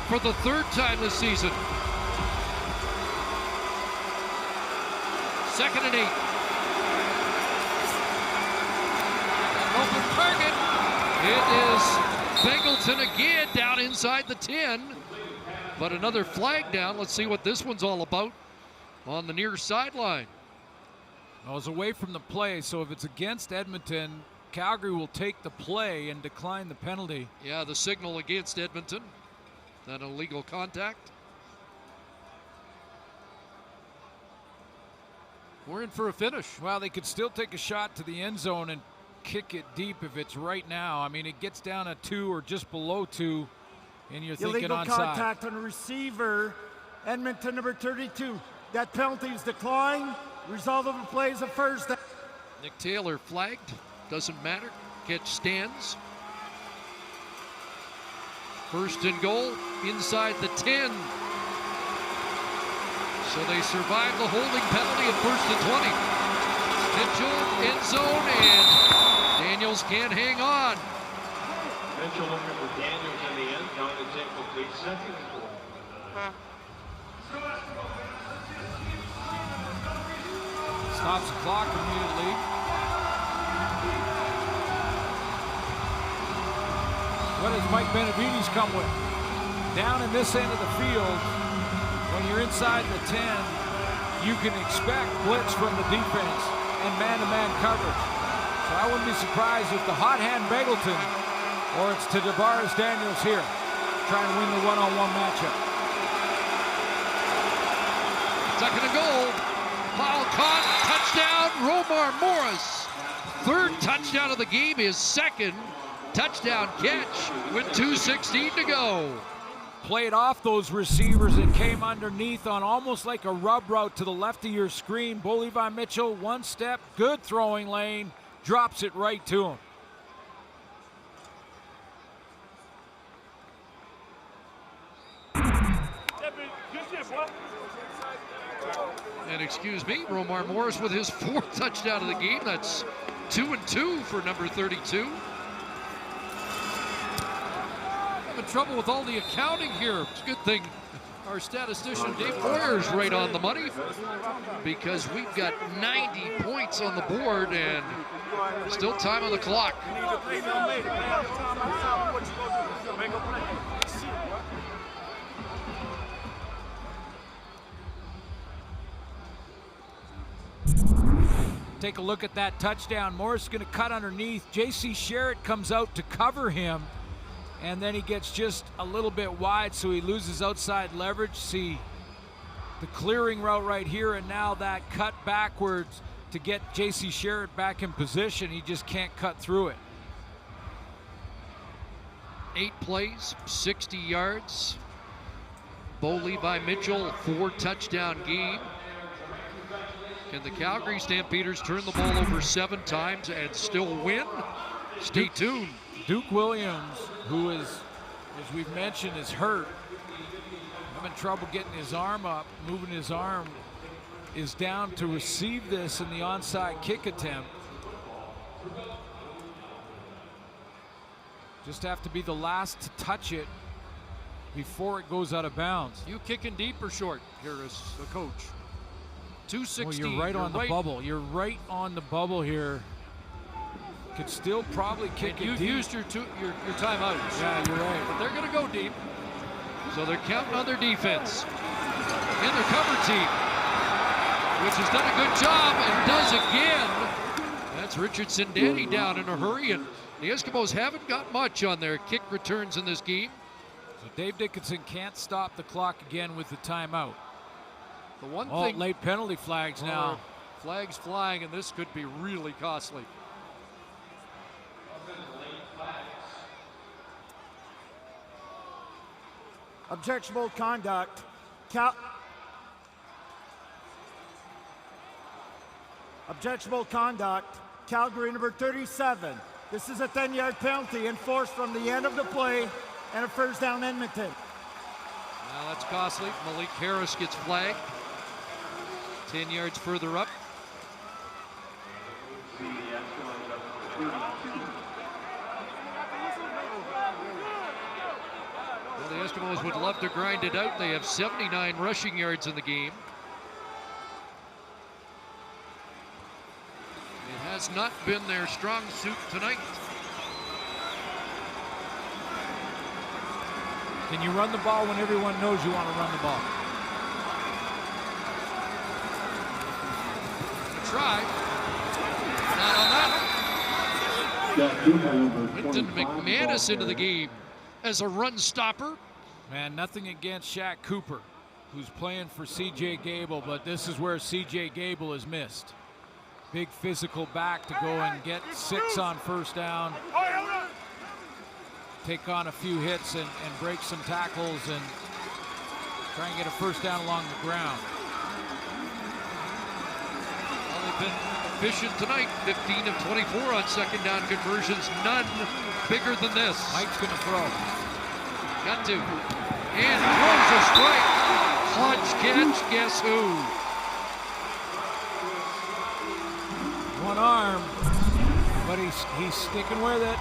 for the 3rd time this season. 2nd and 8. Open target. It is Bengleton again down inside the 10. But another flag down. Let's see what this one's all about on the near sideline. Well, it's away from the play, so if it's against Edmonton, Calgary will take the play and decline the penalty. Yeah, the signal against Edmonton. That illegal contact. We're in for a finish. Well, they could still take a shot to the end zone and kick it deep if it's right now. I mean, it gets down to 2 or just below 2, and you're thinking onside. Illegal contact on the receiver, Edmonton number 32. That penalty is declined. Result of the play is a first down. Nick Taylor flagged. Doesn't matter. Catch stands. 1st and goal inside the 10. So they survive the holding penalty at 1st and 20. Mitchell end zone, and Daniels can't hang on. Mitchell looking for Daniels in the end. Down to take complete 2nd and goal. Stops the clock immediately. What does Mike Benavides come with? Down in this end of the field, when you're inside the 10, you can expect blitz from the defense and man-to-man coverage. So I wouldn't be surprised if the hot hand Bengleton, or it's to Tavares Daniels here, trying to win the one-on-one matchup. 2nd and goal. Foul caught, touchdown, Romar Morris. 3rd touchdown of the game, his 2nd touchdown catch with 2:16 to go. Played off those receivers and came underneath on almost like a rub route to the left of your screen. Levi Mitchell, 1 step, good throwing lane, drops it right to him. And excuse me, Romar Morris with his 4th touchdown of the game. That's 2 and 2 for number 32. Having trouble with all the accounting here. It's a good thing our statistician Dave Boyer's right on the money, because we've got 90 points on the board and still time on the clock. Take a look at that touchdown. Morris is going to cut underneath. J.C. Sherritt comes out to cover him, and then he gets just a little bit wide, so he loses outside leverage. See the clearing route right here, and now that cut backwards to get J.C. Sherritt back in position. He just can't cut through it. 8 plays, 60 yards. Levi Mitchell, 4 touchdown game. Can the Calgary Stampeders turn the ball over 7 times and still win? Stay tuned. Duke Williams, who is, as we've mentioned, is hurt. Having trouble getting his arm up, moving his arm. is down to receive this in the onside kick attempt. Just have to be the last to touch it before it goes out of bounds. You kicking deep or short here as the coach? 216. Well, you're right on the bubble. You're right on the bubble here. Could still probably kick it You've deep. used your timeouts. Yeah, you're right. But they're going to go deep. So they're counting on their defense. And their cover team, which has done a good job and does again. That's Richardson Danny down in a hurry. And the Eskimos haven't got much on their kick returns in this game. So Dave Dickinson can't stop the clock again with the timeout. The one Oh, thing, late penalty flags now. Flags flying, and this could be really costly. Objectionable conduct. Objectionable conduct. Calgary number 37. This is a 10-yard penalty enforced from the end of the play and a first down Edmonton. Now that's costly. Malik Harris gets flagged. 10 yards further up. Well, the Eskimos would love to grind it out. They have 79 rushing yards in the game. It has not been their strong suit tonight. Can you run the ball when everyone knows you want to run the ball? Try. Not on that. Quinton McManus into the game as a run stopper. Man, nothing against Shaq Cooper, who's playing for C.J. Gable, but this is where C.J. Gable is missed. Big physical back to go and get 6 on first down. Take on a few hits and break some tackles and try and get a first down along the ground. Well, they've been efficient tonight. 15 of 24 on second down conversions. None bigger than this. Mike's going to throw. Got to. And throws a strike. Hodge catch. Guess who? One arm, but he's sticking with it.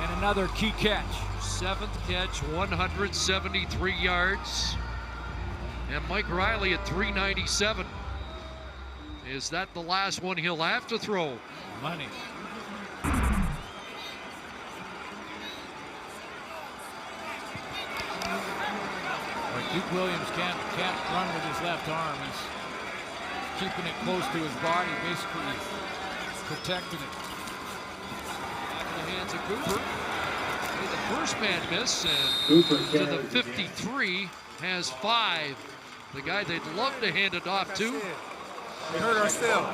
And another key catch. 7th catch, 173 yards. And Mike Riley at 397. Is that the last one he'll have to throw? Money. Duke Williams can't run with his left arm. He's keeping it close to his body, basically protecting it. Back in the hands of Cooper. The first man miss, and to the 53 has 5. The guy they'd love to hand it off to. We hurt ourselves.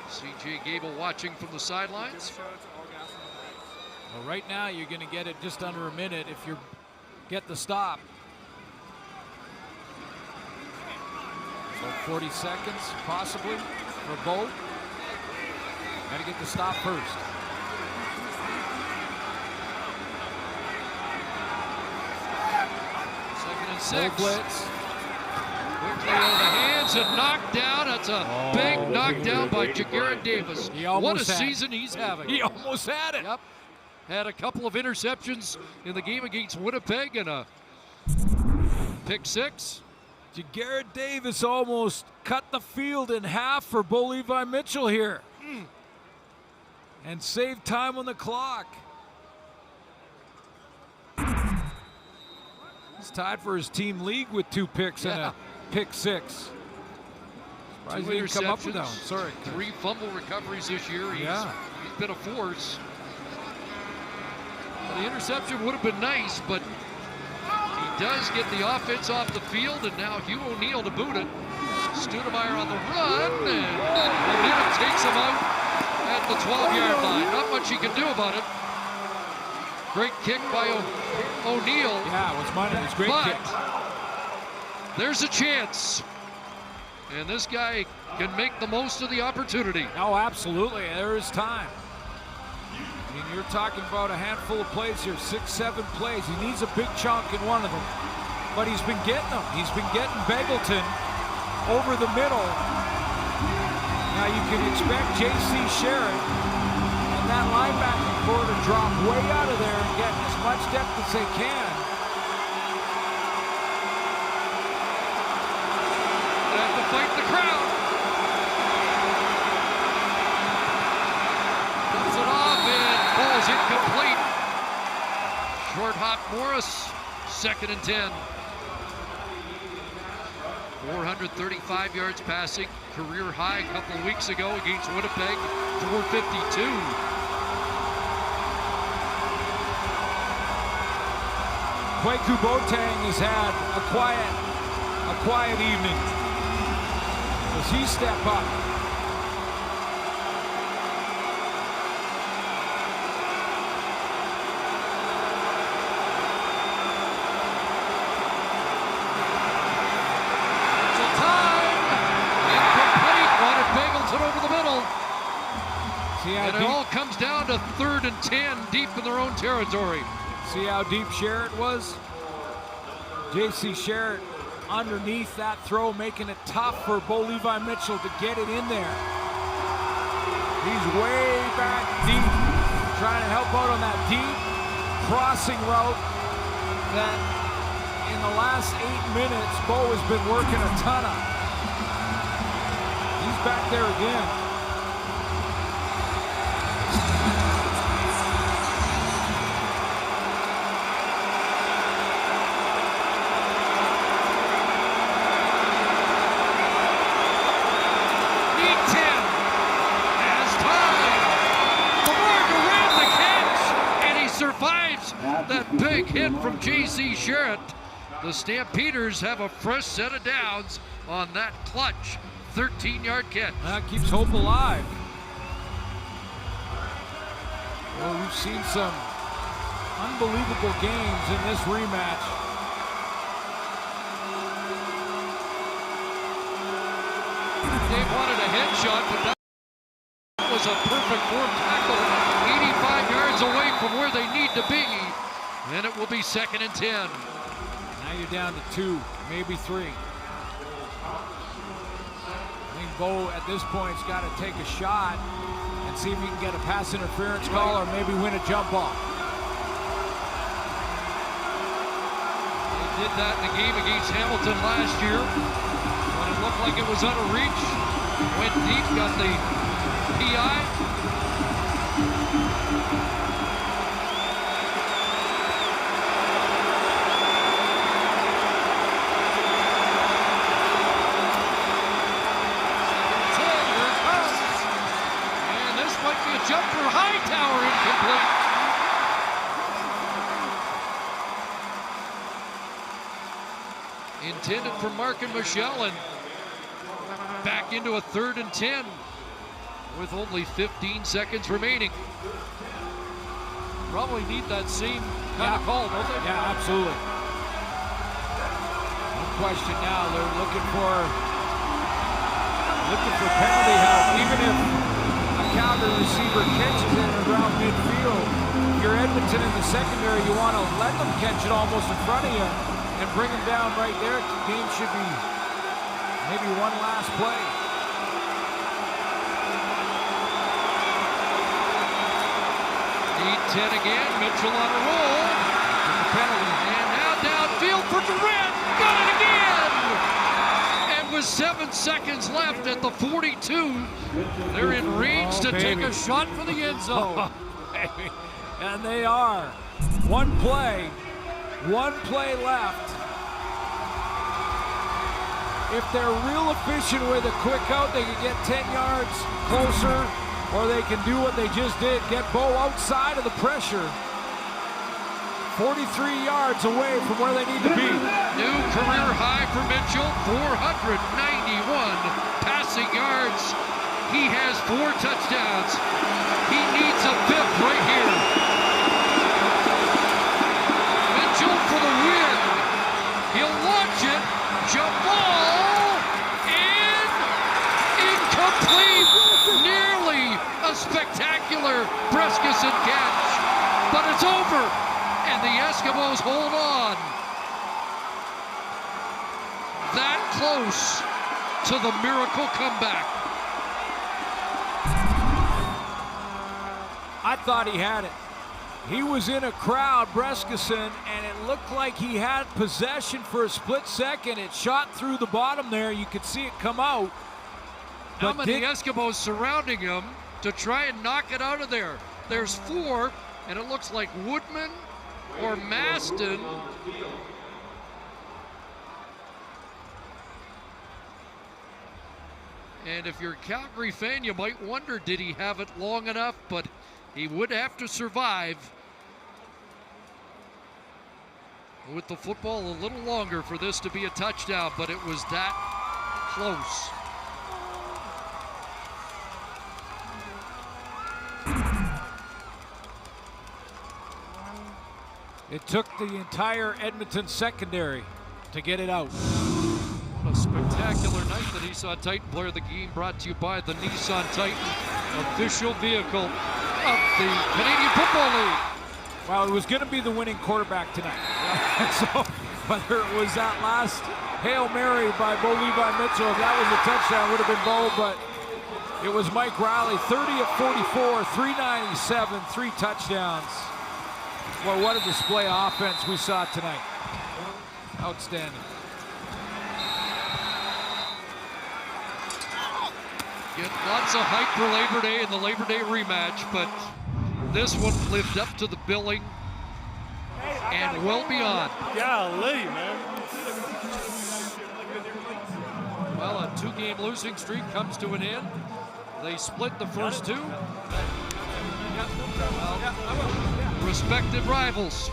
C.J. Gable watching from the sidelines. Well, right now you're going to get it just under a minute if you get the stop. So 40 seconds, possibly, for both. Got to get the stop first. Second and 6. Blitz. Quickly over the hands and knocked down. That's a big knockdown by Jagarrett Davis. What a season he's having. He almost had it. Yep. Had a couple of interceptions in the game against Winnipeg and a pick 6. Jagarrett Davis almost cut the field in half for Bo Levi Mitchell here. And saved time on the clock. He's tied for his team league with 2 picks and a pick 6. Surprised he didn't come up with that one. Sorry. 3 fumble recoveries this year. He's been a force. The interception would have been nice, but he does get the offense off the field, and now Hugh O'Neill to boot it. Stoudemire on the run, and O'Neill takes him out at the 12-yard line. Not much he can do about it. Great kick by O'Neill. Yeah, it was money. It was a great kick. There's a chance. And this guy can make the most of the opportunity. Oh, absolutely. There is time. I mean, you're talking about a handful of plays here, 6, 7 plays. He needs a big chunk in one of them, but he's been getting them. He's been getting Begelton over the middle. Now you can expect J.C. Sherritt and that linebacking core to drop way out of there and get as much depth as they can. They have to fight the crowd. Dumps it off and ball's incomplete. Short hop Morris, 2nd and 10. 435 yards passing, career high a couple of weeks ago against Winnipeg, 452. Kwaku Boateng has had a quiet evening. Does he step up? And it all comes down to 3rd and 10 deep in their own territory. See how deep Sherritt was? J.C. Sherritt underneath that throw, making it tough for Bo Levi Mitchell to get it in there. He's way back deep, trying to help out on that deep crossing route that in the last 8 minutes, Bo has been working a ton of. He's back there again. That big hit from J.C. Sherritt. The Stampeders have a fresh set of downs on that clutch 13-yard catch. That keeps hope alive. Well, we've seen some unbelievable games in this rematch. They wanted a headshot, but that was a perfect form tackle. 85 yards away from where they need to be. And it will be 2nd and 10. Now you're down to 2, maybe 3. I think Bo at this point has got to take a shot and see if he can get a pass interference call or maybe win a jump ball. They did that in the game against Hamilton last year when it looked like it was out of reach. Went deep, got the PI. Jumper Hightower incomplete. Intended for Mark and Michelle, and back into a 3rd and 10 with only 15 seconds remaining. Probably need that same kind of call, don't they? Yeah, absolutely. No question now. They're looking for penalty help, even if Calgary receiver catches it around midfield. If you're Edmonton in the secondary, you want to let them catch it almost in front of you and bring them down right there. The game should be maybe one last play. Need 10 again. Mitchell on a roll. The penalty. And now downfield for Durant. Got it again! With 7 seconds left at the 42, they're in range to take a shot for the end zone. And they are. One play left. If they're real efficient with a quick out, they can get 10 yards closer, or they can do what they just did, get Bo outside of the pressure. 43 yards away from where they need to be. New career high for Mitchell, 491 passing yards. He has 4 touchdowns. He needs a 5th right here. Mitchell for the win. He'll launch it. Jump ball. And incomplete. Nearly a spectacular Brescus decent catch, but it's over, and the Eskimos hold on. That close to the miracle comeback. I thought he had it. He was in a crowd, Breskison, and it looked like he had possession for a split second. It shot through the bottom there. You could see it come out. How many Eskimos surrounding him to try and knock it out of there? There's 4, and it looks like Woodman or Maston. And if you're a Calgary fan, you might wonder, did he have it long enough? But he would have to survive with the football a little longer for this to be a touchdown, but it was that close. It took the entire Edmonton secondary to get it out. What a spectacular night. The Nissan Titan Player of the Game brought to you by the Nissan Titan, official vehicle of the Canadian Football League. Well, it was going to be the winning quarterback tonight. So whether it was that last Hail Mary by Bo Levi Mitchell, if that was a touchdown, would have been Bo, but it was Mike Riley, 30 of 44, 397, 3 touchdowns. Well, what a display of offense we saw tonight. Outstanding. Get lots of hype for Labor Day and the Labor Day rematch, but this one lived up to the billing and well beyond. Golly, man. Well, a 2-game losing streak comes to an end. They split the first 2. Respected rivals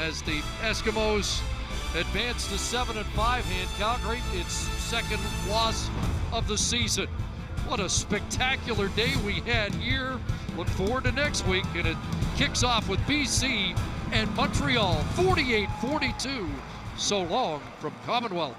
as the Eskimos advance to 7-5, hand Calgary its second loss of the season. What a spectacular day we had here. Look forward to next week, and it kicks off with BC and Montreal, 48-42. So long from Commonwealth.